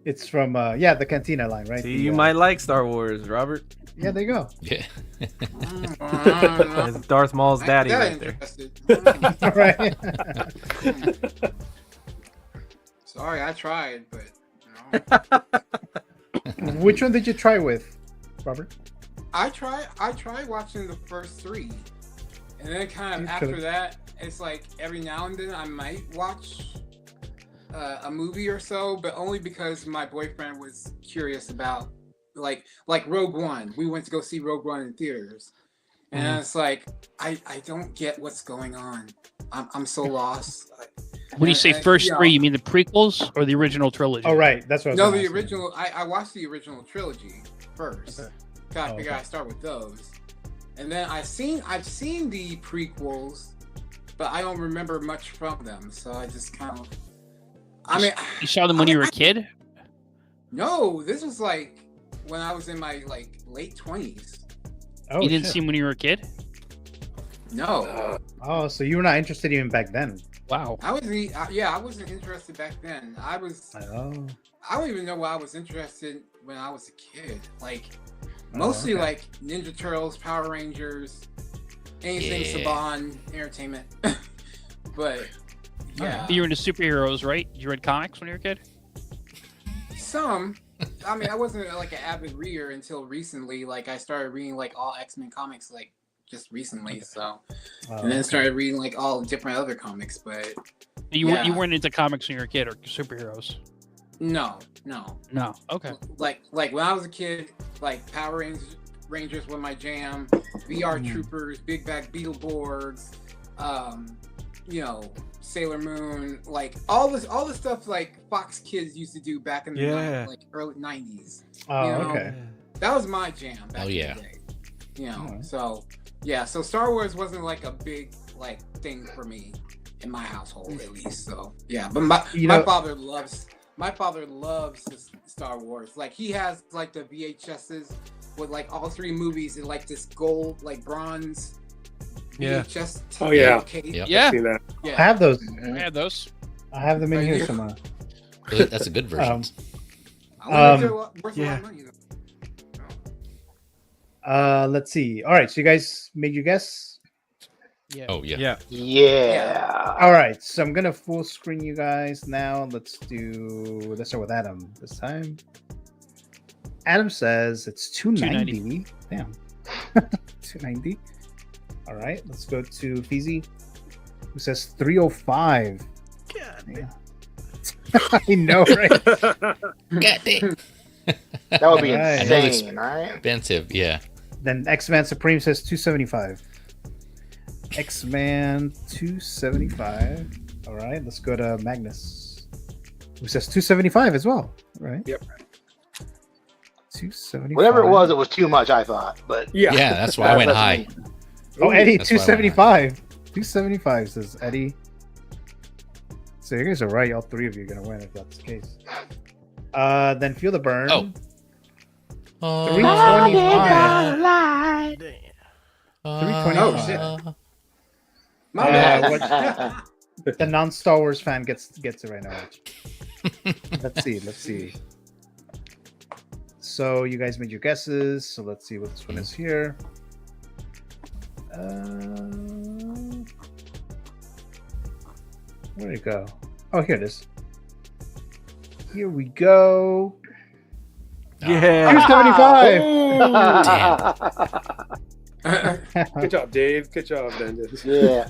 It's from the Cantina line, right? See, you might like Star Wars, Robert. Yeah, there you go. Yeah. It's Darth Maul's daddy right there. All right. Sorry, I tried, but Which one did you try with, Robert? I tried watching the first 3, and then kind of after that, it's like every now and then I might watch a movie or so, but only because my boyfriend was curious about like Rogue One. We went to go see Rogue One in theaters, and it's like I don't get what's going on. I'm so lost. When you say first 3, you mean the prequels or the original trilogy? Oh, right. That's what I was No, gonna the ask. original. I watched the original trilogy first. Okay. I figured I'd start with those, and then I've seen the prequels, but I don't remember much from them. So I just kind of. I mean, you saw them when you were a kid? No, this was like when I was in my late 20s. Oh, you didn't see them when you were a kid? No. Oh, so you were not interested even back then? Wow. I wasn't interested back then. I don't even know why I was interested when I was a kid. Mostly like Ninja Turtles, Power Rangers, anything Saban Entertainment. But yeah, you were into superheroes, right? You read comics when you were a kid? some. I mean, I wasn't like an avid reader until recently. Like I started reading all X-Men comics just recently. So, and then started reading all different other comics. But you weren't into comics when you were a kid or superheroes? No. Okay. Like when I was a kid, Power Rangers were my jam. VR Troopers, Big Bad Beetleborgs, Sailor Moon, all the stuff Fox Kids used to do back in the early 90s. Okay. That was my jam back in yeah. the day. So so Star Wars wasn't a big thing for me in my household, at least. So but my father loves Star Wars. He has the VHSs with all 3 movies in this gold bronze VHS. Oh yeah. Yeah. I've seen that. I have those. I had those. I have them in here somewhere. That's a good version. I wonder if they're worth a lot of money, though. Let's see. All right, so you guys made your guess? Yeah. Oh yeah. Yeah. All right, so I'm gonna full screen you guys now. Let's start with Adam this time. Adam says it's 290. Damn. 290. All right, let's go to Feezy, who says 305. God damn. I know, right? God damn. That would be insane, right? Expensive, yeah. Then X-Man Supreme says 275. X-Man 275. All right, let's go to Magnus, who says 275 as well. All right. Yep. 275. Whatever it was too much, I thought. But Yeah, that's why I went high. Oh, Eddie, That's why I went 275. 275 says Eddie. So you guys are right. All 3 of you are gonna win if that's the case. Then Feel the Burn. Oh. 325. 325. The non-Star Wars fan gets it right now. Let's see. So you guys made your guesses. So let's see what this one is here. Where'd it go? Oh, here it is. Here we go. Yeah. 275. Good job, Dave. Good job, Bendis. Yeah.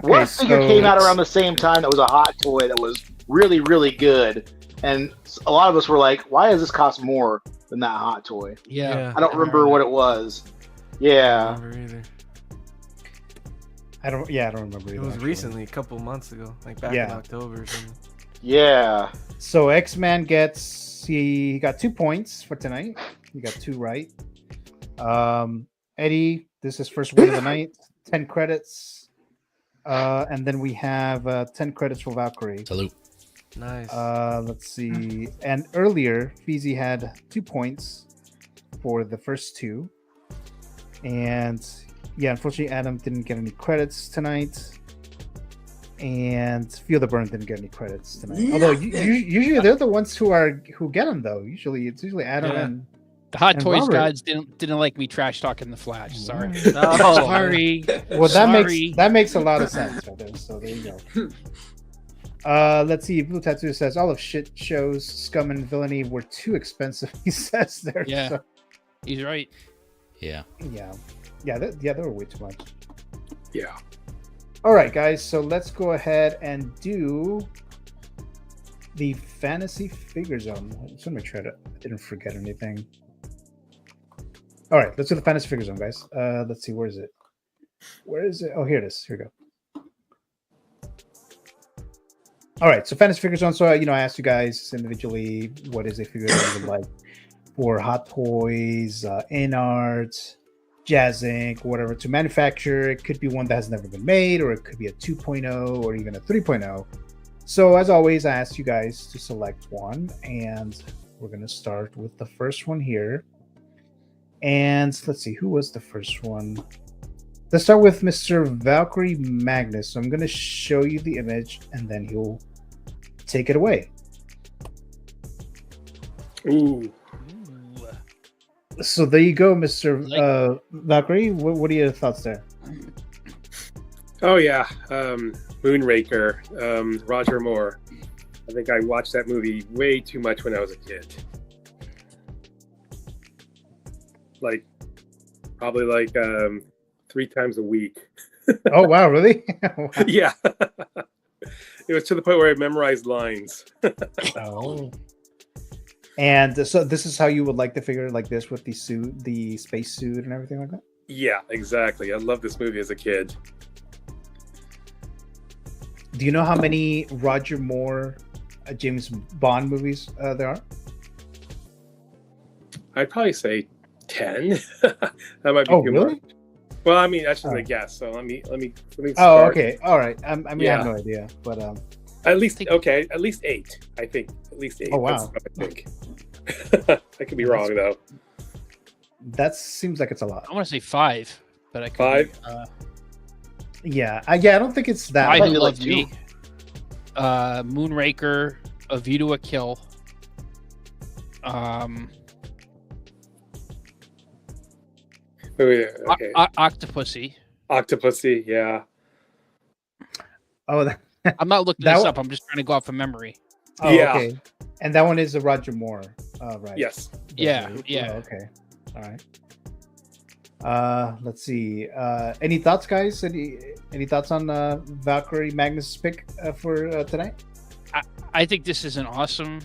What figure came out around the same time that was a hot toy that was really, really good? And a lot of us were like, why does this cost more than that hot toy? Yeah. I don't remember what it was. Yeah. I don't remember either. I don't remember either. It was actually. recently, a couple months ago, like back in October or something. Yeah. So X-Man he got 2 points for tonight. He got 2 right. Eddie, this is first win of the night. 10 credits. And then we have 10 credits for Valkyrie. Salute. Nice. Let's see. And earlier, Feezy had 2 points for the first 2. And yeah, unfortunately, Adam didn't get any credits tonight. And Feel the Burn didn't get any credits tonight. Although usually they're the ones who get them though. It's usually Adam and the Hot and Toys Robert. gods didn't like me trash talking the Flash. Sorry. Oh. Sorry. Well, Sorry. that makes a lot of sense right there. So there you go. Let's see. Blue Tattoo says all of shit shows, scum and villainy were too expensive. He says there. Yeah, So, he's right. Yeah. They were way too much. Yeah. All right, guys. So let's go ahead and do the fantasy figure zone. Just want to make sure I didn't forget anything. All right, let's do the fantasy figure zone, guys. Let's see. Where is it? Oh, here it is. Here we go. All right, so fantasy figure zone. So I asked you guys individually what is a figure that you would like for Hot Toys, in art, Jazz Inc., whatever to manufacture. It could be one that has never been made, or it could be a 2.0 or even a 3.0. So as always, I asked you guys to select one, and we're going to start with the first one here. And let's see, who was the first one? Let's start with Mr. Valkyrie Magnus. So I'm going to show you the image, and then he'll take it away. Ooh. So there you go, Mr. Valkyrie. What are your thoughts there? Oh yeah, Moonraker, Roger Moore. I think I watched that movie way too much when I was a kid. Probably 3 times a week. Oh wow, really? Wow. Yeah. It was to the point where I memorized lines. Oh. And so this is how you would like the figure, like this, with the suit, the space suit, and everything like that? Yeah, exactly. I loved this movie as a kid. Do you know how many Roger Moore James Bond movies there are? I'd probably say 10. That might be too really? much. Well, I mean, that's just a guess. So let me Oh, start. okay, all right. I have no idea, but at least 8. I think at least 8. Oh, wow. That's what I think. I could be wrong though. That seems like it's a lot. I want to say 5, but I could 5. Yeah, I don't think it's that. I much. Who Loved Me, Moonraker, A View to a Kill, Okay. Octopussy. Octopussy, yeah. Oh, I'm not looking this up. I'm just trying to go off of memory. Oh, Yeah. okay. And that one is a Roger Moore, right? Yes. Yeah. Oh, okay. All right. Let's see. Any thoughts, guys? Any thoughts on Valkyrie Magnus' pick for tonight? I think this is an awesome.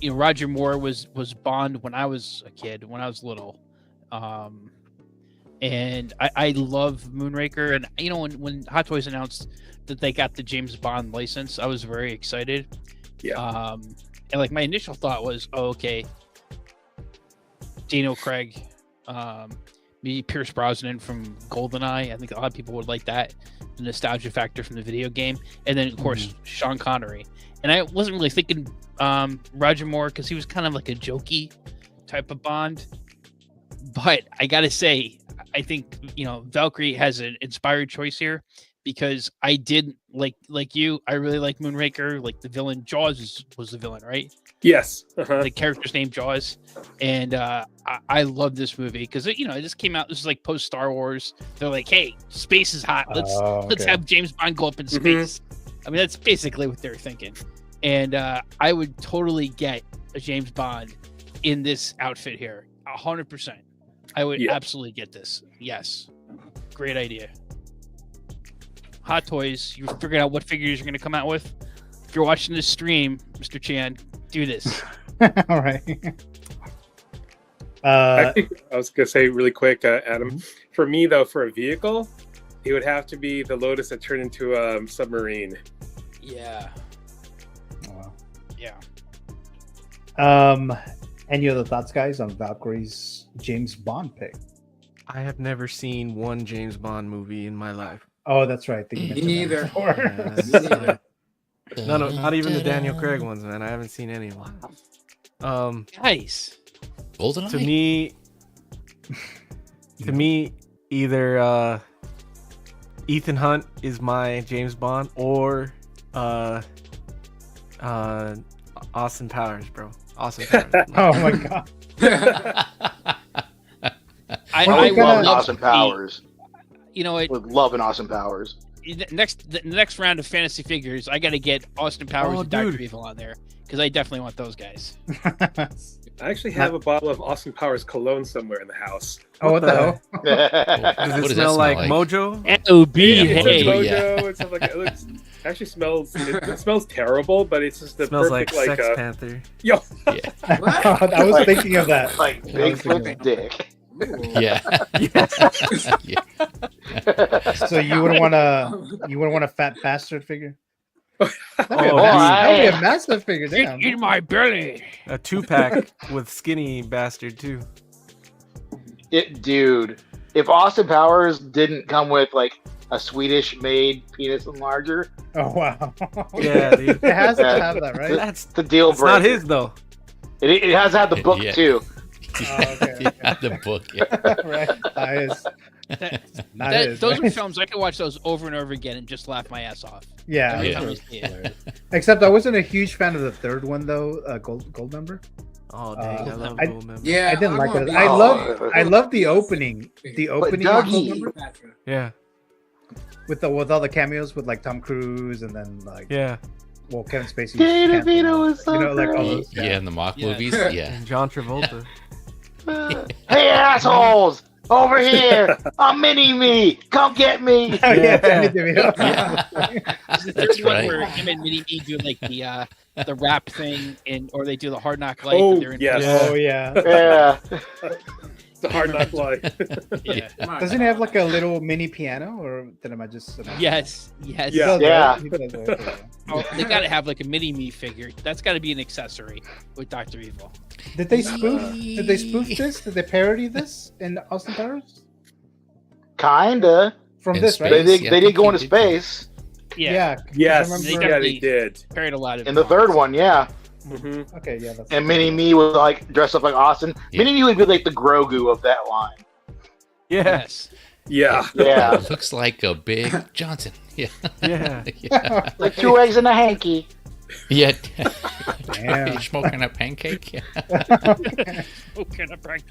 Roger Moore was Bond when I was a kid, when I was little, and I love Moonraker. And when Hot Toys announced that they got the James Bond license, I was very excited. Yeah. And like my initial thought was, oh, okay, Daniel Craig, maybe Pierce Brosnan from GoldenEye. I think a lot of people would like that, the nostalgia factor from the video game, and then of course Sean Connery. And I wasn't really thinking Roger Moore because he was kind of like a jokey type of Bond. But I gotta say, I think Valkyrie has an inspired choice here because I did like you. I really like Moonraker. Like the villain Jaws was the villain, right? Yes. The character's name Jaws, and I love this movie because it just came out. This is like post Star Wars. They're like, hey, space is hot. Let's have James Bond go up in space. I mean, that's basically what they're thinking. And I would totally get a James Bond in this outfit here, 100%. I would absolutely get this. Yes, great idea. Hot Toys, you're figuring out what figures you're going to come out with. If you're watching this stream, Mr. Chan, do this. All right. I was going to say really quick, Adam, for me, though, for a vehicle, it would have to be the Lotus that turned into a submarine. Yeah. Yeah. Any other thoughts, guys, on Valkyrie's James Bond pick? I have never seen one James Bond movie in my life. Oh, that's right. Me neither. Not even the Daniel Craig ones, man. I haven't seen any of them. Nice. GoldenEye? To me, either Ethan Hunt is my James Bond or Austin Powers, bro. Austin Powers. Oh my god. I love Austin Powers. You know what? Would love an Austin Powers. The next round of fantasy figures, I got to get Austin Powers and Dr. Evil on there because I definitely want those guys. I actually have a bottle of Austin Powers cologne somewhere in the house. Oh, what the hell? Does it smell like Mojo? N.O.B. Hey. Hey. Mojo. It's like it actually smells. It smells terrible, but it's just the smells perfect like Sex Panther. Yo. I was thinking of that. Like Bigfoot's dick. Yeah. So you wouldn't want a fat bastard figure? That'd be a massive figure. Damn. In my belly. A 2-pack with skinny bastard too. Dude, if Austin Powers didn't come with like a Swedish-made penis enlarger. Oh wow. Yeah, dude. It has to have that, right? That's the deal breaker. Not his though. It has to have the book too. Oh, okay. The book, yeah. Right. Those are films I could watch those over and over again and just laugh my ass off. Yeah. Every time I see it. Except I wasn't a huge fan of the third one though, Goldmember. Oh dang, I love Goldmember. Yeah, I didn't like it. I love the opening. The opening of Goldmember. Yeah. With all the cameos with like Tom Cruise and then like well Kevin Spacey. Danny DeVito is so like all those. Yeah, in the mock movies. Yeah. And John Travolta. Hey assholes! Over here! I'm Mini-Me! Come get me! Oh, yeah, Danny DeVito. That's right. Where him and Mini-Me do like the rap thing, or they do the Hard Knock Life. Oh, and they're in Oh yeah. Yeah. The Hard Knock Life. Yeah. Doesn't he have like a little mini piano, or am I just? Yes. Yeah. He does, okay. Oh, they got to have like a Mini-Me figure. That's got to be an accessory with Dr. Evil. Did they spoof? Did they spoof this? Did they parody this in Austin Powers? Kinda. From In this, space, right? They yeah, I did think go he into did. space. Yeah. Yes. I Yeah, they did. Parried a lot of In the third one, yeah. Mm-hmm. Okay, yeah. That's And Mini-Me was like dressed up like Austin. Yeah. Mini-Me would be like the Grogu of that line. Yeah. Yes. Yeah. Yeah. It looks like a big Johnson. Yeah. Yeah. Yeah. Like 2 eggs in a hanky. Yeah. Damn. You're smoking a pancake? Yeah. Smoking a pancake.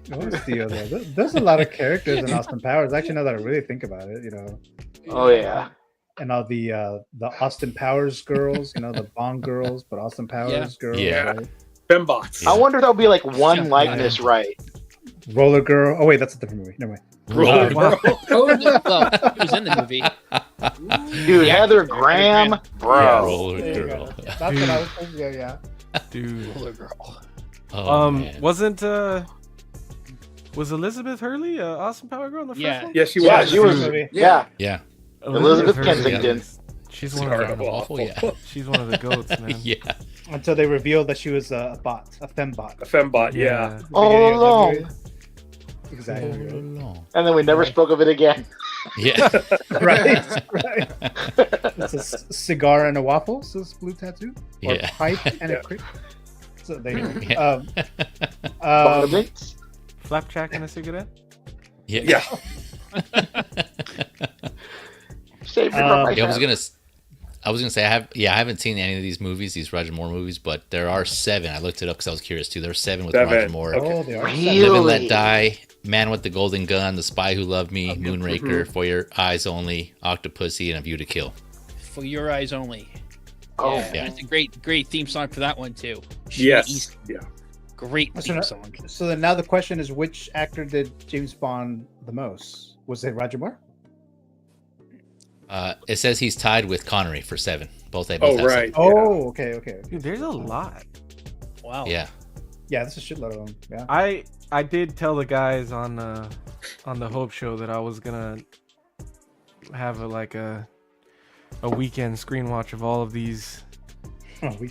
What's the other? There's a lot of characters in Austin Powers. Actually, now that I really think about it, Oh yeah. and all the Austin Powers girls, the Bond girls, but Austin Powers girls. Yeah. Right? Fembots. I wonder if there'll be like one likeness, right? Roller Girl. Oh wait, that's a different movie. Never mind. Roller Girl. Well, he was in the movie. Dude, Heather Graham, bro. Roller There you girl. go. That's what I was thinking. Yeah. Dude. Roller Girl. Oh, man. Was Elizabeth Hurley Austin Power girl in the first Yeah. one? Yeah, she Yeah, was. she was. Movie. Yeah. Yeah. Elizabeth Hurley, Kensington. She's It's one of the horrible. Awful, yeah. She's one of the goats, man. Yeah. Until they revealed that she was a bot, a fembot. A fembot, yeah. All along. Exactly. Oh, And then we never spoke of it again. yeah. Right. It's a cigar and a waffle, says Blue Tattoo. Or Yeah. pipe and a crick. So there you go. Yeah. Flapjack and a cigarette? Yeah. Yeah. Save figure up right Yeah, now. I was gonna say I haven't seen any of these movies, these Roger Moore movies, but there are 7. I looked it up because I was curious too. There are 7 with Roger Moore. Okay. Oh, they are Live and Let Die, Man with the Golden Gun, The Spy Who Loved Me, Moonraker, For Your Eyes Only, Octopussy, and A View to Kill. For Your Eyes Only. Oh, yeah. It's a great theme song for that one too. Yes. Yeah. Great theme song. So then now the question is, which actor did James Bond the most? Was it Roger Moore? It says he's tied with Connery for 7. Both have Oh, 7. Oh, okay. Dude, there's a lot. Wow. Yeah. Yeah, that's a shitload of them. Yeah. I did tell the guys on the Hope Show that I was gonna have a weekend screen watch of all of these.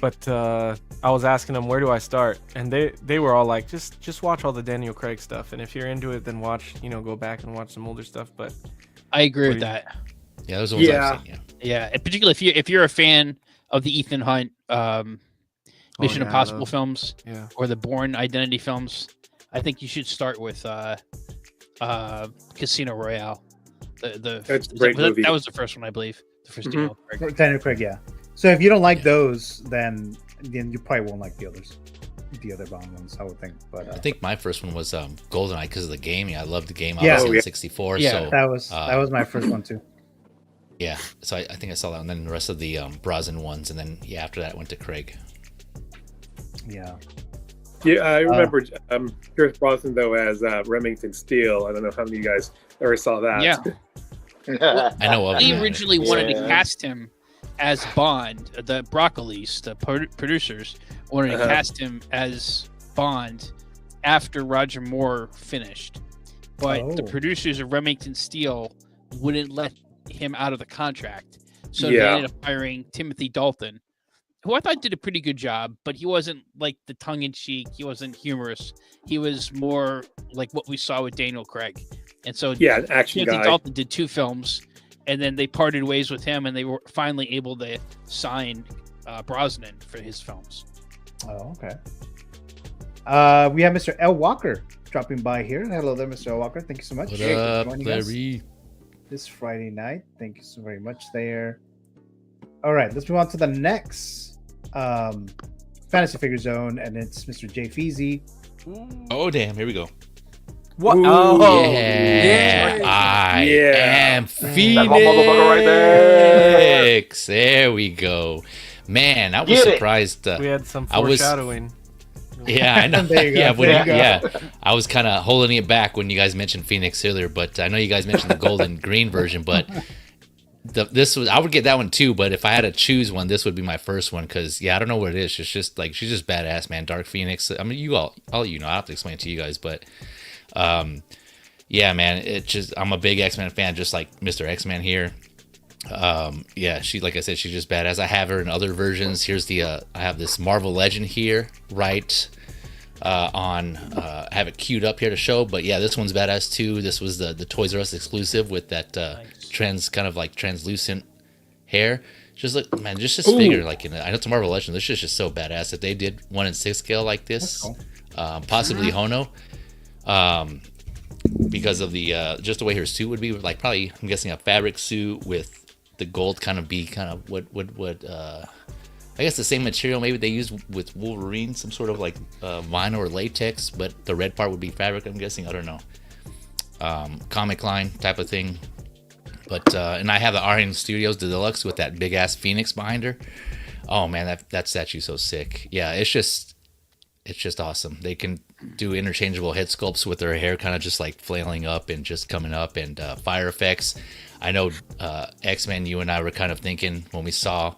But I was asking them, where do I start? And they were all like, just watch all the Daniel Craig stuff, and if you're into it, then watch, go back and watch some older stuff. But I agree with that. Yeah, those are the ones I've seen. Yeah, and particularly if you're a fan of the Ethan Hunt Mission Impossible films, or the Bourne Identity films, I think you should start with Casino Royale. That's a great movie. That was the first one, I believe. The first Daniel Craig. Daniel Craig, yeah. So if you don't like those, then you probably won't like the others, the other Bond ones, I would think. But I think my first one was GoldenEye because of the game. Yeah, I loved the game. Yeah. Obviously, on 64. Yeah, so, that was my first one too. Yeah, so I think I saw that, and then the rest of the Brosnan ones, and then after that, I went to Craig. Yeah. Yeah, I remember Pierce Brosnan though as Remington Steele. I don't know how many of you guys ever saw that. Yeah. I know of They him. originally wanted to cast him as Bond. The Broccolis, the producers, wanted to cast him as Bond after Roger Moore finished, but the producers of Remington Steele wouldn't let him out of the contract, so they ended up hiring Timothy Dalton, who I thought did a pretty good job, but he wasn't like the tongue-in-cheek, he wasn't humorous, he was more like what we saw with Daniel Craig. And so action Timothy guy. Dalton did 2 films, and then they parted ways with him, and they were finally able to sign Brosnan for his films. Oh, okay. We have Mr. L. Walker dropping by here. Hello there, Mr. L. Walker. Thank you so much. What for up, joining us Larry? this Friday night. Thank you so very much there. All right, let's move on to the next Fantasy Figure Zone, and it's Mr. Jay Feezy. Oh, damn. Here we go. What? Ooh, Oh, yeah. I am Phoenix. That motherfucker right there. There we go. Man, I was surprised. we had some foreshadowing. Yeah, I know. There you go. Yeah, I was kind of holding it back when you guys mentioned Phoenix earlier, but I know you guys mentioned the golden green version, but I would get that one too, but if I had to choose one, this would be my first one because I don't know what it is. It's just like she's just badass, man. Dark Phoenix. I mean, you all I don't have to explain it to you guys, but yeah, man, it just I'm a big X-Men fan, just like Mr. X-Men here. She, like I said, she's just badass. I have her in other versions. Here's the I have this Marvel Legend here, right? I have it queued up here to show, but yeah, this one's badass too. This was the Toys R Us exclusive with that kind of like translucent hair. Just look, man, just this figure, like I know it's a Marvel Legend. This is just so badass. If they did 1 in 6 scale like this, possibly Hono, because of the just the way her suit would be, like probably I'm guessing a fabric suit with the gold kind of be kind of what I guess the same material maybe they use with Wolverine, some sort of like vinyl or latex, but the red part would be fabric, I'm guessing. I don't know. Comic line type of thing. But and I have the Aryan Studios the Deluxe with that big ass Phoenix behind her. Oh man, that statue's so sick. Yeah, it's just awesome. They can do interchangeable head sculpts with their hair kind of just like flailing up and just coming up, and fire effects. I know X-Men, you and I were kind of thinking when we saw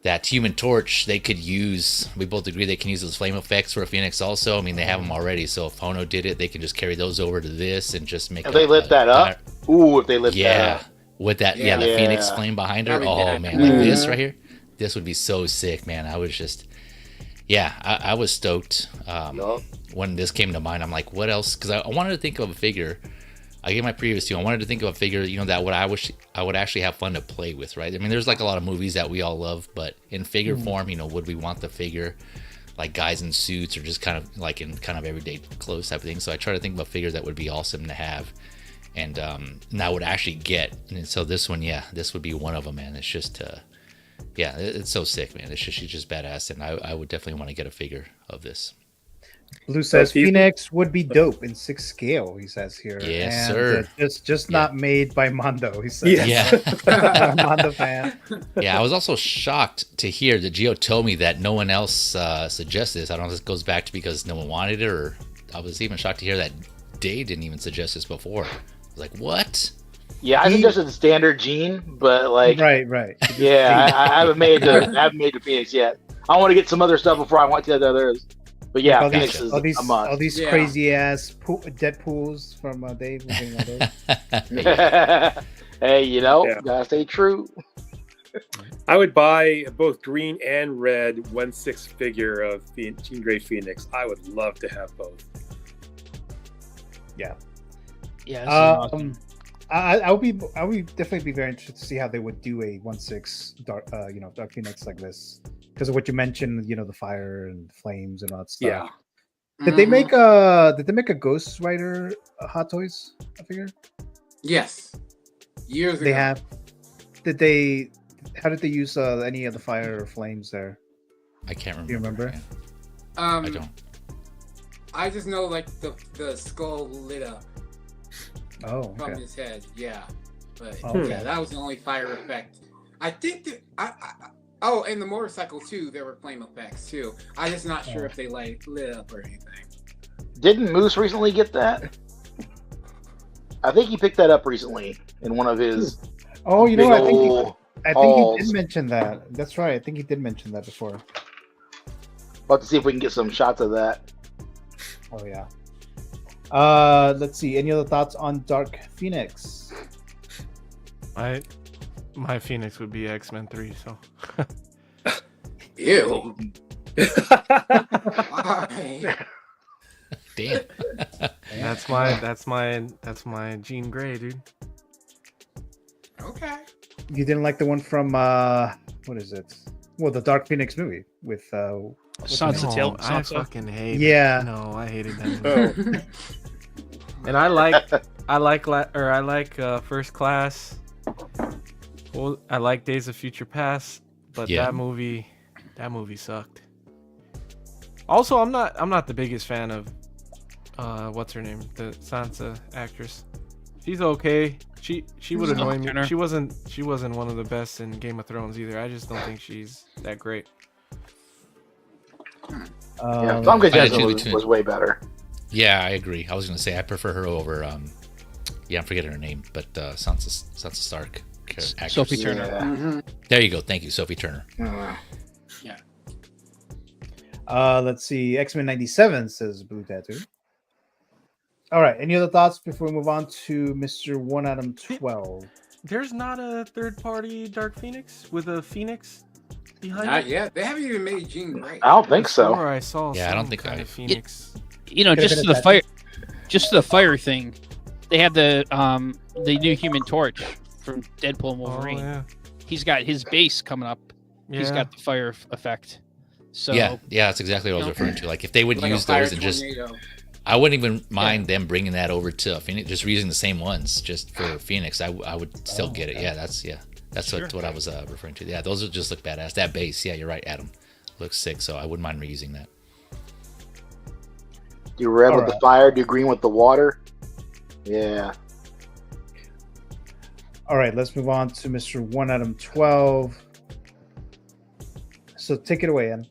that Human Torch, we both agree they can use those flame effects for a Phoenix also. I mean, they have them already, so if Hono did it, they can just carry those over to this and just make If they lit that up? Ooh, if they lit that up. With that, the Phoenix flame behind her. Oh, man, like this right here, this would be so sick, man. I was just, I was stoked when this came to mind. I'm like, what else? Because I wanted to think of a figure. I gave my previous two. I wanted to think of a figure, that I would actually have fun to play with, right? I mean, there's like a lot of movies that we all love, but in figure form, would we want the figure like guys in suits or just kind of like in kind of everyday clothes type of thing? So I try to think of a figure that would be awesome to have. and I would actually get. And so this one, yeah, this would be one of them, man. It's just, yeah, it's so sick, man. She's just badass, and I would definitely want to get a figure of this. Blue says Phoenix would be dope in 6 scale. He says here, yes, and sir. It's just not made by Mondo. He says, yeah. Mondo fan. Yeah, I was also shocked to hear that Gio told me that no one else suggested this. I don't know if this goes back to because no one wanted it, or I was even shocked to hear that Dave didn't even suggest this before. I was like, what? Yeah, I suggested the standard Gene, but like, right. Yeah, I haven't made the Phoenix yet. I want to get some other stuff before I want to the others. But yeah, like Phoenix is a must. All these crazy ass Deadpools from Dave. Hey, gotta stay true. I would buy both green and red 1/6 figure of Jean Grey Phoenix. I would love to have both. Yeah. Yeah. Awesome. I would definitely be very interested to see how they would do a 1/6 Dark Phoenix like this, because of what you mentioned, the fire and flames and all that stuff. Yeah. Did they make a Ghost Rider Hot Toys figure? Yes. Years ago. They have. How did they use any of the fire or flames there? I can't remember. Do you remember? I don't. I just know like the skull lit up. Oh, from okay. his head, yeah. But okay. yeah, that was the only fire effect. I think that oh, and the motorcycle too. There were flame effects too. I'm just not sure if they like lit up or anything. Didn't Moose recently get that? I think he picked that up recently in one of his. Oh, I think hauls. he did mention that. That's right. I think he did mention that before. We'll have to see if we can get some shots of that. Oh yeah. Let's see. Any other thoughts on Dark Phoenix? My Phoenix would be X-Men 3. So. Ew. Damn. That's my Jean Grey, dude. Okay. You didn't like the one from what is it? Well, the Dark Phoenix movie with Sansa. No, I fucking hate. Yeah. It. No, I hated that movie. And I like First Class. Well, I like Days of Future Past, but that movie sucked. Also, I'm not the biggest fan of what's her name, the Sansa actress. She's okay. She would annoy me. She wasn't one of the best in Game of Thrones either. I just don't think she's that great. Yeah, Tom Jensen was way better. Yeah, I agree. I was gonna say I prefer her over I'm forgetting her name, but Sansa Stark actress. Sophie Turner. Yeah. Mm-hmm. There you go. Thank you, Sophie Turner. Yeah. Let's see. X-Men 97 says Blue Tattoo. All right. Any other thoughts before we move on to Mr. 1 Adam 12? There's not a third-party Dark Phoenix with a Phoenix behind Not it? yet. They haven't even made Jean Grey. I don't think so. Or I saw Yeah, I don't think kind I- of Phoenix. Just to the fire thing, they have the new Human Torch from Deadpool and Wolverine. Oh, yeah. He's got his base coming up. He's Yeah. got the fire effect. So yeah, that's exactly what I was referring to. Like if they would Like use a fire those and just, tornado. I wouldn't even mind them bringing that over to Phoenix, just reusing the same ones just for Phoenix. I would still get it. Yeah, that's what I was referring to. Yeah, those would just look badass. That base, yeah, you're right, Adam, looks sick. So I wouldn't mind reusing that. Do red with the fire, do green with the water. Yeah. All right. Let's move on to Mr. 1 Adam 12. So take it away, Ian.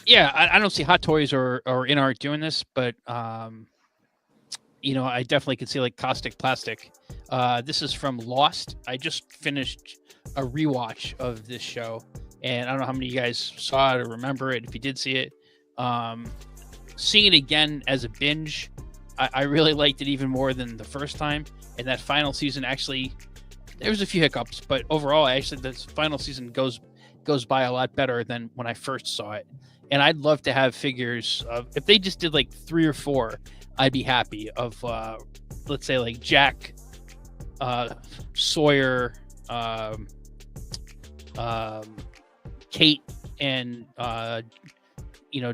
yeah, I don't see Hot Toys or InArt doing this, but I definitely could see like Caustic Plastic. This is from Lost. I just finished a rewatch of this show, and I don't know how many of you guys saw it or remember it. If you did see it, seeing it again as a binge, I really liked it even more than the first time. And that final season, actually, there was a few hiccups, but overall, this final season goes by a lot better than when I first saw it. And I'd love to have figures of, if they just did like 3 or 4, I'd be happy of, let's say like Jack, Sawyer, Kate, and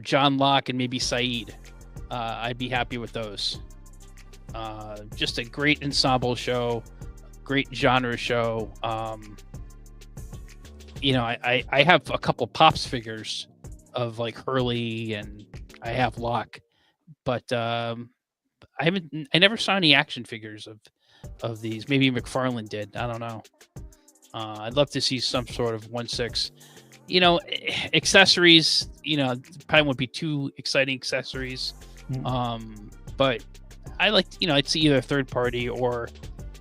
John Locke, and maybe Saeed. I'd be happy with those. Just a great ensemble show, great genre show. I have a couple Pops figures of like Hurley, and I have Locke, but I never saw any action figures of these. Maybe McFarlane did. I don't know. I'd love to see some sort of 1/6. Accessories. Probably won't be too exciting accessories. But I like. I'd see either third party or,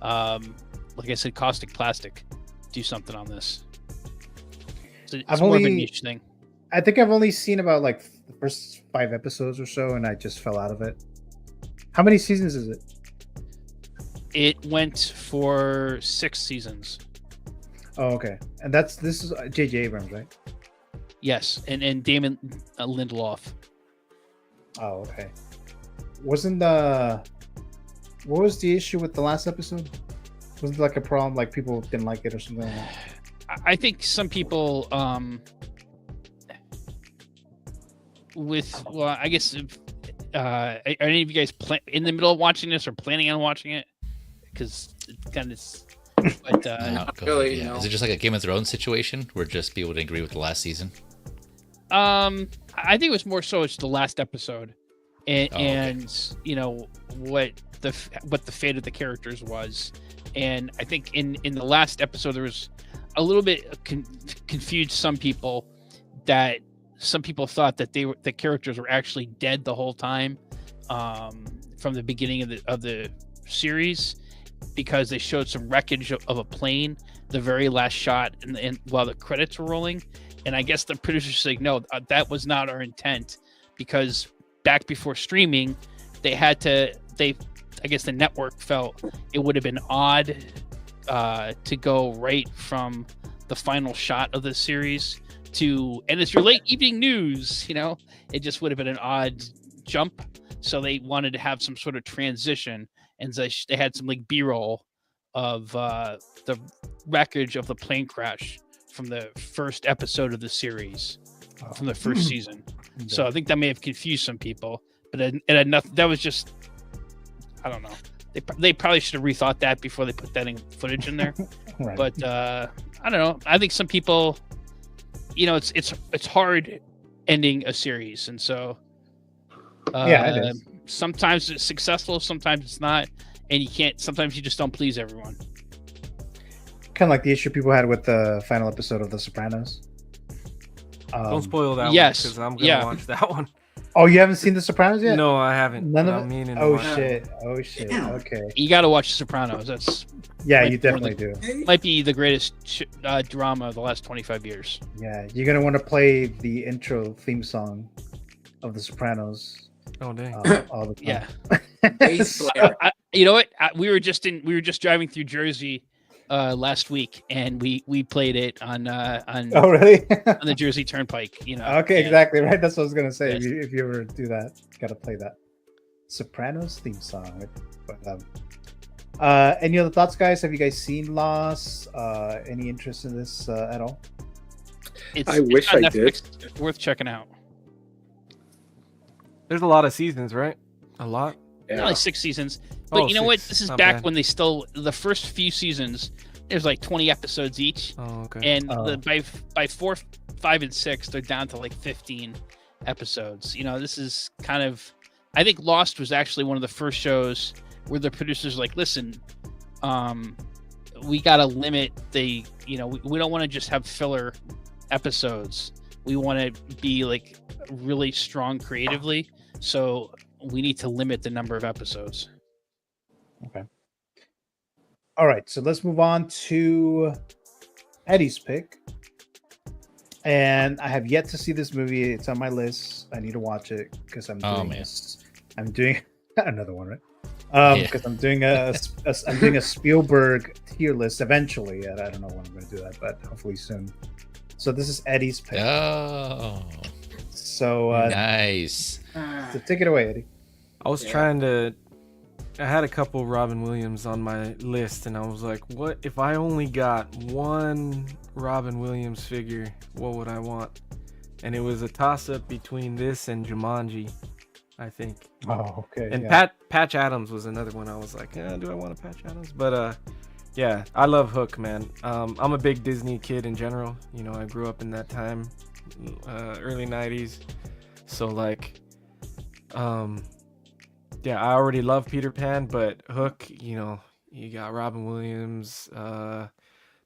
like I said, Caustic Plastic do something on this. So it's more of a niche thing. I think I've only seen about like the first 5 episodes or so, and I just fell out of it. How many seasons is it? It went for 6 seasons. Oh, okay. And this is J.J. Abrams, right? Yes, and Damon Lindelof. Oh, okay. What was the issue with the last episode? Was it like a problem, like people didn't like it or something? I think some people, I guess, are any of you guys in the middle of watching this or planning on watching it? Because it's kind of. But, really, Is it just like a Game of Thrones situation where just people didn't agree with the last season? I think it was more so it's the last episode, and what the fate of the characters was, and I think in the last episode there was a little bit confused some people that some people thought that the characters were actually dead the whole time, from the beginning of the series, because they showed some wreckage of a plane, the very last shot, and while the credits were rolling. And I guess the producers said, no, that was not our intent, because back before streaming, I guess the network felt it would have been odd to go right from the final shot of the series and it's your late evening news, it just would have been an odd jump. So they wanted to have some sort of transition, and they had some like B-roll of the wreckage of the plane crash from the first episode of the series, from the first season. So I think that may have confused some people, but that was just, I don't know. They probably should have rethought that before they put that footage in there. Right. But I don't know. I think some people, it's hard ending a series, and so it is. Sometimes it's successful, sometimes it's not, and sometimes you just don't please everyone. Kind of like the issue people had with the final episode of The Sopranos. Don't spoil that one, because I'm gonna watch that one. Oh, you haven't seen The Sopranos yet? No, I haven't. None of it? Oh shit! Okay. You got to watch The Sopranos. That's you definitely do. Might be the greatest drama of the last 25 years. Yeah, you're gonna want to play the intro theme song of The Sopranos. Oh dang! All the time. Yeah. You know what? We were just driving through Jersey last week, and we played it on oh really on the Jersey Turnpike. Okay, exactly right. That's what I was gonna say. Yes. If you ever do that, you gotta play that Sopranos theme song. Any other thoughts, guys? Have you guys seen Lost? Any interest in this at all? I wish I did. Worth checking out. There's a lot of seasons, right? A lot. Yeah. Only 6 seasons. But you know what? This is back when they the first few seasons, there's like 20 episodes each. Oh, okay. And by 4, 5, and 6, they're down to like 15 episodes. This is kind of, I think Lost was actually one of the first shows where the producers were like, listen, we got to limit we don't want to just have filler episodes. We want to be like really strong creatively. So we need to limit the number of episodes. Okay. All right, so let's move on to Eddie's pick. And I have yet to see this movie. It's on my list. I need to watch it because I'm doing another one, right? Because I'm doing a Spielberg tier list eventually. I don't know when I'm going to do that, but hopefully soon. So this is Eddie's pick. Oh. So nice. So take it away, Eddie. I was I had a couple Robin Williams on my list, and I was like, what if I only got one Robin Williams figure, what would I want? And it was a toss-up between this and Jumanji. I think. Oh, okay. And yeah. Patch Adams was another one. I was like, do I want a Patch Adams? But yeah, I love Hook, man. I'm a big Disney kid in general. You know, I grew up in that time, early '90s. So like, yeah, I already love Peter Pan, but Hook, you know, you got Robin Williams,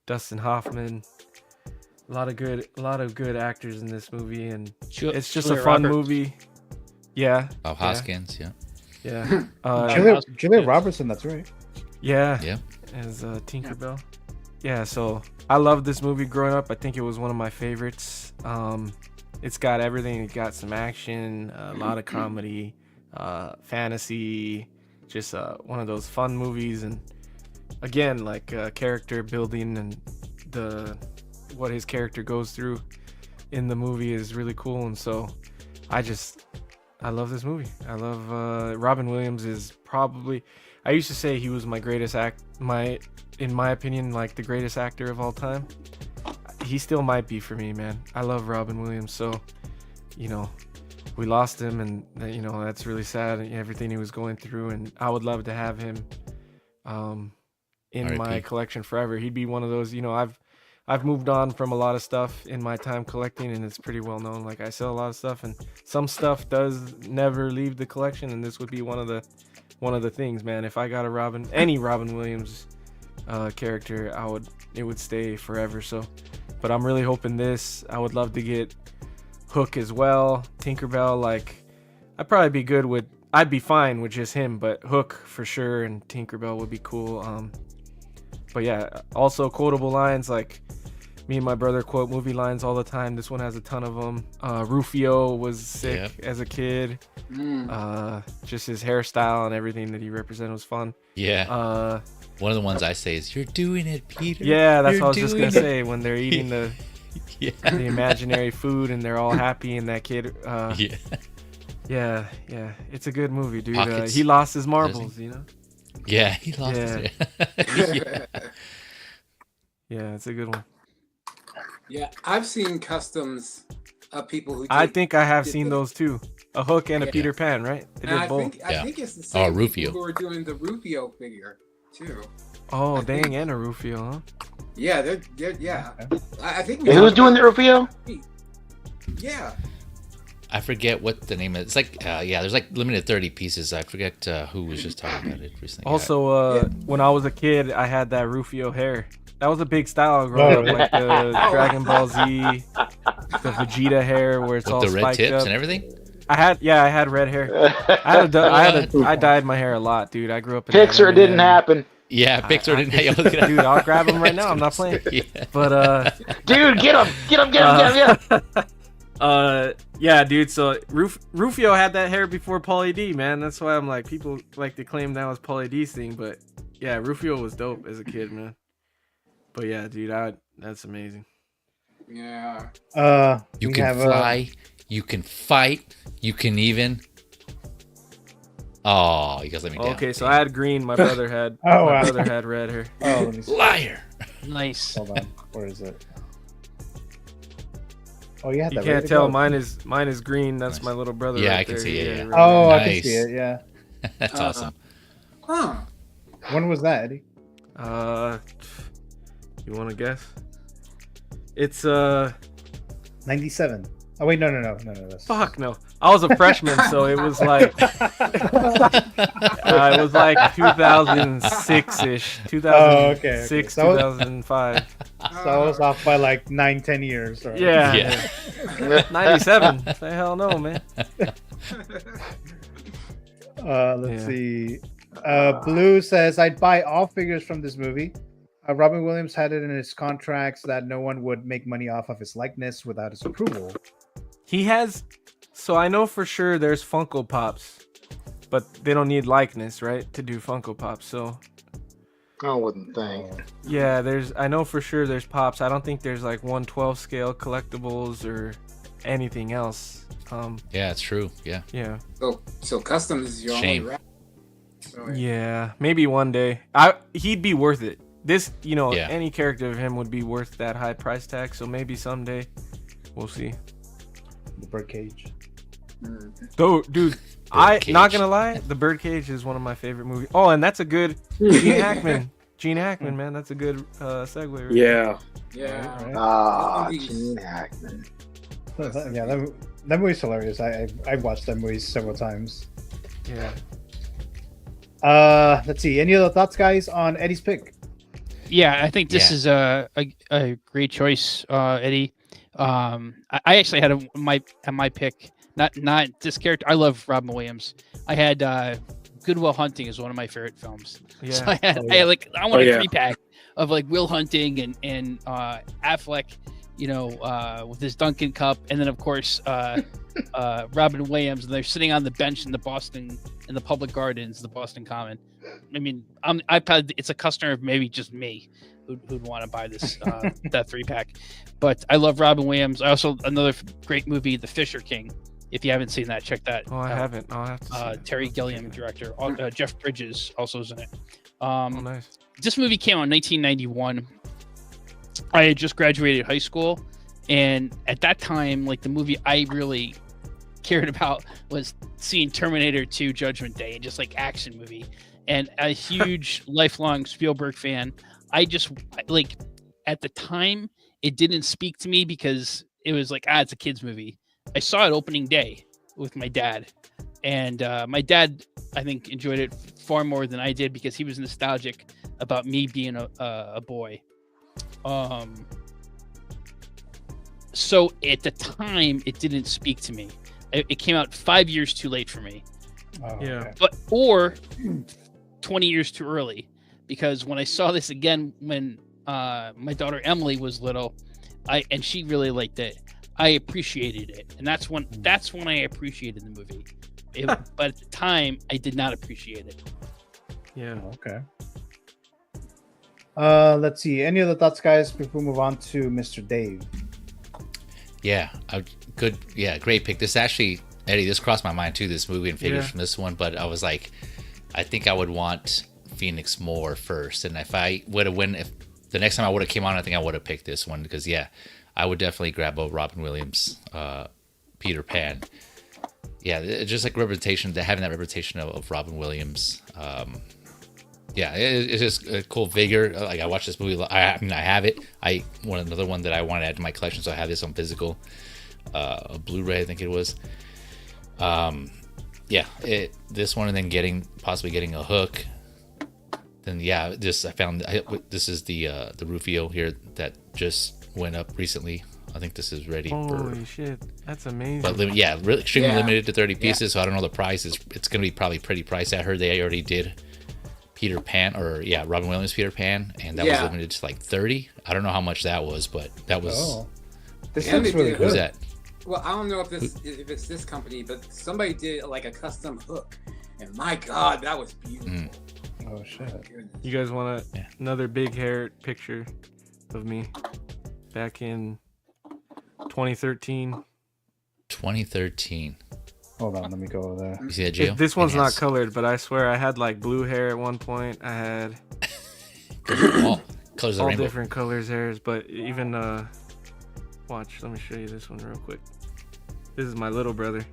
Dustin Hoffman, a lot of good actors in this movie, and it's just a fun movie. Yeah. Bob Hoskins, yeah. Julia Robertson, that's right. Yeah. Yeah. As Tinkerbell. Yeah, so I loved this movie growing up. I think it was one of my favorites. It's got everything. It got some action, a lot of comedy, fantasy, just one of those fun movies. And again, like character building and what his character goes through in the movie is really cool. And so I love this movie. I love Robin Williams is probably, I used to say he was my greatest in my opinion, like the greatest actor of all time. He still might be for me, man. I love Robin Williams. So, you know, we lost him, and you know, that's really sad, and everything he was going through, and I would love to have him in my collection forever. He'd be one of those, you know, I've moved on from a lot of stuff in my time collecting, and it's pretty well known. Like, I sell a lot of stuff, and some stuff does never leave the collection, and this would be one of the things, man. If I got any Robin Williams character, it would stay forever. So, but I'm really hoping this. I would love to get Hook as well, Tinkerbell. Like, I'd be fine with just him, but Hook for sure, and Tinkerbell would be cool. But yeah, also quotable lines, like me and my brother quote movie lines all the time. This one has a ton of them. Rufio was sick as a kid. Just his hairstyle and everything that he represented was fun. Yeah. One of the ones I say is, "You're doing it, Peter." Yeah, that's what I was just gonna say. When they're eating the imaginary food and they're all happy, and that kid. Yeah. It's a good movie, dude. He lost his marbles, you know. Yeah, he lost his. Yeah, it's a good one. Yeah, I've seen customs of people who. I think I have seen those too. A Hook and a Peter Pan, right? They did both. I think it's the same Rufio. people who are doing the Rufio figure too. Oh, dang, and a Rufio, huh? Yeah, they're yeah. I think. Who's doing the Rufio? Yeah. I forget what the name is. It's like, there's like limited 30 pieces. I forget who was just talking about it recently. Also, when I was a kid, I had that Rufio hair. That was a big style growing up, like the Dragon Ball Z, the Vegeta hair, where it's with all the red spiked tips up. and everything. I had red hair. I dyed my hair a lot, dude. I grew up in Pixar didn't happen. Yeah, Pixar didn't happen. Dude, I'll grab him right now. I'm not playing. But dude, get him. Yeah, dude. So Rufio had that hair before Pauly D, man. That's why I'm like, people like to claim that was Pauly D's thing, but yeah, Rufio was dope as a kid, man. But yeah, dude, that's amazing. Yeah. You can fly. You can fight. You can even. Oh, you guys let me down. Okay, so I had green. My brother had. My brother had red hair. Oh, let me see. Liar. Nice. Hold on. Where is it? Oh, yeah. You can't tell. Mine is green. That's my little brother. Yeah, right I can there. see it. Yeah. Oh, Nice. I can see it. Yeah. That's awesome. Huh. When was that, Eddie? You want to guess? It's 97. Oh wait, no. That's... Fuck no. I was a freshman, so it was like it was like 2006-ish, 2006, 2005. So I was off by like 9-10 years. Right? Yeah. 97. The hell no, man. Let's see. Blue says, I'd buy all figures from this movie. Robin Williams had it in his contracts that no one would make money off of his likeness without his approval. He has, so I know for sure there's Funko Pops, but they don't need likeness, right, to do Funko Pops. So I wouldn't think. Yeah, I know for sure there's Pops. I don't think there's like 1/12 scale collectibles or anything else. Yeah, it's true. Yeah. Yeah. So customs is your Shame. only rap. Yeah, maybe one day. He'd be worth it. This, any character of him would be worth that high price tag. So maybe someday, we'll see. The birdcage. Though, dude, not gonna lie, The Birdcage is one of my favorite movies. Oh, and that's a good Gene Hackman. Gene Hackman, man, that's a good segue. Right Yeah. Yeah. Ah, Gene Hackman. Yeah, that movie's hilarious. I've watched that movie several times. Yeah. Let's see. Any other thoughts, guys, on Eddie's pick? Yeah, I think this is a great choice, Eddie. I actually had my pick. Not this character. I love Robin Williams. I had Good Will Hunting is one of my favorite films. Yeah. So I had, I want a 3-pack of like Will Hunting and Affleck, with his Duncan Cup, and then of course Robin Williams, and they're sitting on the bench in the Public Gardens, the Boston Common. I mean, it's a customer of maybe just me who'd want to buy this that 3-pack. But I love Robin Williams. I also another great movie, The Fisher King. If you haven't seen that, check that. Oh, I haven't. I'll have to see it. Terry Gilliam, director. Jeff Bridges also is in it. Nice. This movie came out in 1991. I had just graduated high school, and at that time, like the movie I really cared about was seeing Terminator 2: Judgment Day, and just like action movie. And a huge lifelong Spielberg fan. I just like at the time it didn't speak to me because it was like it's a kids movie. I saw it opening day with my dad, and my dad I think enjoyed it far more than I did because he was nostalgic about me being a boy. So at the time it didn't speak to me. It came out 5 years too late for me. Yeah. Or 20 years too early, because when I saw this again when my daughter Emily was little, and she really liked it, I appreciated it, and that's when I appreciated the movie. But at the time, I did not appreciate it. Yeah. Okay. Let's see. Any other thoughts, guys, before we move on to Mr. Dave? Yeah, good. Yeah, great pick. This actually, Eddie, this crossed my mind too. This movie and figures from this one, but I was like, I think I would want Phoenix more first, and if the next time I would have came on, I think I would have picked this one because I would definitely grab a Robin Williams, Peter Pan. Yeah, just like representation, having that representation of Robin Williams. It's just a cool figure. Like I watched this movie. I have it. I want another one that I want to add to my collection, so I have this on physical, a Blu-ray, I think it was. This one, and then possibly getting a Hook. Then I found this is the Rufio here that just went up recently. I think this is ready. Holy shit, that's amazing. But really extremely limited to 30 pieces. So I don't know the price. It's gonna be probably pretty pricey. I heard they already did Peter Pan, Robin Williams Peter Pan, and that was limited to like 30. I don't know how much that was, but that was. This looks really good. Who's that? Well, I don't know if it's this company, but somebody did like a custom hook, and my God, that was beautiful. Oh shit! You guys want another big hair picture of me back in 2013? 2013. Hold on, let me go over there. You see that, Gio? This one's not colored, but I swear I had like blue hair at one point. I had all colors of all rainbow. different colors hairs, but even watch. Let me show you this one real quick. This is my little brother.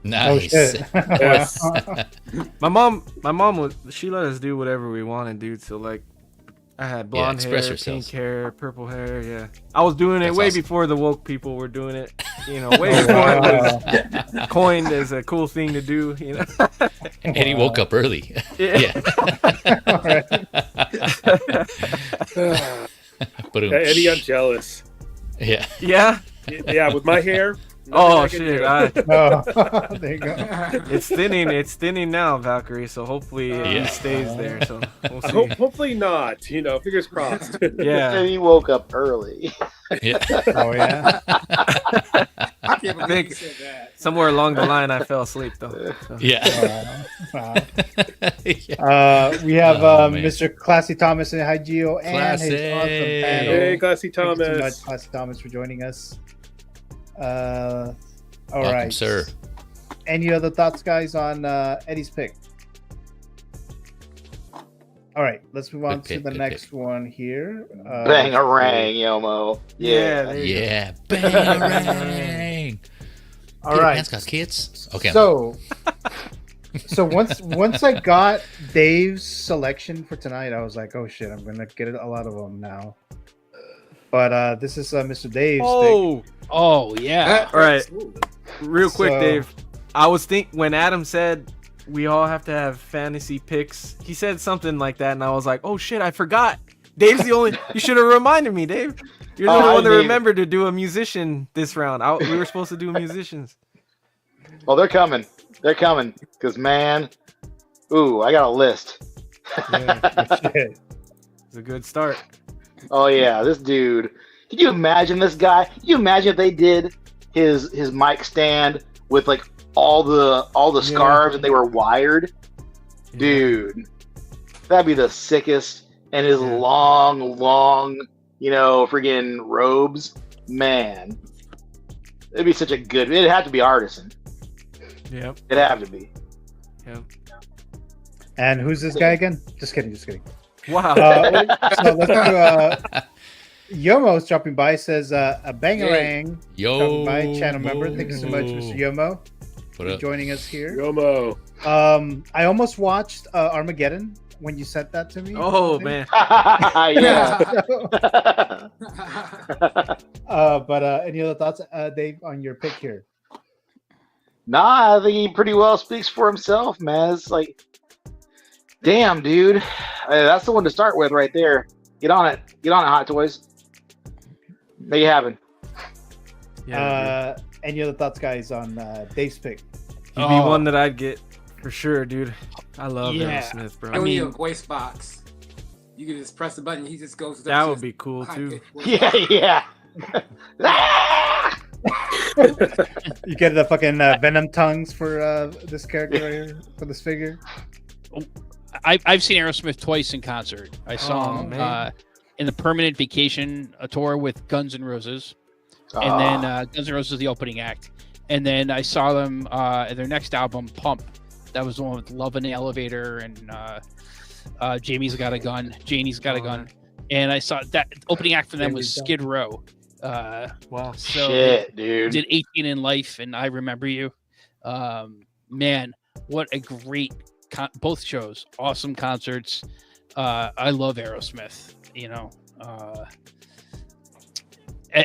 Nice. Yes. My mom she let us do whatever we wanted, dude. So like, I had blonde hair, pink hair, purple hair. Yeah, I was doing it way before the woke people were doing it. Way before it was coined as a cool thing to do. And he woke up early. But Eddie, I'm jealous. Yeah. Yeah, with my hair. Oh shit! There you go. It's thinning now, Valkyrie. So hopefully it stays there. So we'll see. Hopefully not. Fingers crossed. Yeah. He woke up early. Yeah. Oh yeah. I can't believe you said that. Somewhere along the line, I fell asleep though. So. Yeah. We have Mr. Classy Thomas and Hi Gio and his awesome panel. Hey, Classy Thank you so Thomas. much, Classy Thomas, for joining us. All Welcome, right, sir. Any other thoughts, guys, on Eddie's pick? All right, let's move on to the next one here. Bangarang, Yomo. Yeah, bangarang. All Peter right. Pan's got kids. Okay. So once I got Dave's selection for tonight, I was like, oh shit, I'm gonna get a lot of them now. But this is Mr. Dave's. Oh yeah. All right. Real quick, So- Dave. I was when Adam said we all have to have fantasy picks. He said something like that, and I was like, "Oh shit, I forgot." Dave's the only. You should have reminded me, Dave. You're the only one to remember to do a musician this round. We were supposed to do musicians. Well, they're coming. They're coming. Because, man, ooh, I got a list. It's a good start. Oh, yeah. This dude. Can you imagine this guy? Can you imagine if they did his mic stand with, like, all the scarves and they were wired? Dude. That'd be the sickest. And his long, friggin' robes. Man. It'd be such a good... It'd have to be artisan. Yep. It'd have to be. Yep. And who's this guy again? Just kidding. Wow. So let's do Yomo's dropping by, says a bangarang. Yo. Dropping by, channel member. Thank you so much, Mr. Yomo, What for up? joining us here. Yomo. I almost watched Armageddon when you sent that to me. Oh man. Yeah. But any other thoughts, Dave, on your pick here? Nah, I think he pretty well speaks for himself, man. It's like, damn, dude. That's the one to start with right there. Get on it. Get on it, Hot Toys. Make it happen. Any other thoughts, guys, on Dave's pick? He'd be one that I'd get for sure, dude. I love Aerosmith, bro. I need a voice box. You can just press the button. He just goes. That would be cool too. Yeah. You get the fucking Venom tongues for this character right here, for this figure. I've seen Aerosmith twice in concert. I saw him man. in the Permanent Vacation tour with Guns N' Roses, and then Guns N' Roses the opening act, and then I saw them in their next album, Pump. That was the one with Love in the Elevator and Jamie's Got a Gun, Janie's Got a Gun, and I saw that opening act for them was Skid Row. Wow. So Shit, dude. Did 18 in Life and I Remember You. Man, what a great both shows. Awesome concerts. I love Aerosmith,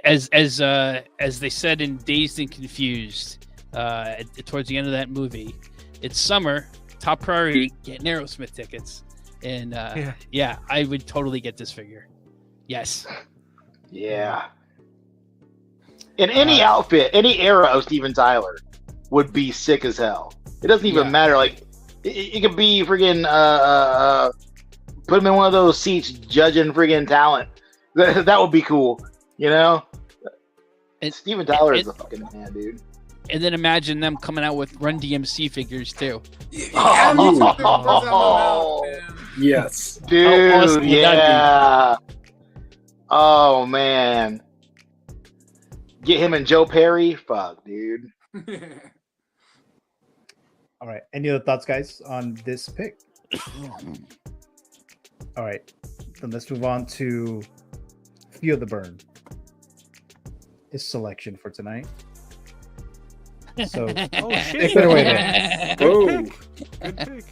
as they said in Dazed and Confused, towards the end of that movie, it's summer, top priority, getting Aerosmith tickets. And yeah, I would totally get this figure. Yes. Yeah. In any outfit, any era of Steven Tyler would be sick as hell. It doesn't even matter. Like, it could be friggin' put him in one of those seats judging friggin' talent. That would be cool, And Steven Tyler is a fucking man, dude. And then imagine them coming out with Run DMC figures too. Yes. Dude, awesome would yeah. Oh, man. Get him and Joe Perry? Fuck, dude. All right. Any other thoughts, guys, on this pick? All right. Then let's move on to Feel the Burn. His selection for tonight. So, take it away then. Good pick.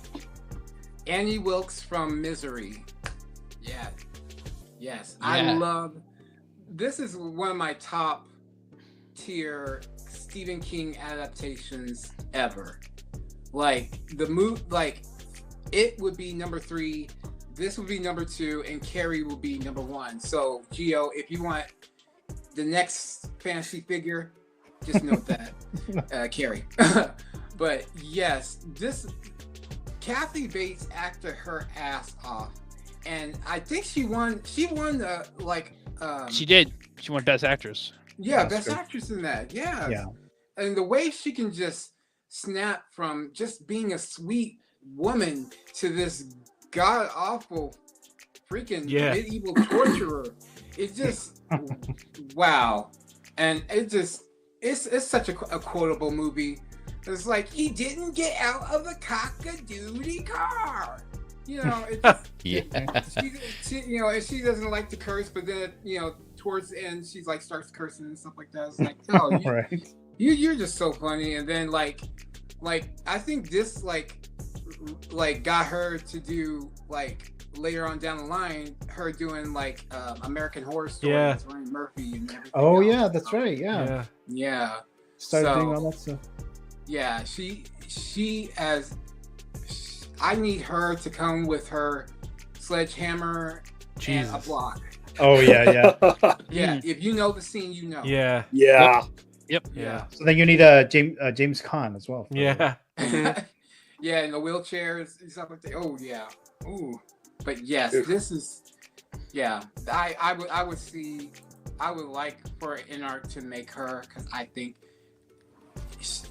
Annie Wilkes from Misery. Yes. Yeah. I love. This is one of my top tier Stephen King adaptations ever. Like the move, like it would be number 3. This would be number 2, and Carrie will be number 1. So, Gio, if you want the next fantasy figure, just note that Carrie. But yes, this Kathy Bates acted her ass off, and I think she won. She won she did. She won Best Actress. Yeah, Best Actress in that. Yeah. And the way she can just snap from just being a sweet woman to this god awful freaking medieval torturer. It just wow. And it's such a quotable movie. It's like, he didn't get out of the cock-a-doodle car. It's she and she doesn't like to curse, but then towards the end she's like starts cursing and stuff like that. It's like, oh, You're just so funny. And then like I think this like got her to do like later on down the line, her doing like American Horror Story with Ryan Murphy and everything. Oh else. yeah, that's right. Yeah. Started doing all that stuff. Yeah, she as I need her to come with her sledgehammer and a block. Oh yeah. Yeah, if you know the scene, you know. Yeah. Yep. Yeah. So then you need James Caan as well. Yeah. Yeah, in the wheelchairs and stuff like that. Oh yeah. Ooh. But yes, this is. Yeah, I would like for InArt to make her, because I think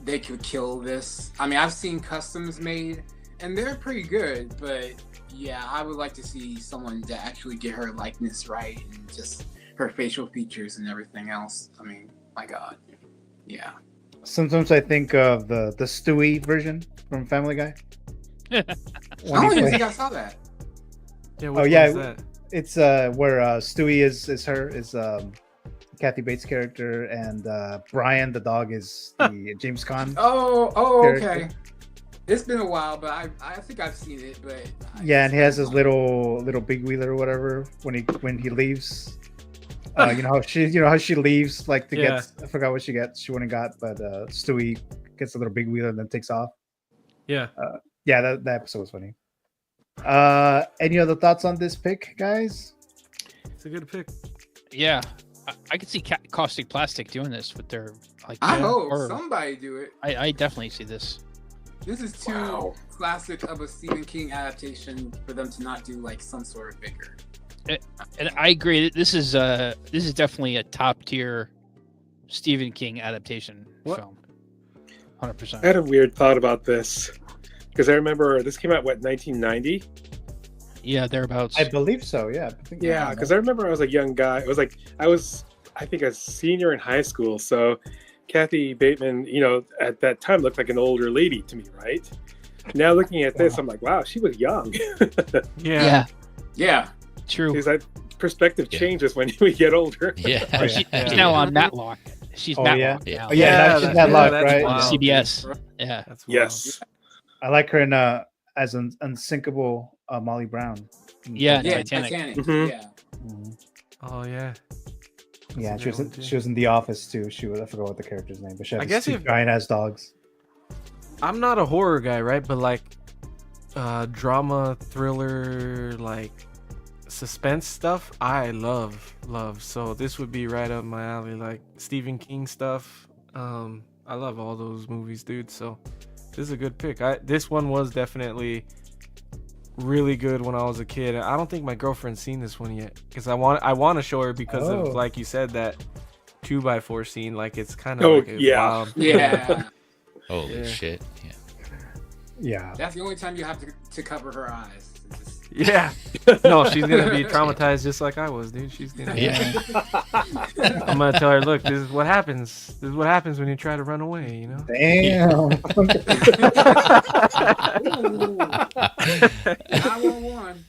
they could kill this. I mean, I've seen customs made and they're pretty good, but yeah, I would like to see someone to actually get her likeness right and just her facial features and everything else. I mean, my God. Yeah. Sometimes I think of the Stewie version from Family Guy. I don't even think I saw that. Yeah, oh yeah, it's where Stewie is Kathy Bates' character, and Brian the dog is the James Caan. Oh, character. okay. It's been a while, but I think I've seen it. But yeah, and he has his little big wheeler or whatever when he leaves. You know how she leaves like to get, I forgot what she went and got, but Stewie gets a little big wheeler and then takes off. Yeah. That episode was funny. Any other thoughts on this pick, guys? It's a good pick. Yeah, I could see Caustic Plastic doing this with their like. I hope somebody do it. I definitely see this. This is too classic of a Stephen King adaptation for them to not do like some sort of bigger. And I agree. This is definitely a top tier Stephen King adaptation film. 100%. I had a weird thought about this because I remember this came out 1990. Yeah, thereabouts. I believe so. Yeah. Yeah, because I remember I was a young guy. It was like I think a senior in high school. So Kathy Bateman, at that time looked like an older lady to me, right? Now looking at this, I'm like, wow, she was young. Yeah. True. Because that perspective changes when we get older. Yeah. She's now on Matlock. She's Matlock. Yeah. Now. Oh, yeah, now she's Matlock, right? CBS. Yeah. That's yes. I like her in as an unsinkable Molly Brown. Yeah, Titanic. Mm-hmm. Yeah. Mm-hmm. Oh yeah. Yeah, she was in The Office too. I forgot what the character's name, but she had two giant ass dogs. I'm not a horror guy, right? But like drama, thriller, like suspense stuff, I love. So this would be right up my alley, like Stephen King stuff. I love all those movies, dude. So this is a good pick. This one was definitely really good when I was a kid. I don't think my girlfriend's seen this one yet because I want to show her because of, like you said, that 2x4 scene. Like it's kind of wild. Yeah. Holy shit. Yeah. That's the only time you have to cover her eyes. Yeah. No, she's gonna be traumatized just like I was, dude. She's gonna. Yeah. I'm gonna tell her, look, this is what happens. This is what happens when you try to run away. You know. Damn. 911.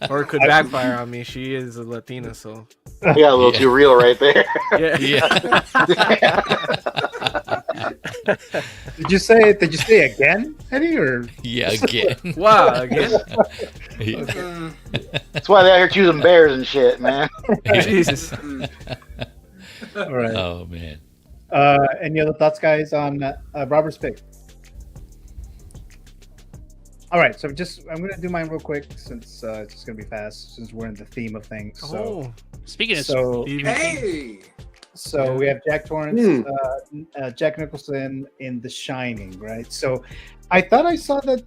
Or it could backfire on me. She is a Latina, so. Yeah, a little too real right there. Yeah. Did you say again, Eddie? Or yeah, again? Wow, again? That's why they're out here choosing bears and shit, man. Jesus. All right. Oh man. Any other thoughts, guys, on Robert's pick? All right, so I'm gonna do mine real quick since it's just gonna be fast since we're in the theme of things. So, speaking of so we have Jack Torrance, Jack Nicholson in The Shining, right? So I thought I saw that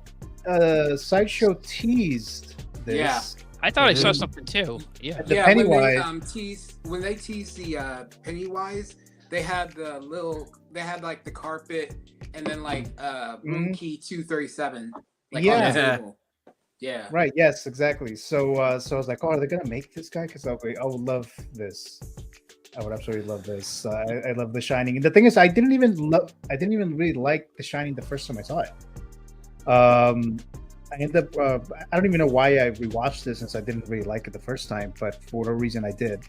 Sideshow teased this. Yeah, I thought I saw something too. Yeah, the Pennywise. When they teased the Pennywise, they had like the carpet and then like room key 237. Like on the table. Yeah. Right. Yes. Exactly. So I was like, oh, are they gonna make this guy? Because I would love this. I would absolutely love this. I love The Shining, and the thing is, I didn't even really like The Shining the first time I saw it. I ended up. I don't even know why I rewatched this since I didn't really like it the first time, but for whatever reason I did,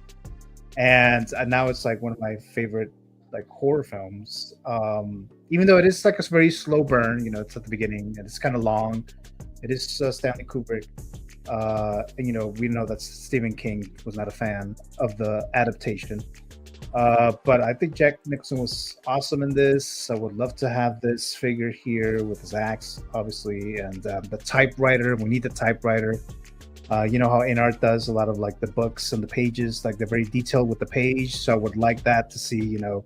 and now it's like one of my favorite like horror films. Even though it is like a very slow burn, you know, it's at the beginning and it's kind of long. It is Stanley Kubrick. And you know, we know that Stephen King was not a fan of the adaptation. But I think Jack Nicholson was awesome in this. I would love to have this figure here with his axe, obviously, and the typewriter. We need the typewriter. You know how InArt does a lot of like the books and the pages, like they're very detailed with the page. So I would like that to see, you know,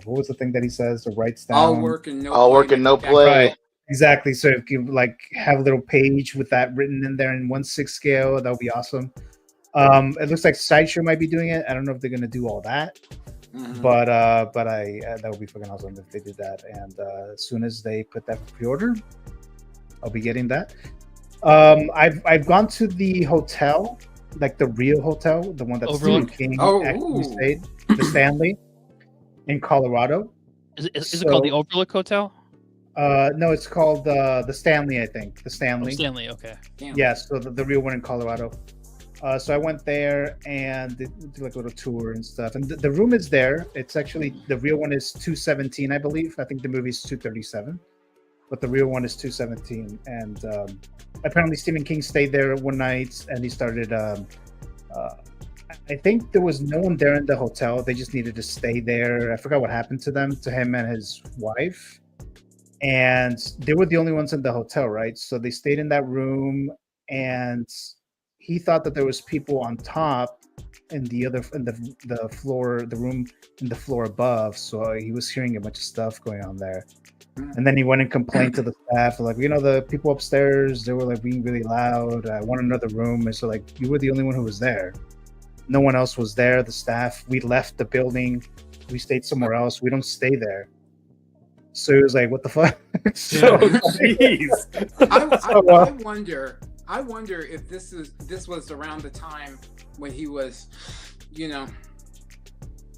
what was the thing that he says or writes down? All work and no play. Right. Exactly. So if you like have a little page with that written in there in 1/6 scale, that would be awesome. It looks like Sideshow might be doing it. I don't know if they're gonna do all that, but that would be fucking awesome if they did that. And as soon as they put that for pre-order, I'll be getting that. I've gone to the hotel, like the real hotel, the one that Stephen King actually stayed, the Stanley in Colorado. Is it called the Overlook Hotel? No, it's called the Stanley, I think. The Stanley. Oh, Stanley, okay. Yeah, so the real one in Colorado. So I went there and did like a little tour and stuff. And the room is there. It's actually, the real one is 217, I believe. I think the movie is 237. But the real one is 217. And apparently Stephen King stayed there one night and he started... I think there was no one there in the hotel. They just needed to stay there. I forgot what happened to them, to him and his wife. And they were the only ones in the hotel, right? So they stayed in that room, and he thought that there was people on top in the floor, the room in the floor above. So he was hearing a bunch of stuff going on there. And then he went and complained to the staff, like, you know, the people upstairs, they were like being really loud. I want another room. And so like, you were the only one who was there. No one else was there. The staff, we left the building. We stayed somewhere else. We don't stay there. So he was like, "What the fuck?" So, jeez. I wonder if this was around the time when he was, you know,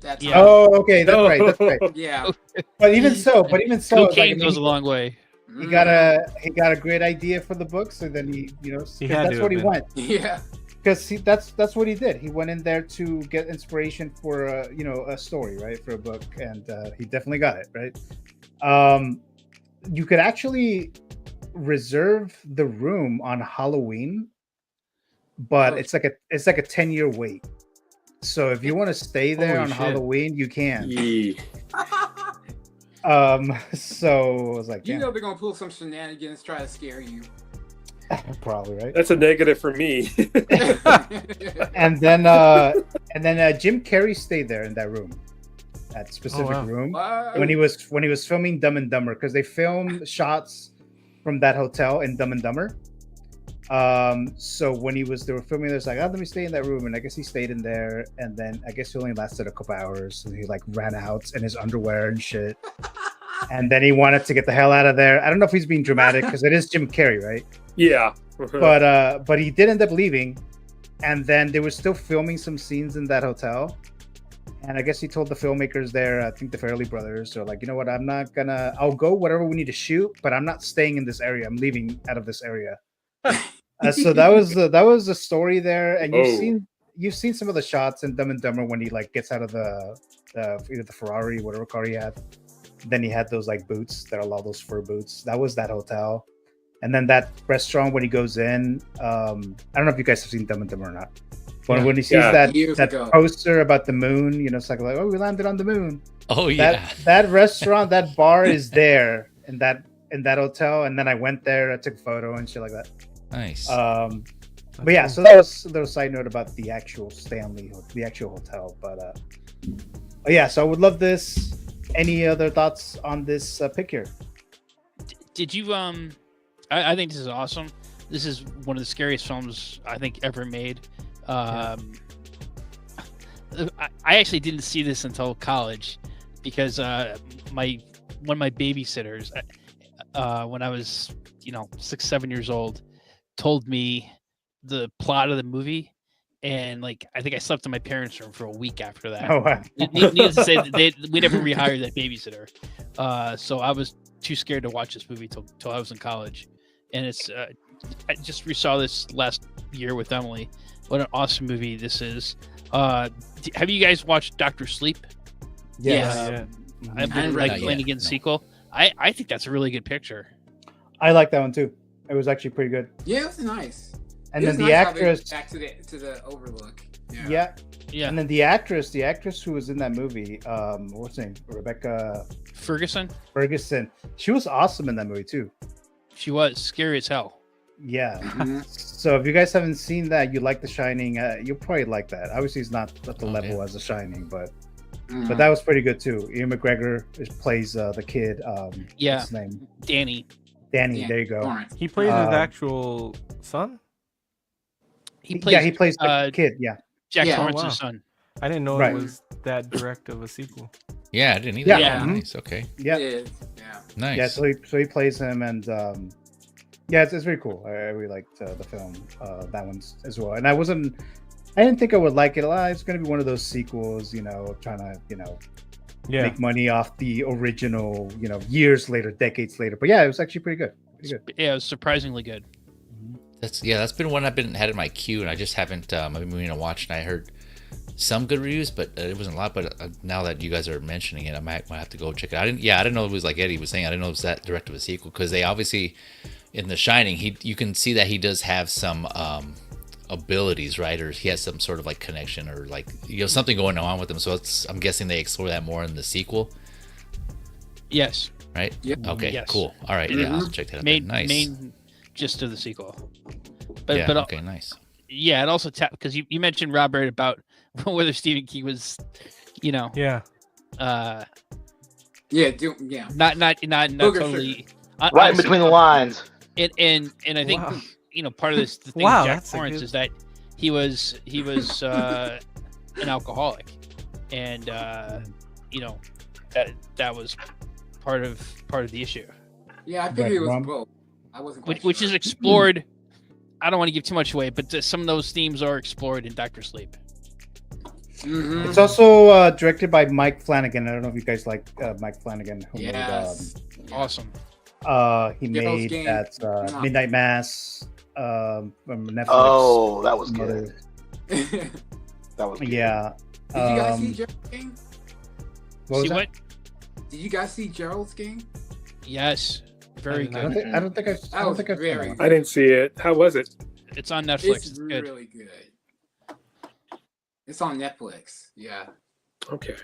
that time. Oh, okay, that's right. That's right. Yeah. But even so, cocaine goes a long way. He got a great idea for the book, so then he, you know, that's what he went. Yeah. Because that's what he did. He went in there to get inspiration for a story, right, for a book, and he definitely got it, right. You could actually reserve the room on Halloween, but it's like a 10-year wait. So if you want to stay there on Halloween, you can. So I was like, you know, they're gonna pull some shenanigans, try to scare you. Probably, right? That's a negative for me. and then Jim Carrey stayed there in that room, that specific room, when he was filming Dumb and Dumber, because they filmed shots from that hotel in Dumb and Dumber. So when they were filming, there's like, let me stay in that room, and I guess he stayed in there, and then I guess he only lasted a couple hours, so he like ran out in his underwear and shit. And then he wanted to get the hell out of there. I don't know if he's being dramatic because it is Jim Carrey, right? Yeah. But he did end up leaving, and then they were still filming some scenes in that hotel. And I guess he told the filmmakers there, I think the Farrelly brothers, so like, you know what, I'll go whatever we need to shoot, but I'm not staying in this area. I'm leaving out of this area. So that was the story there. And you've seen some of the shots in Dumb and Dumber when he like gets out of the Ferrari, whatever car he had. Then he had those like boots that are all those fur boots. That was that hotel. And then that restaurant when he goes in, I don't know if you guys have seen Dumb and Dumber or not. But when he sees that poster about the moon, you know, it's like, oh, we landed on the moon. Oh yeah. That restaurant, that bar is there in that hotel. And then I went there, I took a photo and shit like that. Nice. But yeah, so that was a little side note about the actual Stanley, the actual hotel. But yeah, so I would love this. Any other thoughts on this pick here? Did you I think this is awesome. This is one of the scariest films I think ever made. I actually didn't see this until college because one of my babysitters when I was 6-7 years old told me the plot of the movie, and like I think I slept in my parents' room for a week after that. Oh wow! Needless to say, we never rehired that babysitter, so I was too scared to watch this movie till I was in college. And it's I just resaw this last year with Emily. What an awesome movie this is. Have you guys watched Dr. Sleep? Yeah. I like Not yet, Flanagan's no. sequel. I think that's a really good picture. I like that one too. It was actually pretty good. Yeah, it was nice. And It then was the nice how they went actress, back to the Overlook. yeah. And then the actress who was in that movie, what's her name? Rebecca Ferguson. She was awesome in that movie too. She was scary as hell. Yeah. So if you guys haven't seen that, you like The Shining, you'll probably like that. Obviously, it's not at the level as The Shining, but that was pretty good too. Ian McGregor plays the kid. Yeah. What's his name? Danny. Danny. There you go. He plays his actual son. He plays the kid. Yeah. Jack Yeah. Torrance's wow. son. I didn't know Right. it was that direct of a sequel. Yeah, I didn't either. Yeah. Nice. Okay. Yeah. It is. Yeah. Nice. Yeah. So he plays him, and yeah, it's very cool. I really liked the film, that one as well. And I didn't think I would like it. It's going to be one of those sequels, trying to, make money off the original, years later, decades later. But yeah, it was actually pretty good. Yeah, it was surprisingly good. That's been one I've been had in my queue, and I just haven't. I've been meaning to watch, and I heard some good reviews, but it wasn't a lot. But now that you guys are mentioning it, I might have to go check it out. I didn't know it was like Eddie was saying. I didn't know it was that direct of a sequel, because they obviously in The Shining, you can see that he does have some abilities, right? Or he has some sort of like connection, or like something going on with him. So I'm guessing they explore that more in the sequel. Yes. Right. Yep. Okay. Yes. Cool. All right. Yeah, I'll check that out. Nice. Main gist of the sequel. But yeah. Okay. Nice. Yeah, and also because you mentioned, Robert, about whether Stephen King was, Yeah. Yeah. Not Booger totally Right in between the lines. And I think part of this the thing Wow, with Jack that's a Torrance good- is that he was an alcoholic, and that was part of the issue. Yeah, I figured it was both. I wasn't quite Which sure. is explored. I don't want to give too much away, but some of those themes are explored in Dr. Sleep. Mhm. It's also directed by Mike Flanagan. I don't know if you guys like Mike Flanagan. Who Yes. Awesome. He Devil's made Game. that Midnight Mass from Netflix. Oh, that was Some good. other- That was good. Yeah. Did you guys see Gerald's Game? What was See that? what? Did you guys see Gerald's Game? Yes. Very I don't good. think I don't think I've That was very seen good. I didn't see it. How was it? It's on Netflix. It's It's good. really good. It's on Netflix. Yeah. Okay.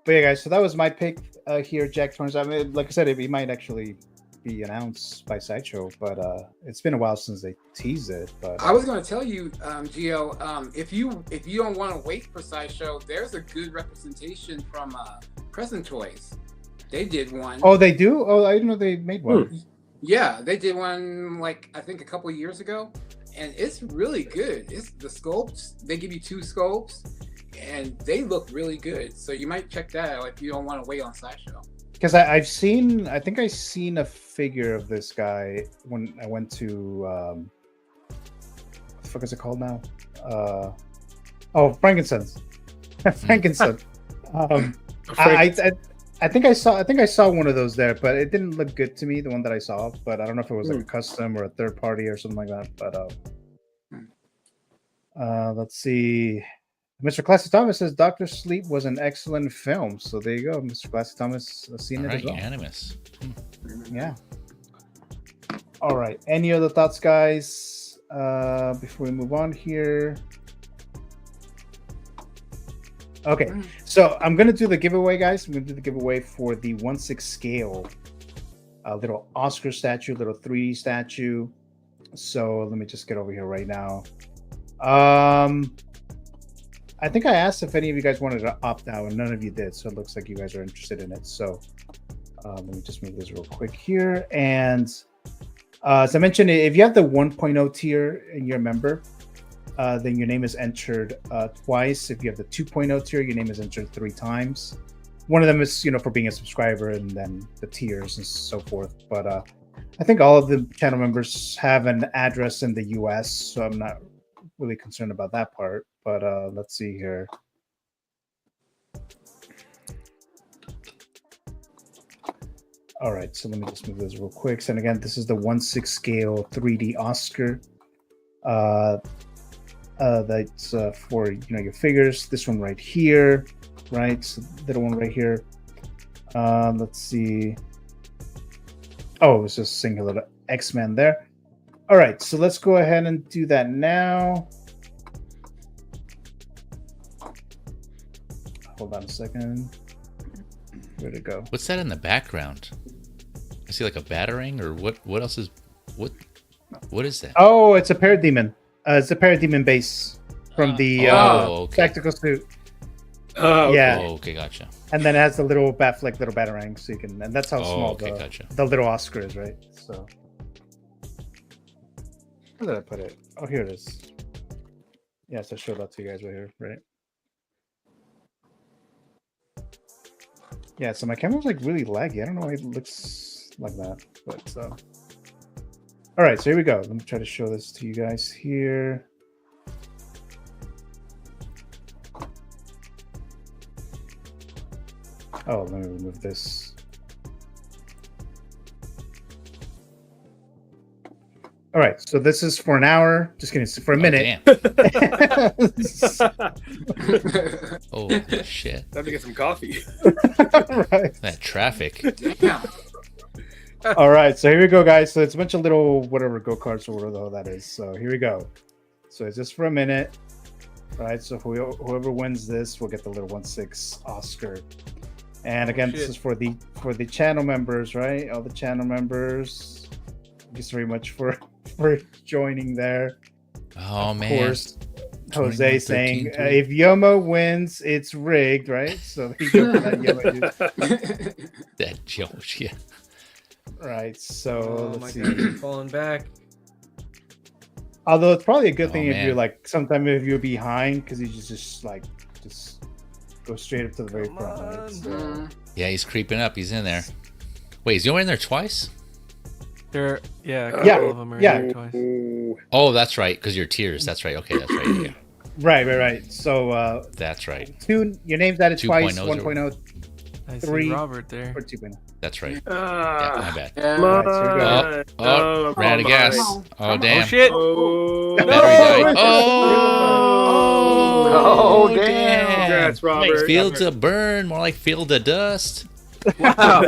But yeah, guys. So that was my pick here, Jack Torrance. I mean, like I said, it might actually be announced by Sideshow, but it's been a while since they teased it. But I was going to tell you, Gio, if you don't want to wait for Sideshow, there's a good representation from Present Toys. They did one. oh, they do. Oh, I didn't know they made one. Yeah, they did one I think a couple of years ago, and it's really good. It's the sculpts. They give you 2 sculpts, and they look really good. So you might check that out if you don't want to wait on Sideshow. Because I think I've seen a figure of this guy when I went to what the fuck is it called now? Frankincense. Frankincense. I think I saw one of those there, but it didn't look good to me, the one that I saw. But I don't know if it was like a custom or a third party or something like that. But let's see. Mr. Classy Thomas says Dr. Sleep was an excellent film. So there you go. Mr. Classy Thomas has seen it as well. Unanimous. Yeah. All right. Any other thoughts, guys, before we move on here? Okay. So I'm going to do the giveaway, guys. I'm going to do the giveaway for the 1/6 scale little Oscar statue, little 3D statue. So let me just get over here right now. I think I asked if any of you guys wanted to opt out, and none of you did. So it looks like you guys are interested in it. So let me just move this real quick here. And as I mentioned, if you have the 1.0 tier and you're a member, then your name is entered twice. If you have the 2.0 tier, your name is entered 3 times. One of them is, for being a subscriber, and then the tiers and so forth. But I think all of the channel members have an address in the US, so I'm not really concerned about that part. But let's see here. All right, so let me just move this real quick. So, and again, this is the 1/6 scale 3D Oscar. That's for your figures. This one right here, right? So little one right here. Let's see. Oh, it was just singular X-Men there. All right, so let's go ahead and do that now. Hold on a second. Where'd it go? What's that in the background? I see like a battering, or what? What else is what is that? Oh, it's a parademon. It's a parademon base from the tactical suit. Yeah. Oh, okay, gotcha. And then it has the little Batfleck, little Batarang, so you can, and that's how small gotcha. the little Oscar is, right? So, where did I put it? Oh, here it is. Yes, I showed that to you guys right here, right? Yeah, so my camera's like really laggy. I don't know why it looks like that, but all right, so here we go. Let me try to show this to you guys here. Oh, let me remove this. All right, so this is for an hour. Just kidding, for a minute. Oh, shit. Time to get some coffee. Right. That traffic. All right, so here we go, guys. So it's a bunch of little whatever go-karts or whatever that is. So here we go. So it's just for a minute. All right, so whoever wins this will get the little 1/6 Oscar. And again, this is for the channel members, right? All the channel members. Thanks very much for joining there. Oh, of man. Course, Jose saying if Yomo wins, it's rigged, right? So he go for that Yomo juice. That joke, yeah. Right. So let's see. God, falling back. Although it's probably a good thing if man. you're like sometime if you're behind, because you just go straight up to the very front. Right? So, Yeah, he's creeping up. He's in there. Wait, is he in there twice? There, a couple of them are in there twice. Oh, that's right, because you're tiers. That's right. Okay, that's right. Yeah. Right. So That's right. your name's added twice. 2.0's 1.0, I see 3, Robert there. or 2.0. That's right. Yeah, my bad. Right, so Oh, ran out of gas. Oh, damn. Oh, shit. Battery died. Oh, damn. Congrats, Robert. Field to burn, more like field to dust. Wow.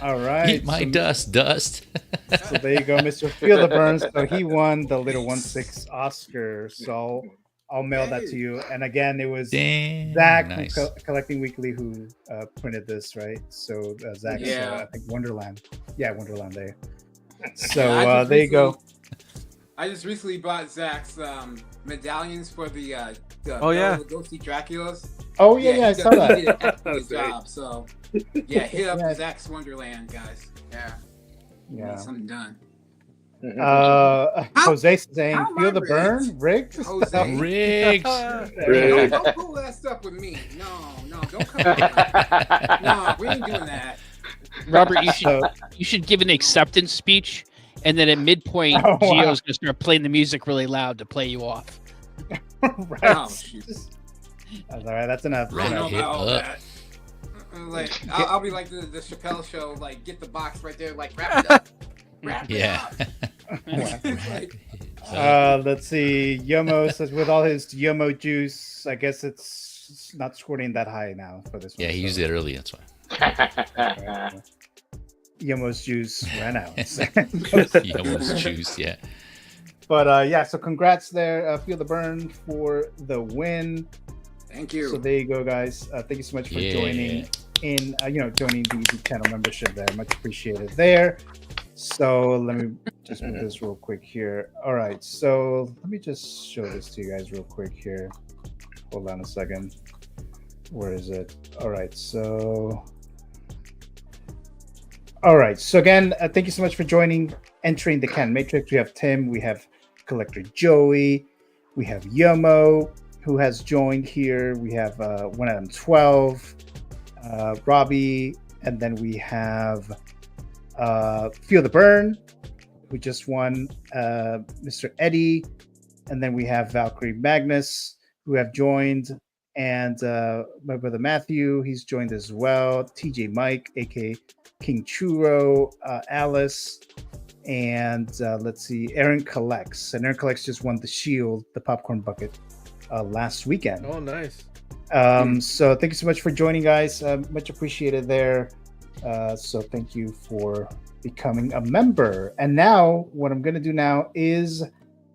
All right. Eat my dust. So there you go, Mr. Feel the Burns. So he won the little 1/6 Oscar. So I'll mail that to you. And again, it was Zach nice. from Collecting Weekly who printed this, right? So Zach's, I think Wonderland. Yeah, Wonderland there. So there you go. I just recently bought Zach's medallions for the Ghosty Draculas. Oh yeah, I saw that. He did an excellent job. So yeah, hit up Zach's Wonderland, guys. Yeah, something done. Jose saying, "Feel the burn, rigged." Jose. Rigged. Don't pull that stuff with me. No, don't come. No, we ain't doing that. Robert, you should give an acceptance speech, and then at midpoint, Gio's gonna start playing the music really loud to play you off. Right. Oh, shoot. That's all right. That's enough. I don't know about all that. Like I'll be like the Chappelle show, like get the box right there, like wrap it up. Wrap it up. Let's see. Yomo says with all his Yomo juice, I guess it's not scoring that high now for this one. Yeah, he used it early. That's why. Yomo's juice ran out. Yomo's juice, yeah. But yeah, so congrats there. Feel the burn for the win. Thank you. So there you go, guys. Thank you so much for joining in. Joining the channel membership there. Much appreciated there. So let me just move this real quick here. All right, so let me just show this to you guys real quick here. Hold on a second. Where is it? All right, so again, thank you so much for joining, entering the Canon Matrix. We have Tim, we have Collector Joey, we have Yomo, who has joined here. We have 1 Adam 12, Robbie, and then we have Feel the Burn, who just won, Mr. Eddie, and then we have Valkyrie Magnus, who have joined, and my brother Matthew, he's joined as well. TJ Mike, aka King Churro, Alice, And let's see, Aaron Collects. And Aaron Collects just won the Shield, the popcorn bucket, last weekend. Oh, nice. So thank you so much for joining, guys. Much appreciated there. So thank you for becoming a member. And now what I'm going to do now is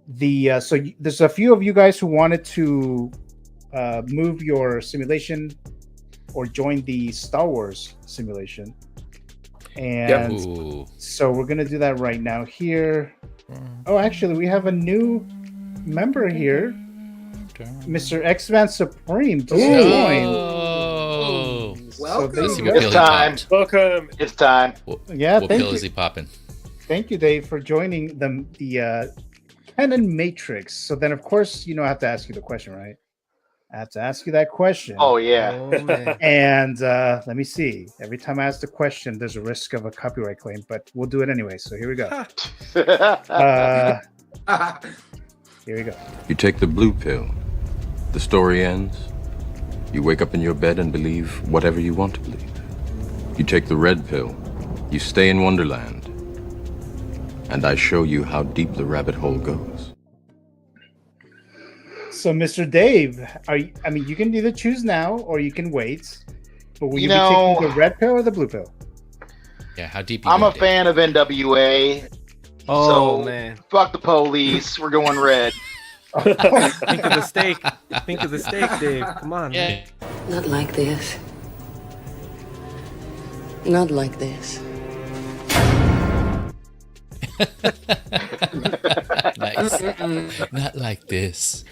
there's a few of you guys who wanted to move your simulation or join the Star Wars simulation. And so we're going to do that right now here. Oh, actually, we have a new member here. Mr. X-Man Supreme to join. Welcome. It's time. Welcome. It's time. Yeah, what thank pill you. is he popping? Thank you, Dave, for joining the Canon Matrix. So then, of course, I have to ask you the question, right? I have to ask you that question. Oh, yeah. And let me see. Every time I ask the question, there's a risk of a copyright claim, but we'll do it anyway. So here we go. Here we go. You take the blue pill. The story ends. You wake up in your bed and believe whatever you want to believe. You take the red pill. You stay in Wonderland. And I show you how deep the rabbit hole goes. So, Mr. Dave, you can either choose now or you can wait. But will you be taking the red pill or the blue pill? Yeah, how deep? I'm a fan of NWA. Oh, so man. Fuck the police. We're going red. Think of the steak. Think of the steak, Dave. Come on, man. Not like this. Not like this. Nice. Not like this.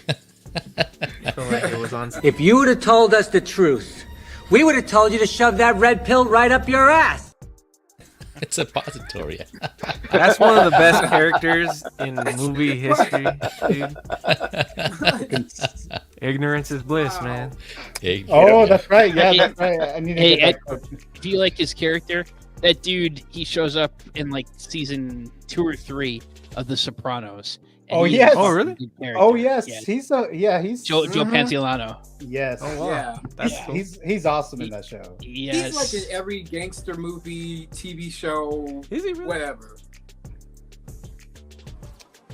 If you would have told us the truth, we would have told you to shove that red pill right up your ass. It's a pository. That's one of the best characters in movie history, dude. Ignorance is bliss, man. Oh, that's right. Yeah, that's right. I need to Hey, get Ed, that. if you like his character, that dude, he shows up in like season 2 or 3 of The Sopranos. and Oh he yes. is a good character. Oh yes. Yeah. He's Joe Pantoliano. Yes. Oh, wow. Yeah. That's he's awesome in that show. He's like in every gangster movie, TV show, is he really? Whatever.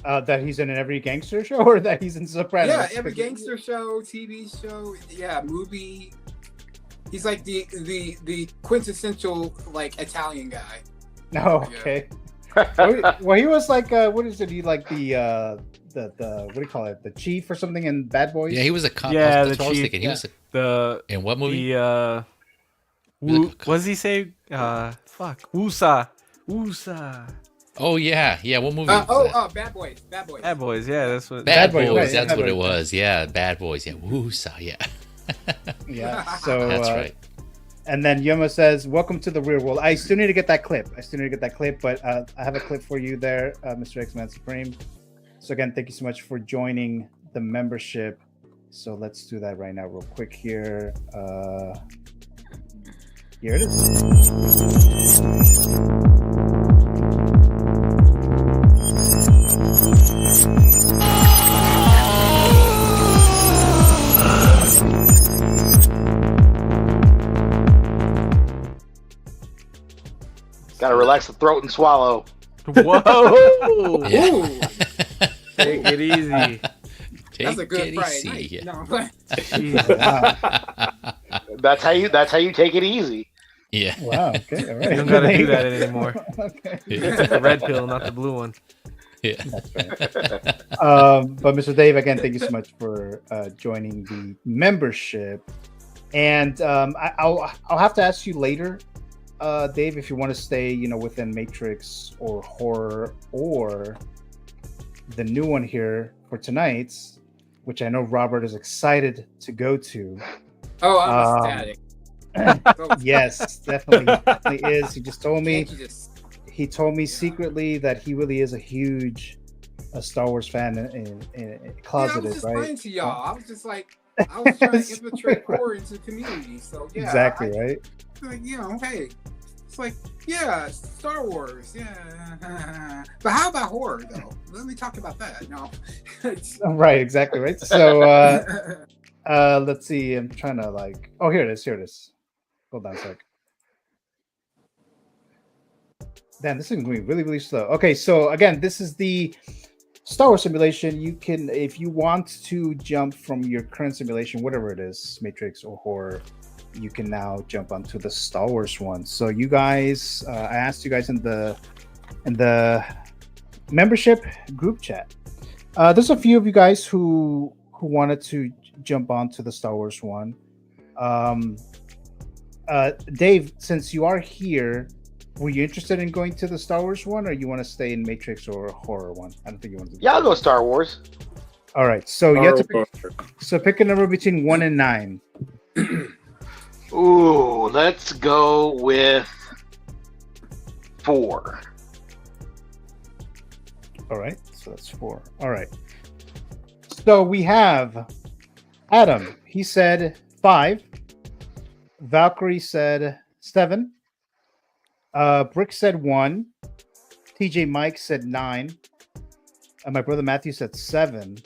That he's in every gangster show, or that he's in Sopranos? Yeah, every gangster show, TV show, yeah, movie. He's like the quintessential like Italian guy. No, okay. Well, he was like, what is it? He like the what do you call it? The chief or something in Bad Boys? Yeah, he was a cop. Yeah, That's the what I was chief. thinking. He was The in what movie? The what does he say? Fuck. Wusa. Oh yeah. What movie? was that? Bad Boys. Bad Boys. Bad Boys. Yeah, that's what. Bad Boys. right, That's Bad what it Boys. was. Yeah, Bad Boys. Yeah, Woosa. Yeah. Yeah. So That's right. And then Yoma says, "Welcome to the real world." I still need to get that clip. But I have a clip for you there, Mr. X-Man Supreme. So again, thank you so much for joining the membership. So let's do that right now, real quick here. Here it is. Gotta relax the throat and swallow. Whoa! Yeah. Take it easy. That's a good it Friday easy, night. yeah. No, but That's how you take it easy. Yeah. Wow. Okay. All right. You don't gotta do that anymore. Okay. You took the red pill, not the blue one. Yeah. But Mr. Dave, again, thank you so much for joining the membership. And I'll have to ask you later, Dave, if you want to stay, within Matrix or horror or the new one here for tonight, which I know Robert is excited to go to. oh, I'm ecstatic. Yes, definitely is. He just told me. He told me secretly that he really is a huge Star Wars fan and closeted, I was just right? lying to y'all. I was just like, I was trying to infiltrate horror into the community. So yeah, Exactly, right? Like, hey, it's like, yeah, Star Wars, yeah. But how about horror though? Let me talk about that. No, Right, exactly, right. So let's see. I'm trying to here it is. Hold on a sec. Damn, this is going to be really, really slow. Okay, so again, this is the Star Wars simulation. You can, if you want to jump from your current simulation, whatever it is, Matrix or horror, you can now jump onto the Star Wars one. So you guys, I asked you guys in the membership group chat. There's a few of you guys who wanted to jump onto the Star Wars one. Dave, since you are here, were you interested in going to the Star Wars one, or you want to stay in Matrix or horror one? I don't think you want to. Yeah, I'll go Star Wars. All right, so you have to pick a number between 1 and 9. Ooh, let's go with 4. All right, so that's 4. All right. So we have Adam. He said 5. Valkyrie said 7. Brick said 1. TJ Mike said 9. My brother Matthew said 7.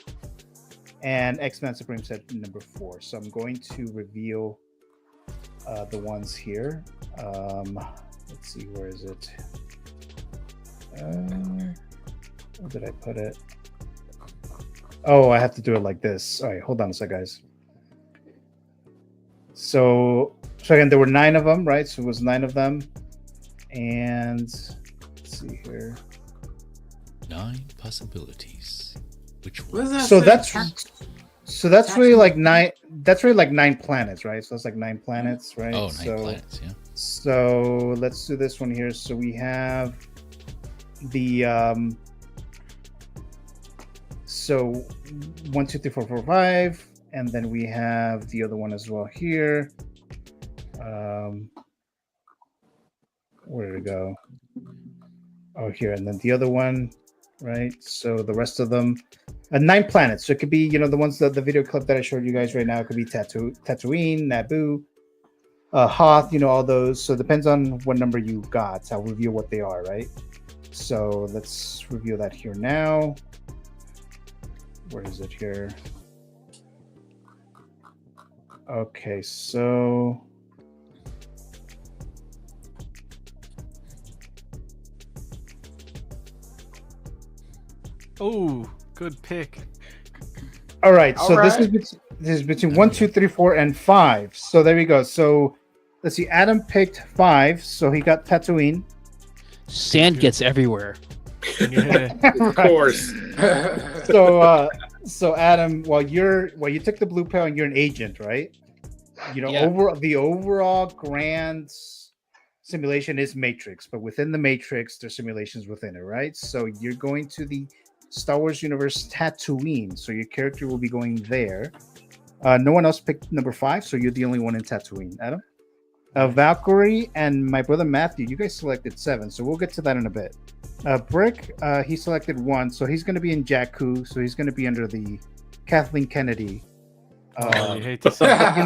And X-Man Supreme said number 4. So I'm going to reveal the ones here. Let's see, where is it? Where did I put it? Oh, I have to do it like this. All right, hold on a sec, guys. So again, there were 9 of them, right? So it was 9 of them. And let's see here. 9 possibilities. Which one? one? So that's really like 9. That's really like 9 planets, right? So that's like 9 planets, right? Oh, 9 planets, yeah. So let's do this one here. So we have the so 1, 2, 3, 4, 4, 5, and then we have the other one as well here. Where did it go? Oh, here, and then the other one, right? So the rest of them, 9 planets. So it could be, the ones that the video clip that I showed you guys right now. It could be Tatooine, Naboo, Hoth, all those. So it depends on what number you got. So I'll reveal what they are, right? So let's reveal that here now. Where is it here? Okay, so oh, good pick. All right, so All this right. is between 1, 2, 3, 4, and 5. So there we go. So let's see. Adam picked 5, so he got Tatooine. Sand gets everywhere. Of course. So Adam, while you took the blue pill and you're an agent, right? Yeah. Over the overall grand simulation is Matrix, but within the Matrix, there's simulations within it, right? So you're going to the Star Wars universe Tatooine, so your character will be going there. No one else picked number 5, so you're the only one in Tatooine. Adam, Valkyrie, and my brother Matthew, you guys selected 7, so we'll get to that in a bit. Brick, he selected 1, so he's going to be in Jakku, so he's going to be under the Kathleen Kennedy. You hate to say that. So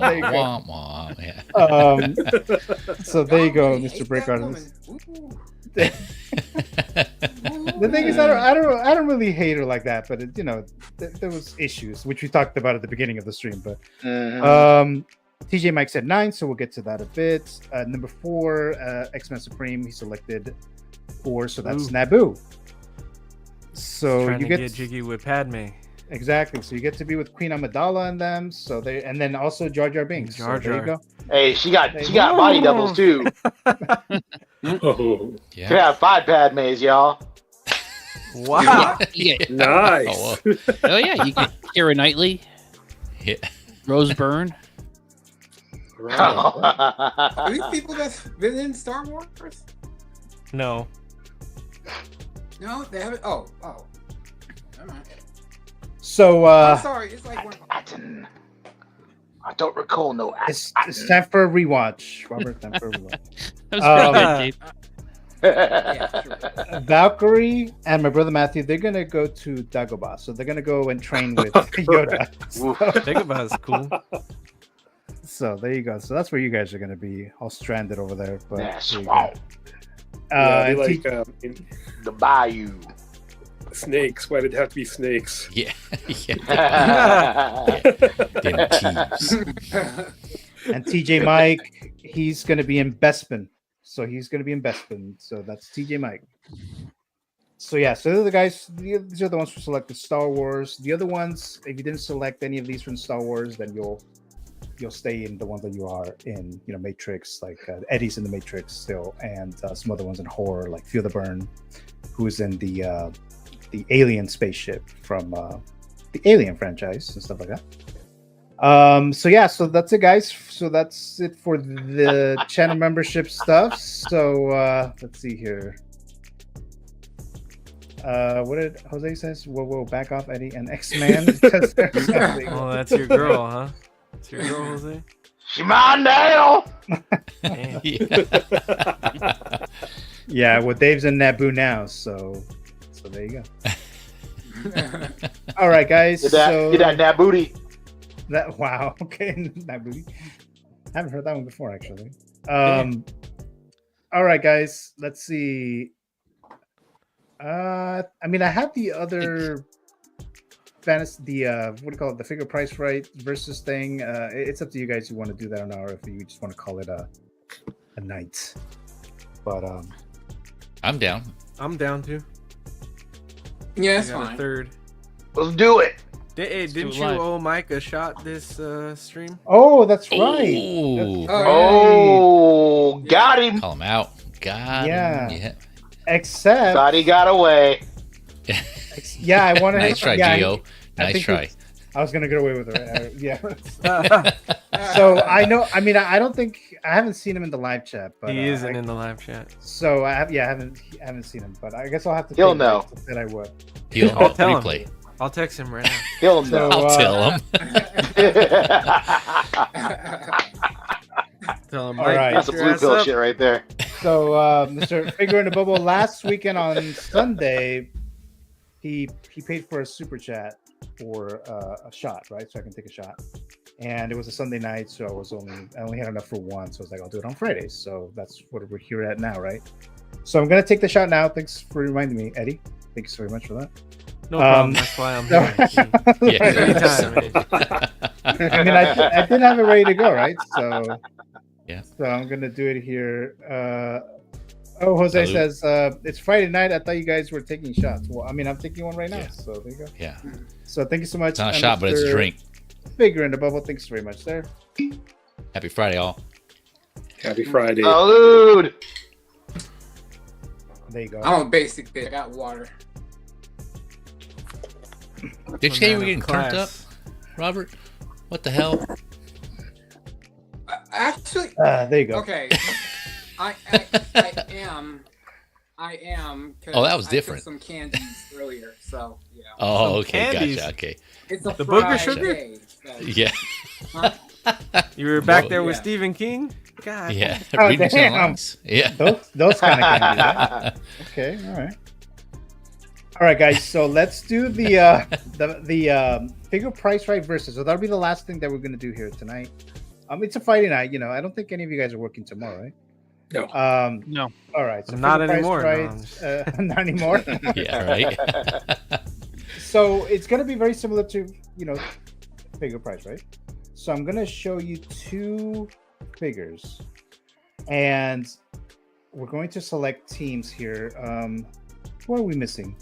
there you go. Womp womp, yeah. So there you go, Mr. Brick. The thing is, I don't really hate her like that, but it, there was issues which we talked about at the beginning of the stream. But TJ Mike said 9, so we'll get to that a bit. Number 4, X-Men Supreme, he selected 4, so that's Naboo. So Trying you to get jiggy with Padme. Exactly. So you get to be with Queen Amidala and them. So and then also Jar Jar Binks. Jar So there you Jar. go. Hey, she got body doubles too. Oh, You can have 5 Padmes, y'all. wow. Yeah. Nice. Oh yeah, you get Keira Knightley, Yeah. Rose Byrne. Are these people that's been in Star Wars? No. No, they haven't. Oh. Never mind. So I'm sorry. It's like when... I don't recall no. it's time for a rewatch, Robert. Time for a rewatch. That was Valkyrie and my brother Matthew, they're gonna go to Dagobah, so they're gonna go and train with Yoda. Dagobah is cool. So there you go. So that's where you guys are gonna be, all stranded over there. But That's there you right. go. Yeah, they and like The Bayou. snakes. Why did it have to be snakes? Yeah. Yeah. Didn't tease. And TJ Mike, he's gonna be in Bespin. So he's going to be in Bespin. So that's TJ Mike. So yeah, so the guys, these are the ones who selected Star Wars. The other ones, if you didn't select any of these from Star Wars, then you'll stay in the ones that you are in, Matrix, like Eddie's in the Matrix still, and some other ones in horror, like Feel the Burn, who's in the alien spaceship from the Alien franchise and stuff like that. So yeah, so that's it, guys. So that's it for the channel membership stuff. So let's see here. What did Jose says? Whoa, back off, Eddie and X-Man. Oh, that's your girl, huh? That's your girl, Jose? She mine now. Yeah, well, Dave's in Naboo now, so there you go. All right, guys. Get that Nabooty. Wow. Okay, Nabooty. I haven't heard that one before, actually. All right, guys. Let's see. I have the other fantasy, what do you call it? The figure price right versus thing. It's up to you guys. If you want to do that an hour, if you just want to call it a night. But I'm down. I'm down too. Yeah, it's I got a fine. third. Let's do it. Hey, didn't you owe Mike a shot this stream? Oh, that's right. Oh, got him. Call him out. Got him. Yeah. Except thought he got away. Yeah, I wanted. Nice try, Gio. Nice try. I was gonna get away with it. Yeah. So I know. I don't think I haven't seen him in the live chat, but He isn't in the live chat. So I haven't seen him, but I guess I'll have to. He'll know. That I would. I'll tell him. I'll text him right now. He'll know. I'll tell him. Tell him. All right. That's a blue pill shit right there. So, Mr. Figure in the Bubble, last weekend on Sunday, he paid for a super chat for a shot, right? So I can take a shot. And it was a Sunday night, so I only had enough for one. So I was like, I'll do it on Fridays. So that's what we're here at now, right? So I'm gonna take the shot now. Thanks for reminding me, Eddie. Thanks very much for that. No problem. That's why I'm here. Anytime. I did have it ready to go, right? So yeah. So I'm gonna do it here. Jose says it's Friday night. I thought you guys were taking shots. Well, I'm taking one right now. Yeah. So there you go. Yeah. So thank you so much. It's not a shot, but it's a drink. Figure in the Bubble. Thanks very much, sir. Happy Friday, all. Happy Friday. Salud. There you go. I'm a basic bitch. I got water. Did you say you were getting turned up, Robert? What the hell? Actually, there you go. Okay, I am. Oh, that was different. I took some candies earlier, so yeah. Oh, okay, candies. Gotcha. Okay. It's a The booger Friday, sugar? so- Yeah. Huh? You were back there with Yeah. Stephen King? God. Yeah. Oh, Reading some damn. lines. Yeah. Those kind of candies. Right? Okay. All right. All right, guys. So let's do the figure price right versus. So that'll be the last thing that we're gonna do here tonight. It's a Friday night. I don't think any of you guys are working tomorrow, right? No. No. All right. So Not figure anymore. price No, right, not anymore. Yeah. Right. So it's gonna be very similar to figure price, right? So I'm gonna show you two figures, and we're going to select teams here. What are we missing?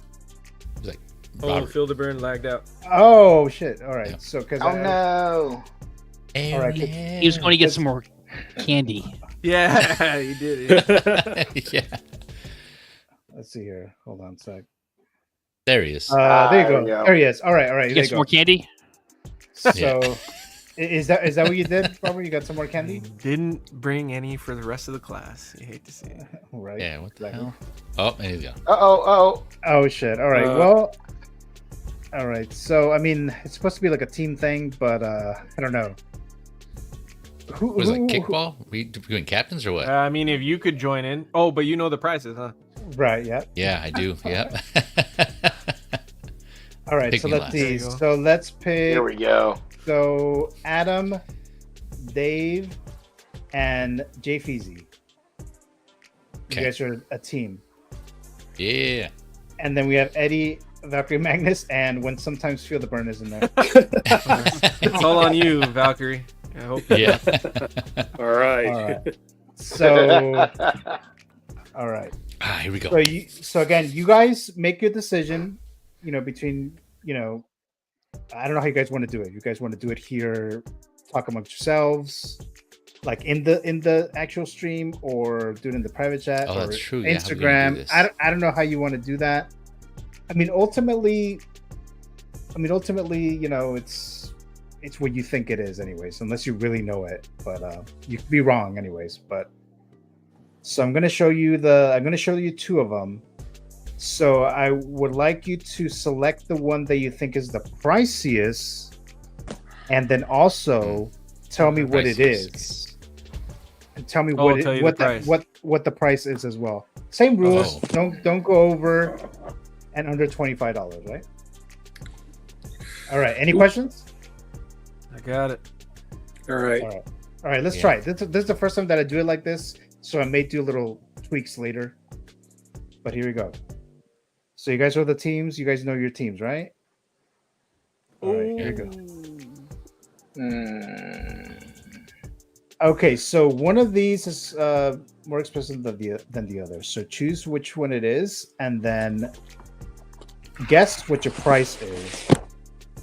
Like Oh, Phil the Burn lagged out. Oh shit! All right. Yeah. So because no. All right. He was going to get some more candy. Yeah, he did. Yeah. Let's see here. Hold on a sec. There he is. There you go. There he is. All right. You There get some more candy? So, is that what you did, Robert? You got some more candy? Didn't bring any for the rest of the class. You hate to see it. Right. Yeah. What the hell? Oh, there you go. Oh shit! All right. Well. All right. So it's supposed to be like a team thing, but I don't know. Was it like kickball? We doing captains or what? If you could join in. Oh, but you know the prizes, huh? Right. Yeah. Yeah, I do. Yep. All right. Pick So me let's last. see. So let's pick. Here we go. So Adam, Dave, and Jay Feezy. Okay. You guys are a team. Yeah. And then we have Eddie, Valkyrie Magnus, and when sometimes Feel the Burn is in there. It's all on you, Valkyrie. I hope. Yeah. All right. All right. So, all right. Here we go. So again, you guys make your decision. Between I don't know how you guys want to do it. You guys want to do it here, talk amongst yourselves, like in the actual stream, or do it in the private chat, Oh, or that's true. Yeah, how we gonna do Instagram. this? I don't know how you want to do that. Ultimately, it's what you think it is, anyways. Unless you really know it, but you could be wrong, anyways. But so I'm gonna show you two of them. So I would like you to select the one that you think is the priciest, and then also tell me what it is, and tell me what the price is as well. Same rules. Don't go over and under $25, right? All right. Any questions? I got it. All right. All right. Let's try it. This is the first time that I do it like this, so I may do little tweaks later. But here we go. So you guys are the teams. You guys know your teams, right? All right, here we go. Okay, so one of these is more expensive than the other. So choose which one it is, and then guess what your price is.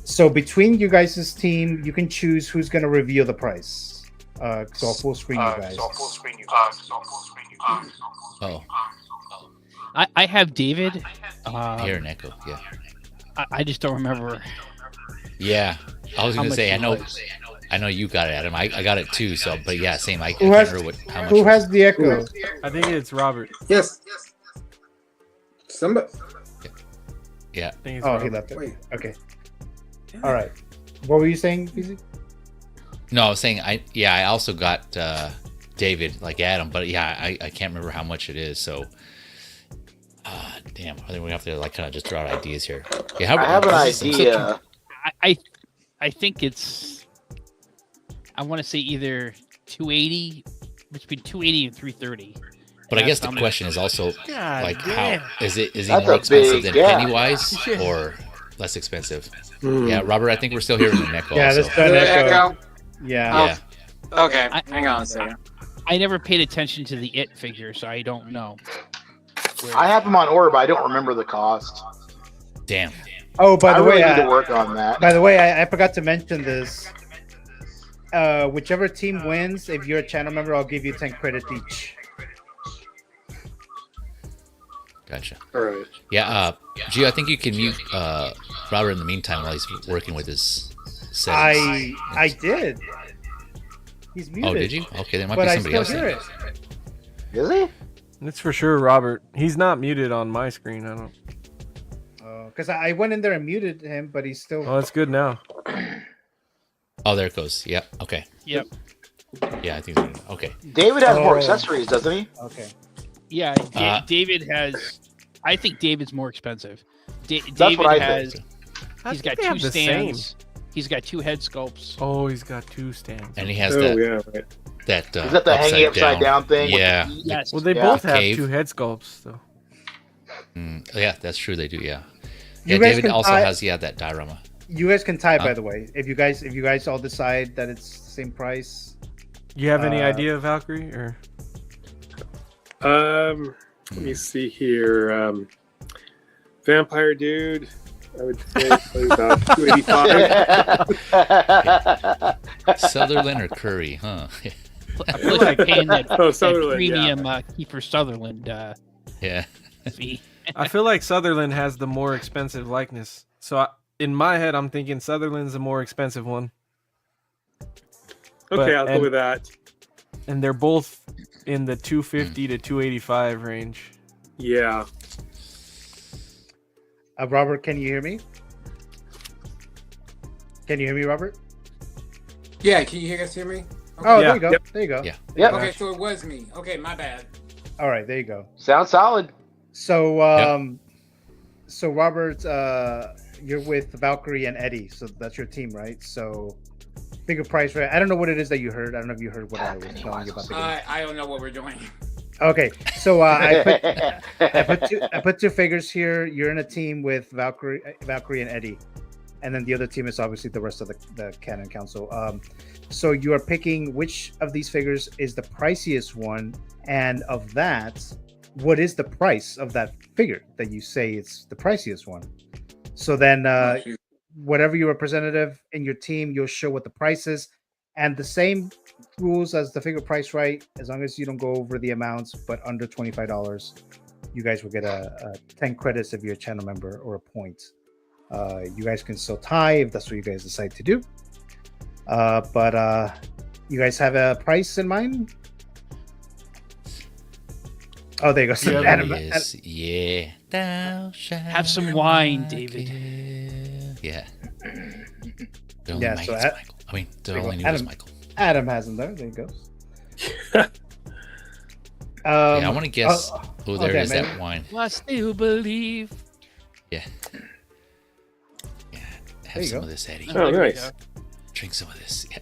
So between you guys' team, you can choose who's going to reveal the price. So I'll full screen you guys. Oh. I have David. I hear an echo. Yeah. I just don't remember. Yeah, I was gonna say I know you got it, Adam. I got it too. So, but yeah, same. I can't remember how much. Who has the echo? I think it's Robert. Yes. Somebody. Yeah. Oh, he left it. Wait. Okay. All right. What were you saying, PZ? No, I was saying I also got David like Adam, but yeah, I can't remember how much it is. So. Damn, I think we have to like kind of just throw out ideas here. Yeah, I have an idea. I think it's. I want to say either 280, between 280 and 330. But I guess the question is also how is he That's more a expensive big than gap. Pennywise or less expensive? Yeah, Robert, I think we're still hearing an echo. Yeah, also. there's an echo. Yeah. Okay, hang on a second. I never paid attention to the It figure, so I don't know. I have them on order, but I don't remember the cost. Damn. Oh, by the way, I need to work on that. By the way, I forgot to mention this. Whichever team wins, if you're a channel member, I'll give you 10 credits each. Gotcha. All right. Yeah, Gio, I think you can mute Robert in the meantime while he's working with his settings. I did. He's muted. Oh, did you? Okay, there might but be somebody I else. still hear Then. it. Is he? It's for sure Robert. He's not muted on my screen. I don't. Because I went in there and muted him, but he's still. Oh, it's good now. Oh, there it goes. Yep. Okay. Yep. Yeah, I think. Okay. David has more accessories, doesn't he? Okay. Yeah, David has. I think David's more expensive. David what I has. think. He's got they two have the stands. He's got two head sculpts. Oh, he's got two stands. And he has Oh, that. yeah, right. That. Is that the hanging upside down thing? Yeah. Yes. Well, they both have Cave. two head sculpts, though. Yeah, that's true. They do. Yeah. You Yeah, guys David can also tie- has that diorama. You guys can tie, by the way. If you guys all decide that it's the same price. You have any idea, Valkyrie? Or Let me see here. Vampire Dude, I would say probably about 285. Sutherland or Curry, huh? I feel like I'm paying that, Oh, that Sutherland, premium Kiefer Sutherland Yeah. fee. I feel like Sutherland has the more expensive likeness. So in my head, I'm thinking Sutherland's the more expensive one. Okay, I'll go with that. And they're both in the 250 to 285 range. Yeah. Robert, can you hear me? Can you hear me, Robert? Yeah, can you guys hear me? Oh, there you go. There you go. Yeah. Yep. Okay, so it was me. Okay, my bad. All right, there you go. Sounds solid. So, so Robert, you're with Valkyrie and Eddie, so that's your team, right? So, figure price, right? I don't know what it is that you heard. I don't know if you heard what I was telling you about the game. I don't know what we're doing. Okay, so I put two figures here. You're in a team with Valkyrie and Eddie. and then the other team is obviously the rest of the Canon Council. So you are picking which of these figures is the priciest one, and of that, what is the price of that figure that you say it's the priciest one? So then, whatever your representative in your team, you'll show what the price is, and the same rules as the figure price, right? As long as you don't go over the amounts, but under $25, you guys will get a 10 credits if you're a channel member, or a point. You guys can still tie if that's what you guys decide to do. But you guys have a price in mind? Oh, there you go. So Yeah. Thou shalt Have some wine, David. Yeah. Yeah, so Michael. I mean, the only knew was Michael. Adam has him there. There he goes. Yeah, I want to guess. Oh, there okay, is maybe. that wine. I still believe. Yeah. Yeah. Have There you some go. of this, Eddie. Oh, nice. Drink some of this. Yeah.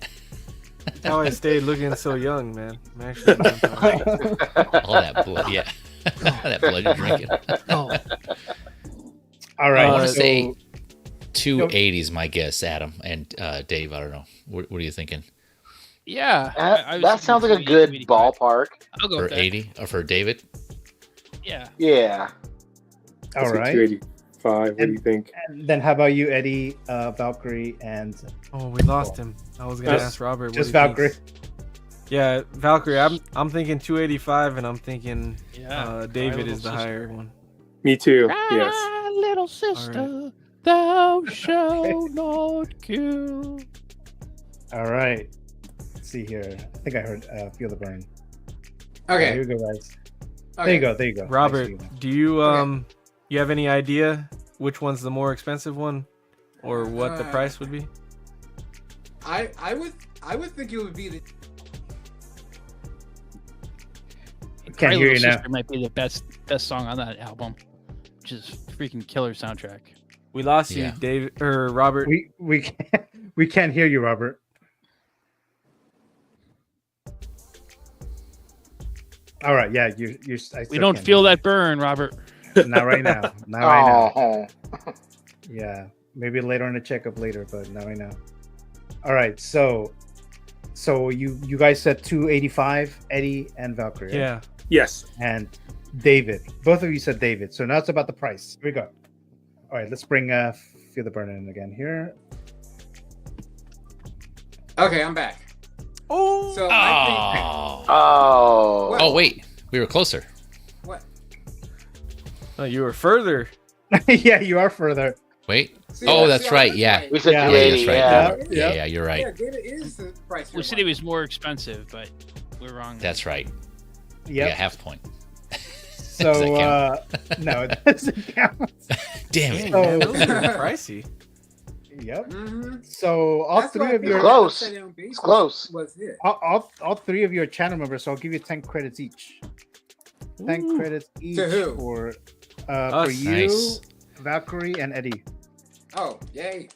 That's how I stayed looking so young, man. I'm actually All that blood, yeah. That blood you're drinking. All right. I want to so- say 280s, my guess, Adam and Dave. I don't know. What are you thinking? Yeah. That sounds like a good ballpark. I'll go For with that. 80 or for David? Yeah. Yeah. All right. 285. What do you think? And then how about you, Eddie, Valkyrie, and... Oh, we lost him. I was gonna ask Robert. Just what he Valkyrie. thinks. Yeah, Valkyrie. I'm thinking 285, and I'm thinking David little is the sister. higher one. Me too. Yes. Ah, little sister, thou shalt not kill. All right. Let's see here. I think I heard Feel the Burn. Okay. Here we go, guys. Okay. There you go. There you go. Robert, Nice to do you you have any idea which one's the more expensive one, or what the price would be? I would think it would be the. Can't Cry hear Little you now. Sister might be the best song on that album, which is freaking killer soundtrack. We lost you, Yeah. David or Robert. We can't hear you, Robert. All right. Yeah. You. We don't feel that burn, Robert. Not right now. Not right now. Oh. Yeah, maybe later on the checkup later, but not right now. All right, so you guys said 285, Eddie and Valkyrie. Right? Yeah. Yes. And David. Both of you said David. So now it's about the price. Here we go. All right, let's bring Feel the Burn in again here. Okay, I'm back. Oh. So Oh, wait. We were closer. What? Oh, you were further. Yeah, you are further. Wait. See, Oh, that's that's right. right. Yeah. We said Yeah. 280. That's right. Yeah. Yeah, you're right. Yeah, David is the price. We said it was more expensive, but we're wrong. That's right. Yep. Yeah, half point. So Does that no, it doesn't count. Damn it. So, Man, those are pricey. Yep. Mm-hmm. So all That's three why of your Close. It's close. Was it? all three of your channel members. So I'll give you 10 credits each. 10 credits each To who? for Us. you, Nice. Valkyrie, and Eddie. Oh, yay!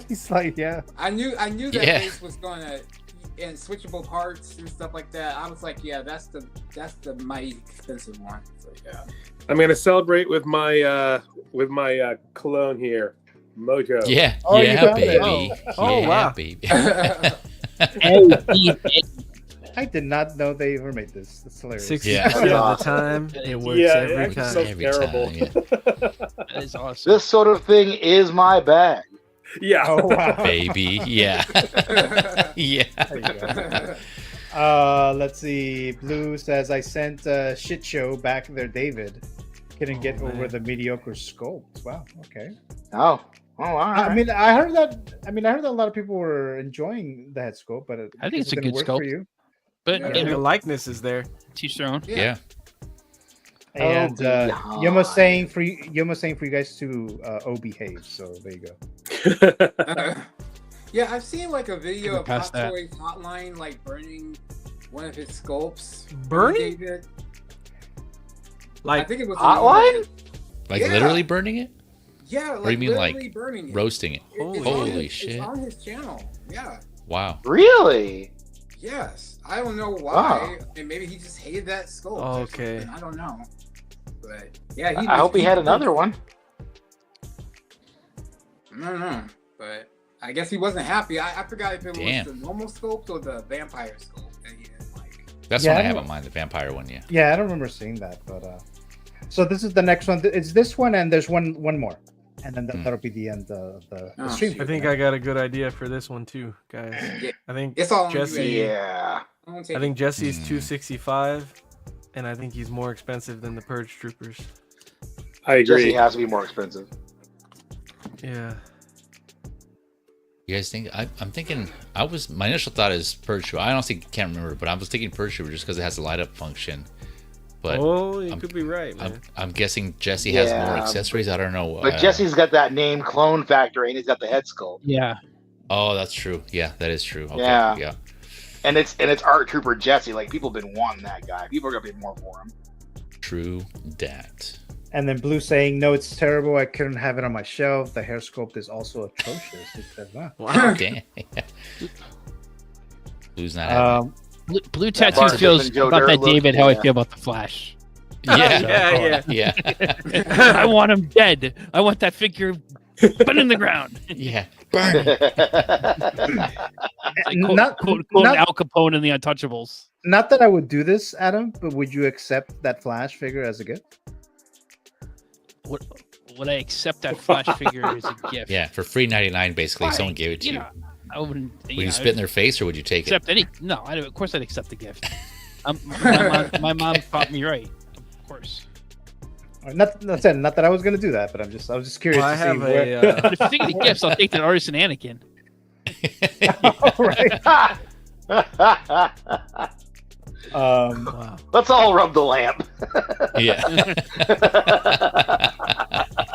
He's like, yeah. I knew that Yeah. base was gonna and switchable parts and stuff like that. I was like, yeah, that's the mighty expensive one. So yeah. I'm gonna celebrate with my cologne here, Mojo. Yeah. Oh, you yeah, got it. baby. Oh, yeah, wow. baby. I did not know they ever made this. That's hilarious. 60% Yeah. of the time, it works Yeah, every it's time. so Every terrible. time, yeah. That is awesome. This sort of thing is my bag. Yeah. Oh wow. Baby. Yeah. Yeah. There you go. Let's see. Blue says I sent shit show back there, David. Couldn't get man. over the mediocre sculpt. Wow. Okay. Oh. Oh, all right. I mean, I heard that a lot of people were enjoying the head sculpt, but I think it's a didn't good work for sculpt. you. But Yeah. you The know, likeness is there. teach their own. Yeah. And behind. Yoma's saying for you guys to behave. So there you go. Yeah, I've seen like a video Couldn't of pass Hot that. Toys Hotline like burning one of his sculpts. Burning? David. I Like, think it was Hotline? Like Yeah. literally burning it? Yeah, like Or you mean like literally burning it. roasting it? It's Holy on his, shit. It's on his channel. Yeah. Wow. Really? Yes. I don't know why. Wow. And maybe he just hated that sculpt. Oh, or okay. something. I don't know. But yeah, I hope he had another one. I don't know, but I guess he wasn't happy. I forgot if it was the normal sculpt or the vampire sculpt that he didn't like. That's what I have in mind, the vampire one, yeah. Yeah, I don't remember seeing that, but so this is the next one. It's this one, and there's one more, and then that'll be the end of the stream. I think I got a good idea for this one too, guys. Yeah. I think It's all on Jesse. you, Yeah. I think Jesse's 265, and I think he's more expensive than the Purge Troopers. I agree. Jesse has to be more expensive. Yeah. You guys think? I'm thinking. My initial thought is Purge Trooper. I honestly can't remember, but I was thinking Purge Trooper just because it has the light up function. But you could be right, man. I'm guessing Jesse has more accessories. I don't know. But Jesse's got that name clone factory, and he's got the head sculpt. Yeah. Oh, that's true. Yeah, that is true. Okay, yeah. And it's Art Trooper Jesse. Like, people have been wanting that guy. People are gonna pay more for him. True dat. And then Blue saying, "No, it's terrible. I couldn't have it on my shelf. The hair sculpt is also atrocious." He said, "Wow, damn." Blue's not happy. Blue Tattoo feels about that David how I feel about the Flash. Yeah, yeah. I want him dead. I want that figure put in the ground. Yeah, burn it. Not Al Capone and the Untouchables. Not that I would do this, Adam, but would you accept that Flash figure as a gift? Would I accept that Flash figure as a gift? Yeah, for free 99, basically. Someone gave it to you. I wouldn't. Would you spit in their face, or would you take it? Any? No, of course I'd accept the gift. My mom taught me right. Of course. Not that I was going to do that, but I was just curious to see where. But if you think of the gifts, I'll take that artist and Anakin. Wow. Let's all rub the lamp. Yeah.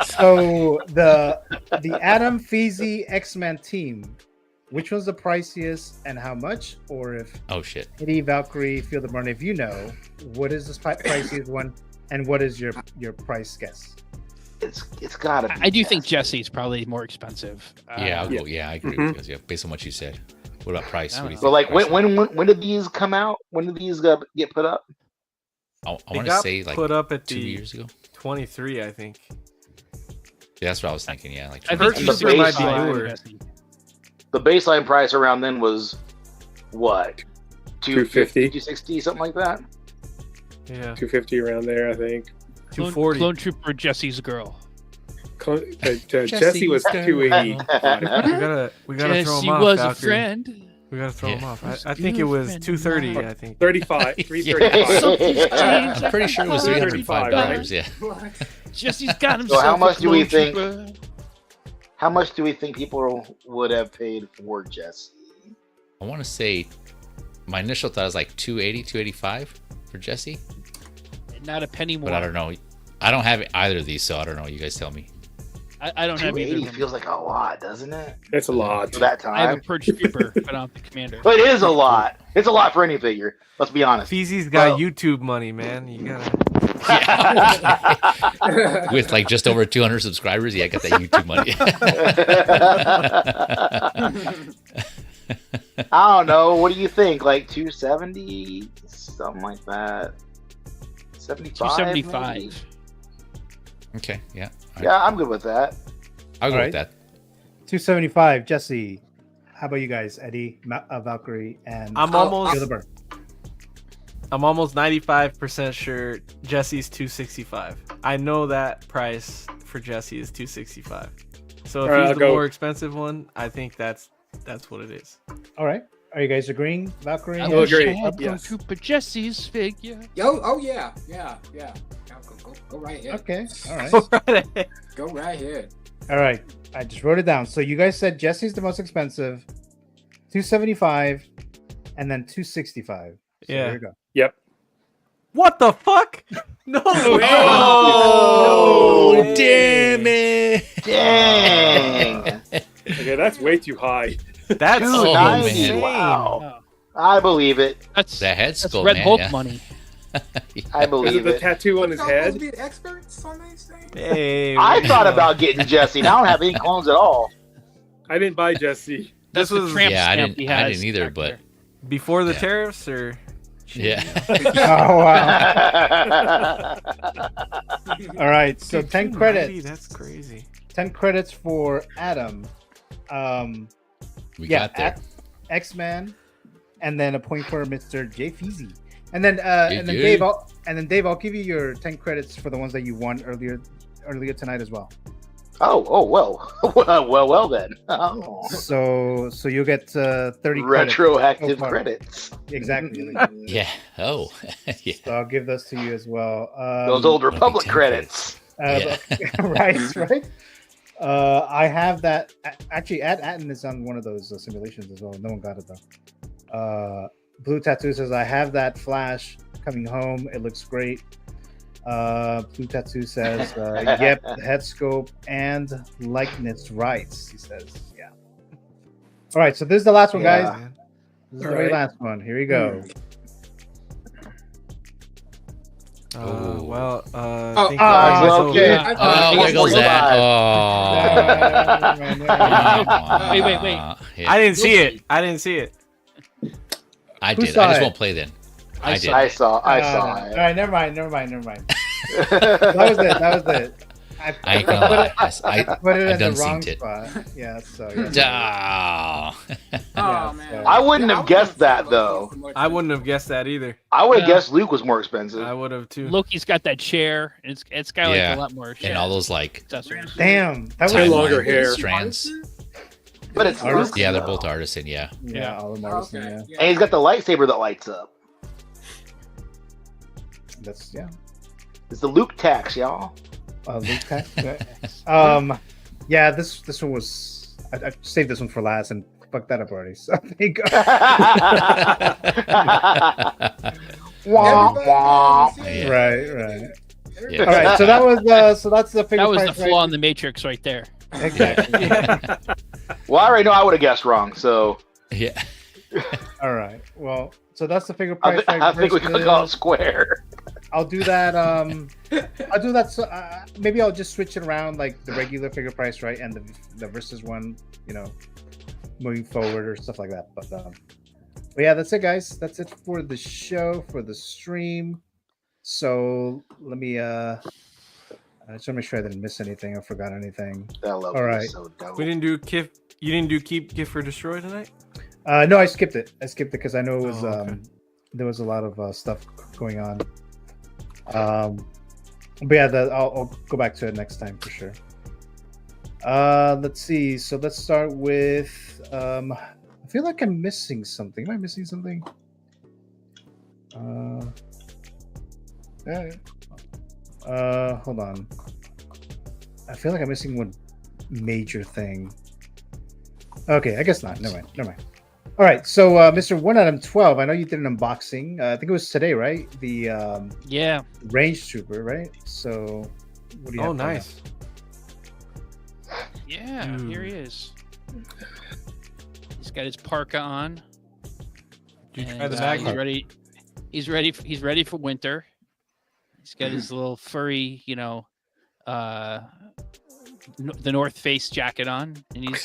So the Adam Feezy X-Men team, which one's the priciest and how much? Or if Eddie, Valkyrie, Feel the Burn, if you know, what is the priciest one and what is your price guess? It's gotta be. I do think Jesse's probably more expensive. Yeah, I'll go. Yeah, I agree with you. Based on what you said. What about price? What do you think? But like, when did these come out? When did these get put up? I want to say like put up at 2 years ago. 23, I think. Yeah, that's what I was thinking. Yeah, like I think the baseline price around then was what? 250, 260, something like that. Yeah, 250 around there, I think. 240. Clone Trooper Jesse's girl. Jesse was 280. We gotta throw him off. Was Valkyrie. a friend. We gotta throw him off. I think it was 230. I think 35. 335. I'm pretty sure it was $305. Yeah. Jesse's got himself. So how much do we think? How much do we think people would have paid for Jesse? I want to say my initial thought was like 280, 285 for Jesse. Not a penny more. But I don't know. I don't have either of these, so I don't know. You guys tell me. I don't have either. 280 feels like a lot, doesn't it? It's a lot for that time. I have a Purge Trooper, but I'm the commander. But it is a lot. It's a lot for any figure. Let's be honest. Feezy's got YouTube money, man. You gotta. Yeah. With like just over 200 subscribers, yeah, I got that YouTube money. I don't know. What do you think? Like 270, something like that. 75. 275. Maybe? Okay. Yeah. Yeah, I'm good with that. I'll go with that. 275. Jesse, how about you guys? Eddie, Valkyrie, and I'm almost 95% sure Jesse's 265. I know that price for Jesse is 265. So if he's the more expensive one, I think that's what it is. All right. Are you guys agreeing, Valkyrie? I will agree. Yes. Trooper Jesse's figure. Oh yeah. Go right ahead. Okay. All right. Go right ahead. All right. I just wrote it down. So you guys said Jesse's the most expensive, 275, and then 265. So Yeah. There you go. Yep. What the fuck? No. Oh, damn it. Dang. Okay, that's way too high. That's Dude, man. wow. I believe it. That's that head skull, Red man. Hulk Yeah. money. I Is believe it the it. tattoo on his head? Supposed to be experts on these things. Hey, I thought about getting Jesse. Now I don't have any clones at all. I didn't buy Jesse. That's This was- the tramp Yeah, I stamp didn't. he I has didn't either. back But there. before the Yeah. tariffs, or yeah. Oh, wow. All right. So 10 290, credits. That's crazy. 10 credits for Adam. We got there. X-Man, and then a point for Mr. J. Feezy. And then Dave, I'll give you your 10 credits for the ones that you won earlier tonight as well. Oh, well then. Oh. So you'll get 30 retroactive credits. Exactly. Yeah. Oh. Yeah. So I'll give those to you as well. Those old Republic credits. Right. I have that. Actually, Atten is on one of those simulations as well. No one got it though. Blue Tattoo says, I have that Flash coming home. It looks great. Blue Tattoo says, yep, head scope and likeness rights. He says, yeah. All right, so this is the last one, guys. This is the very last one. Here we go. Well, okay. Here goes that. Wait. I didn't see it. I did. I just won't play then. I did. I saw it. All right, never mind. That was it. I ain't gonna lie. I put it I in done the wrong seen it. spot. Yeah, so Oh. I wouldn't have guessed that though. I wouldn't have guessed that either. I would have guessed Luke was more expensive. I would have too. Loki's got that chair. It's got like a lot more shit. And all those like accessories. Damn, that was longer hair. strands. But it's Luke. Yeah, they're both artisan. Yeah. Yeah, all of them are. And he's got the lightsaber that lights up. That's It's the Luke tax, y'all. Luke tax. Yeah, this one was. I saved this one for last and fucked that up already. So there you go. Right. Yeah. All right, so that was so that's the figure. That was price the flaw in the Matrix right there. Exactly. Well, I already know I would have guessed wrong, so. Yeah. All right. Well, so that's the figure price. I think we could go square. I'll do that. I'll do that. So maybe I'll just switch it around, like the regular figure price, right, and the versus one, moving forward or stuff like that. But yeah, that's it, guys. That's it for the show, for the stream. So let me. I just want to make sure I didn't miss anything or forgot anything. All right. So dope. We didn't do You didn't do keep, gift, or destroy tonight. No, I skipped it. Because I know it was okay. there was a lot of stuff going on. But yeah, I'll go back to it next time for sure. Let's see. So let's start with. I feel like I'm missing something. Am I missing something? Hold on. I feel like I'm missing one major thing. Okay, I guess not. Never mind. All right, so Mr. 1Adam12, I know you did an unboxing. I think it was today, right? The Range Trooper, right? So what do you have? Oh, nice. Yeah, here he is. He's got his parka on. Did you try the bag? He's ready for winter. He's got his little furry, the North Face jacket on, and he's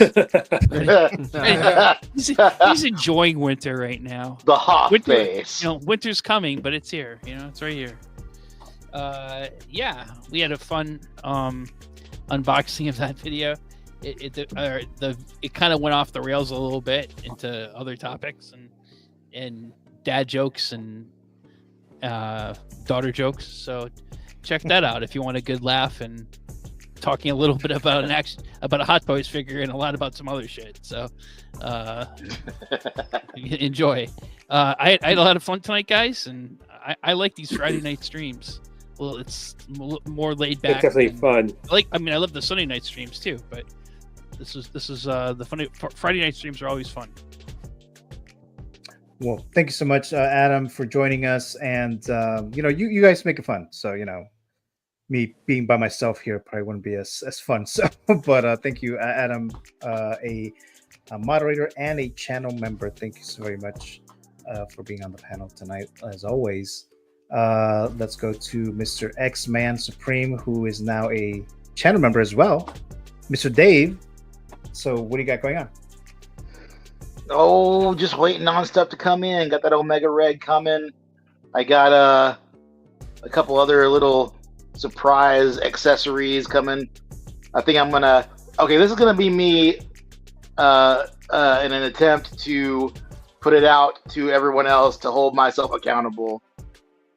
he's enjoying winter right now. The hot face. Winter's coming, but it's here. It's right here. Yeah, we had a fun unboxing of that video. It kind of went off the rails a little bit into other topics and dad jokes and daughter jokes. So check that out if you want a good laugh and talking a little bit about about a Hot Toys figure and a lot about some other shit. So enjoy. I had a lot of fun tonight, guys, and I like these Friday night streams. Well, it's more laid back. It's definitely fun. I love the Sunday night streams too, but this is the funny Friday night streams are always fun. Well, thank you so much, Adam, for joining us. And you guys make it fun. So me being by myself here probably wouldn't be as fun. So, but thank you, Adam, a moderator and a channel member. Thank you so very much for being on the panel tonight, as always. Let's go to Mr. X-Man Supreme, who is now a channel member as well. Mr. Dave. So what do you got going on? Oh, just waiting on stuff to come in. Got that Omega Red coming. I got a couple other little surprise accessories coming. I think I'm gonna. Okay, this is gonna be me in an attempt to put it out to everyone else to hold myself accountable.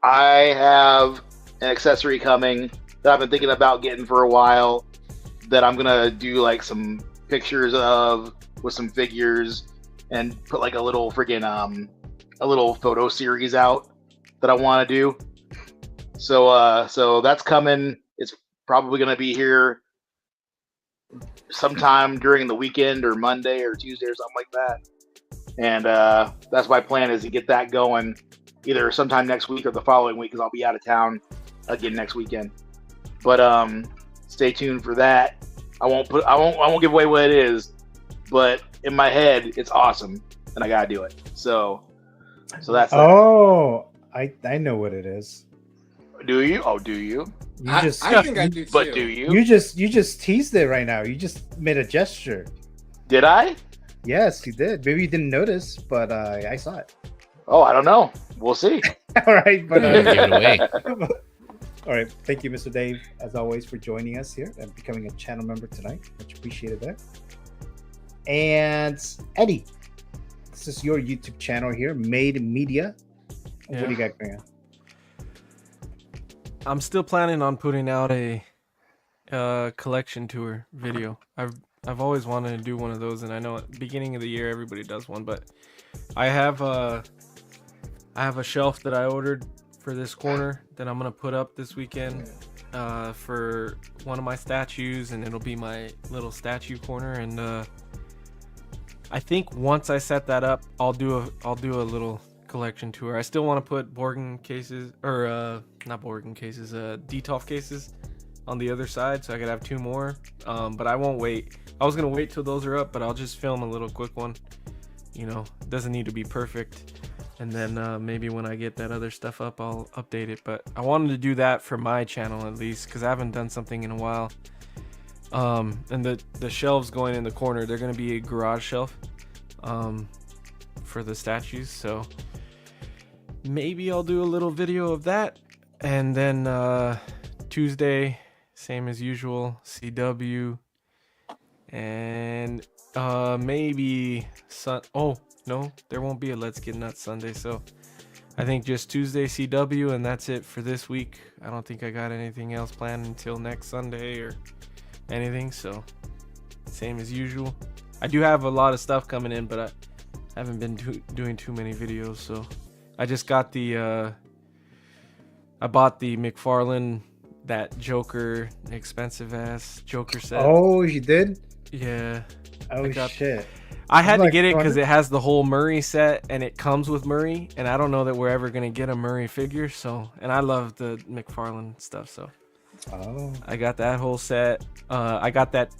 I have an accessory coming that I've been thinking about getting for a while that I'm gonna do like some pictures of with some figures and put like a little friggin' a little photo series out that I want to do. So that's coming. It's probably gonna be here sometime during the weekend or Monday or Tuesday or something like that. And that's my plan, is to get that going either sometime next week or the following week, because I'll be out of town again next weekend. But stay tuned for that. I won't give away what it is, but in my head it's awesome and I gotta do it. So that's I know what it is. Do you? Oh, do you? I think I do too. But do you? You just teased it right now. You just made a gesture. Did I? Yes, you did. Maybe you didn't notice, but I saw it. Oh, I don't know. We'll see. All right, but Give it away. all right. Thank you, Mr. Dave, as always, for joining us here and becoming a channel member tonight. Much appreciated there. And Eddie, this is your YouTube channel here, Made Media. What do you got going on? I'm still planning on putting out a collection tour video. I've always wanted to do one of those, and I know at the beginning of the year everybody does one, but I have a shelf that I ordered for this corner that I'm gonna put up this weekend for one of my statues, and it'll be my little statue corner. And I think once I set that up, I'll do a little collection tour. I still want to put Borgen cases, or not Borgen cases, Detolf cases on the other side, so I could have 2 more. But I won't wait. I was gonna wait till those are up, but I'll just film a little quick one. You know, it doesn't need to be perfect. And then maybe when I get that other stuff up, I'll update it. But I wanted to do that for my channel at least, because I haven't done something in a while. And the shelves going in the corner, they're gonna be a garage shelf for the statues. So maybe I'll do a little video of that. And then Tuesday, same as usual, CW. And maybe oh no, there won't be a Let's Get Nuts Sunday, so I think just Tuesday CW, and that's it for this week. I don't think I got anything else planned until next Sunday or anything, so same as usual. I do have a lot of stuff coming in, but I haven't been doing too many videos. So I just got the I bought the McFarlane, that Joker, expensive ass Joker set. Oh, you did? Yeah. Oh shit. I had to get it because it has the whole Murray set, and it comes with Murray, and I don't know that we're ever gonna get a Murray figure. So, and I love the McFarlane stuff, so I got that whole set. I got that.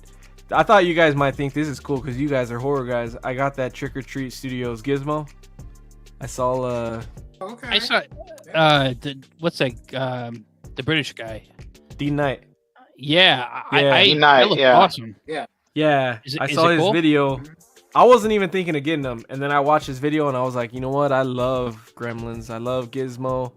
I thought you guys might think this is cool because you guys are horror guys. I got that Trick or Treat Studios Gizmo. I saw I saw what's that the British guy, D Knight. Yeah, I look yeah. awesome. Yeah, I saw his video. I wasn't even thinking of getting them, and then I watched his video and I was like, you know what? I love Gremlins. I love Gizmo.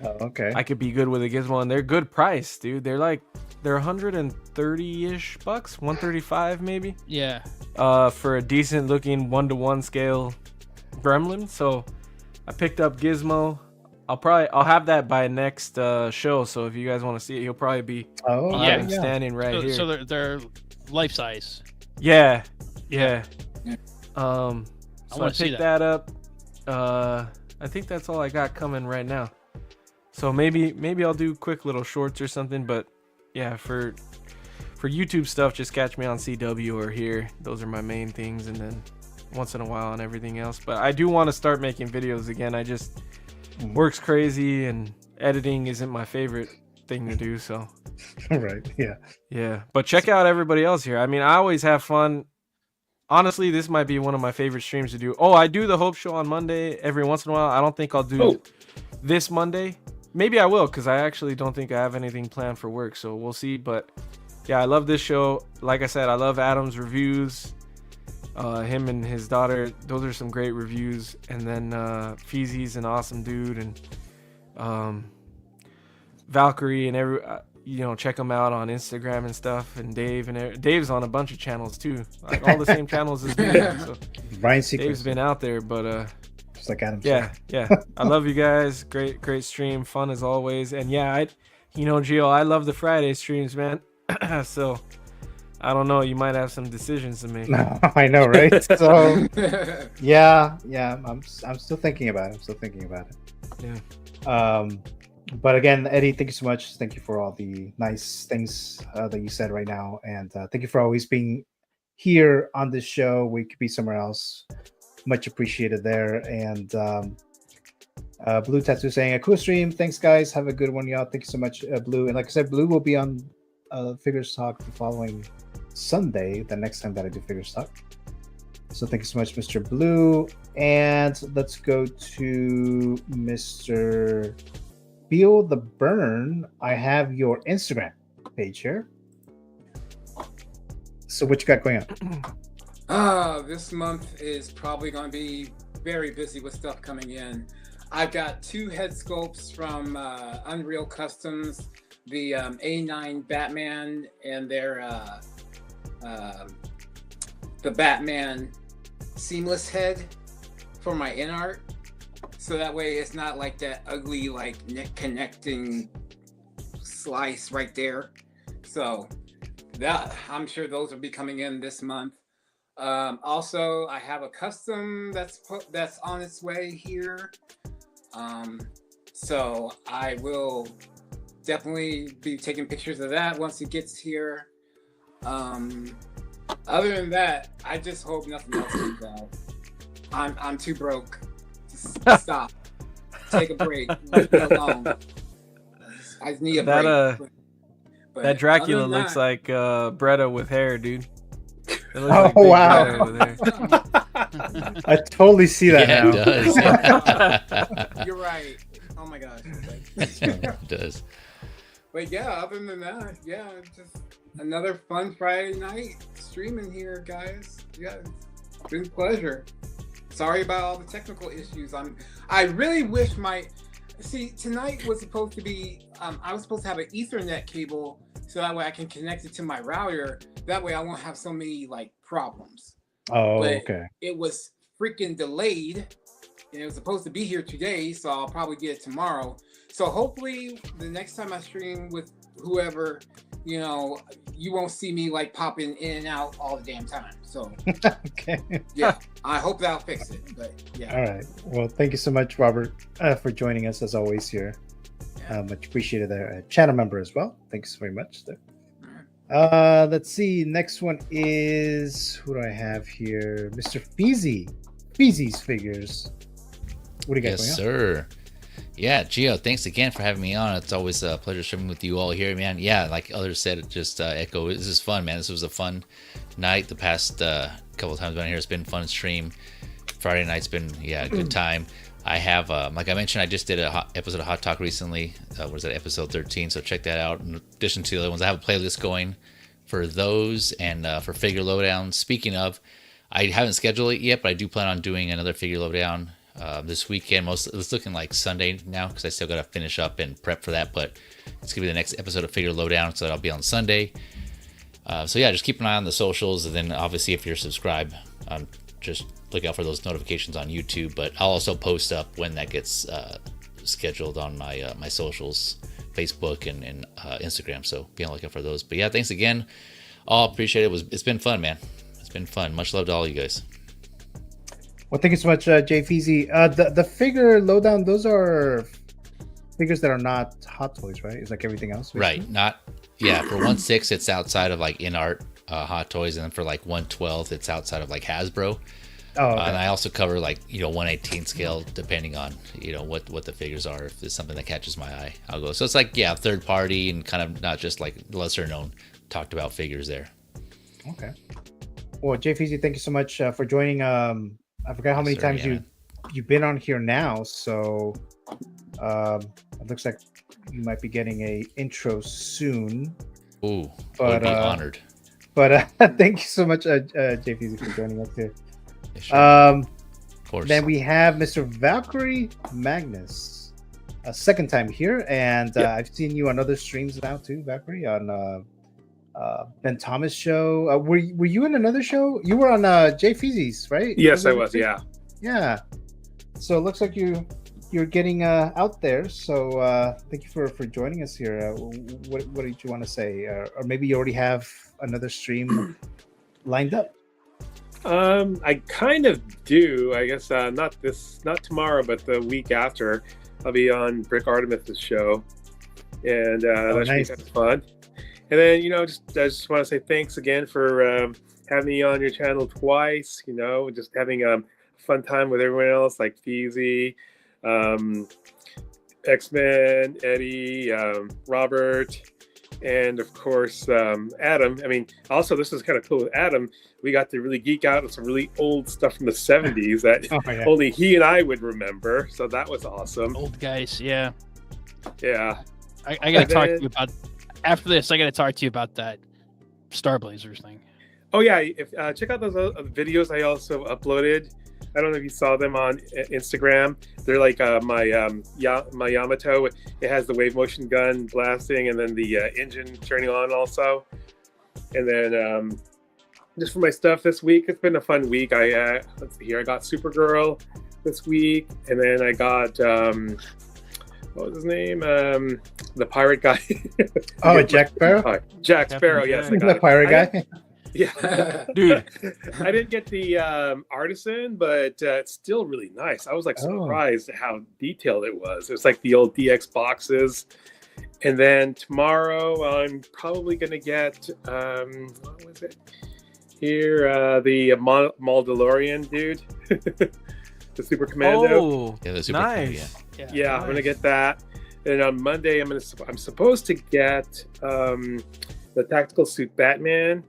Oh, okay. I could be good with a Gizmo, and they're good price, dude. They're 130-ish bucks, 135 maybe. Yeah. For a decent looking 1-to-1 scale Gremlin. So I picked up Gizmo. I'll have that by next show. So if you guys want to see it, he'll probably be standing right here. So they're life size. Yeah. So I see picked that up. I think that's all I got coming right now. So maybe I'll do quick little shorts or something. But yeah, for YouTube stuff, just catch me on CW or here. Those are my main things, and then once in a while on everything else. But I do want to start making videos again. I just work's crazy, and editing isn't my favorite thing to do. So right, yeah. But check out everybody else here. I mean, I always have fun. Honestly, this might be one of my favorite streams to do. Oh, I do the Hope Show on Monday every once in a while. I don't think I'll do this Monday. Maybe I will, because I actually don't think I have anything planned for work, so we'll see. But yeah, I love this show. Like I said, I love Adam's reviews. Him and his daughter, those are some great reviews. And then Feezy's an awesome dude, and Valkyrie and check them out on Instagram and stuff. And Dave's on a bunch of channels too, like all the same channels as me. So Brian Secret. Dave's been out there, but just like Adam. Yeah. I love you guys. Great stream, fun as always. And yeah, Gio, I love the Friday streams, man. So I don't know, you might have some decisions to make. No, I know, right? So yeah, I'm still thinking about it. Yeah. But again, Eddie, thank you so much. Thank you for all the nice things that you said right now, and thank you for always being here on this show. We could be somewhere else. Much appreciated there. And Blue Tattoo saying a cool stream. Thanks, guys. Have a good one, y'all. Thank you so much, Blue. And like I said, Blue will be on Figures Talk the following Sunday, the next time that I do Figures Talk. So thank you so much, Mr. Blue. And let's go to Mr. Feel the Burn. I have your Instagram page here. So what you got going on? This month is probably going to be very busy with stuff coming in. I've got 2 head sculpts from Unreal Customs, the A9 Batman and their the Batman seamless head for my in art. So that way it's not like that ugly like neck connecting slice right there. So that I'm sure those will be coming in this month. Also, I have a custom that's on its way here. So I will definitely be taking pictures of that once it gets here. Other than that, I just hope nothing else comes out. I'm too broke. Just stop. Take a break. Leave me alone. I just need a break. But that Dracula looks like Bretta with hair, dude. It looks Oh, like Big wow. Bretta with hair. I totally see that Yeah, now. it does. You're right. Oh my gosh. It does. But yeah, other than that, yeah, just another fun Friday night streaming here, guys. Yeah, it's been a pleasure. Sorry about all the technical issues. I really wish tonight was supposed to be, I was supposed to have an Ethernet cable so that way I can connect it to my router. That way I won't have so many like problems. Oh, But okay. it was freaking delayed and it was supposed to be here today, so I'll probably get it tomorrow. So hopefully the next time I stream with whoever, you won't see me like popping in and out all the damn time. So Okay. yeah, I hope that'll fix it. But yeah. All right. Well, thank you so much, Robert, for joining us as always here. Much appreciated there. Channel member as well. Thanks very much there. Let's see. Next one is, who do I have here? Mr. Feezy. Feezy's Figures. What do you got Yes, going on? sir. Yeah, Gio, thanks again for having me on. It's always a pleasure streaming with you all here, man. Yeah, like others said, just echo. This is fun, man. This was a fun night. The past couple of times down here, it's been fun stream. Friday night's been a good time. I have, like I mentioned, I just did an episode of Hot Talk recently. Was that episode 13? So check that out. In addition to the other ones, I have a playlist going for those and for Figure Lowdown. Speaking of, I haven't scheduled it yet, but I do plan on doing another Figure Lowdown this weekend. It's looking like Sunday now because I still got to finish up and prep for that. But it's gonna be the next episode of Figure Lowdown, so that'll be on Sunday. So yeah, just keep an eye on the socials, and then obviously if you're subscribed, just look out for those notifications on YouTube. But I'll also post up when that gets scheduled on my my socials, Facebook and Instagram. So be on the lookout for those. But yeah, thanks again. All appreciate it. It's been fun, man. It's been fun. Much love to all you guys. Well, thank you so much, Jay Feezy. The Figure Lowdown, those are figures that are not Hot Toys, right? It's like everything else, basically? Right. Not, yeah, for 1/6, it's outside of like in art Hot Toys, and then for like 1/12, it's outside of like Hasbro. Oh, okay. And I also cover like 1/18 scale, depending on what the figures are. If there's something that catches my eye, I'll go. So it's like third party and kind of not just like lesser known talked about figures there. Okay. Well, Jay Feezy, thank you so much for joining. I forgot how many times you've been on here now, so it looks like you might be getting a intro soon. Ooh, I'd be honored. But thank you so much, Jay Feezy, for joining us here. Sure. Of course. Then we have Mr. Valkyrie Magnus. second time here, and I've seen you on other streams now too, Valkyrie, on Ben Thomas show. Were you in another show? You were on Jay Feezy's, right? Yes, I was. Yeah. Yeah. So it looks like you're getting out there. So thank you for joining us here. What did you want to say, or maybe you already have another stream lined up? I kind of do. I guess not tomorrow, but the week after, I'll be on Brick Artemis's show, and that should be kind of fun. And then, I just want to say thanks again for having me on your channel twice. Just having a fun time with everyone else, like Feezy, X-Men, Eddie, Robert, and of course Adam. I mean, also this is kind of cool with Adam. We got to really geek out on some really old stuff from the 70s that only he and I would remember. So that was awesome. Old guys, yeah. Yeah. I gotta talk to you about after this. I gotta talk to you about that Star Blazers thing. Oh yeah, check out those videos I also uploaded. I don't know if you saw them on Instagram. They're like my Yamato. It has the wave motion gun blasting, and then the engine turning on also. And then just for my stuff this week, it's been a fun week. Let's see here. I got Supergirl this week, and then I got what was his name? The pirate guy. Oh, Jack Sparrow. Jack Sparrow. Yes, I got the pirate guy. Yeah, dude. I didn't get the artisan, but it's still really nice. I was like surprised at how detailed it was. It was like the old DX boxes. And then tomorrow, I'm probably gonna get what was it? Here, the DeLorean dude, the Super Commando. Oh, yeah, the Super nice. Yeah, I'm gonna get that. And on Monday, I'm supposed to get the tactical suit Batman.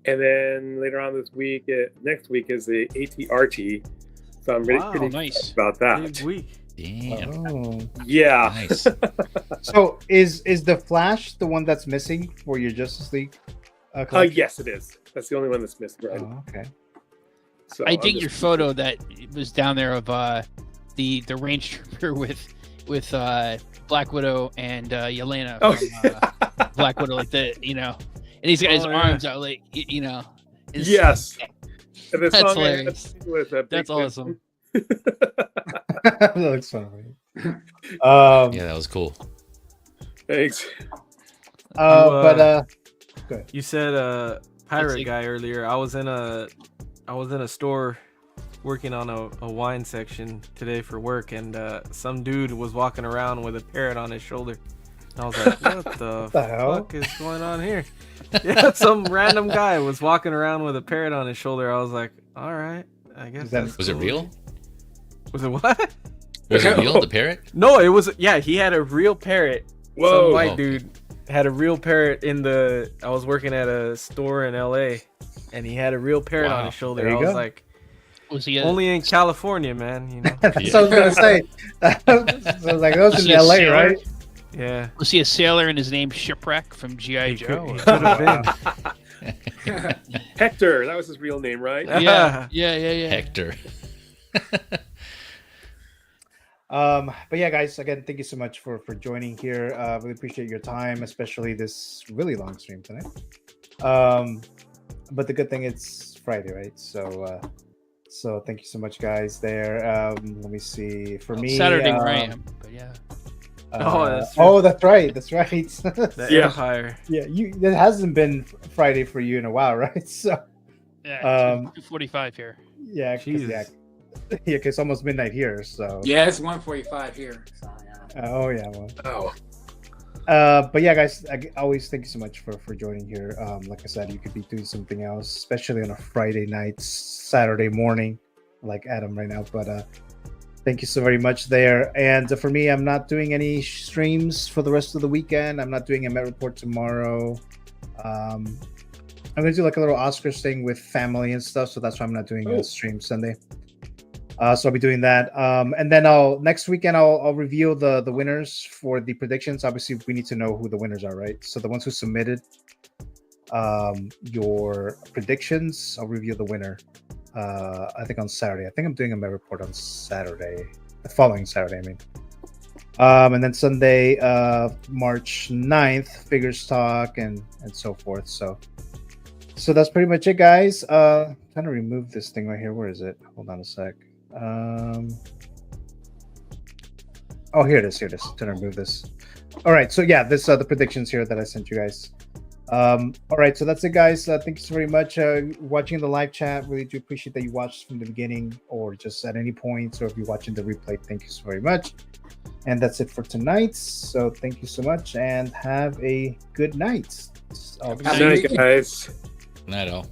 And then later on this week, next week is the ATRT. So I'm really pretty nice about that. Big week. Damn. Oh. Yeah. Nice. So is the Flash the one that's missing for your Justice League? Yes, it is. That's the only one that's missing, right? Oh, okay. So I dig your photo that was down there of the range trooper with Black Widow and Yelena from Black Widow, like and he's got his arms out, like yes. And the that's song hilarious. That's awesome. That looks funny. Yeah, that was cool. Thanks. You said pirate guy earlier. I was in a store working on a wine section today for work, and some dude was walking around with a parrot on his shoulder. And I was like, what the fuck is going on here? Yeah, some random guy was walking around with a parrot on his shoulder. I was like, all right, I guess that's Was it real? Was it what? Was it real, the parrot? No, it was. Yeah, he had a real parrot. Whoa. Some white dude had a real parrot I was working at a store in LA, and he had a real parrot on his shoulder. There you I was go. like, Was he only in California, man. That's what I was gonna say. So I was like, those in LA, right? Yeah. Was he a sailor and his name Shipwreck from G.I. Joe? He could have been. Hector, that was his real name, right? Yeah. Hector. But yeah, guys, again, thank you so much for joining here. Really appreciate your time, especially this really long stream tonight. But the good thing it's Friday, right? So thank you so much, guys. There. Let me see. For me, Saturday where I am, but yeah. That's right. That's right. The Empire. Yeah, it hasn't been Friday for you in a while, right? So yeah, 2:45 here. Yeah, because it's almost midnight here. So yeah, it's 1:45 here. So, yeah. Oh yeah. Well. Oh. But yeah, guys, I always thank you so much for joining here. Like I said, you could be doing something else, especially on a Friday night, Saturday morning, like Adam right now. But thank you so very much there. And for me, I'm not doing any streams for the rest of the weekend. I'm not doing a Met Report tomorrow. I'm going to do like a little Oscars thing with family and stuff. So that's why I'm not doing a stream Sunday. So I'll be doing that. And then next weekend, I'll reveal the winners for the predictions. Obviously, we need to know who the winners are, right? So the ones who submitted your predictions, I'll reveal the winner. I think on Saturday. I think I'm doing a Met Report on Saturday, the following Saturday, I mean. And then Sunday, March 9th, Figures Talk and so forth. So that's pretty much it, guys. Trying to remove this thing right here. Where is it? Hold on a sec. Oh, here it is. Here it is. Trying to remove this. All right. So yeah, this the predictions here that I sent you guys. All right. So that's it, guys. Thank you so very much watching the live chat. Really do appreciate that you watched from the beginning or just at any point. So if you're watching the replay, thank you so very much. And that's it for tonight. So thank you so much and have a good night. Good night, guys. Night all.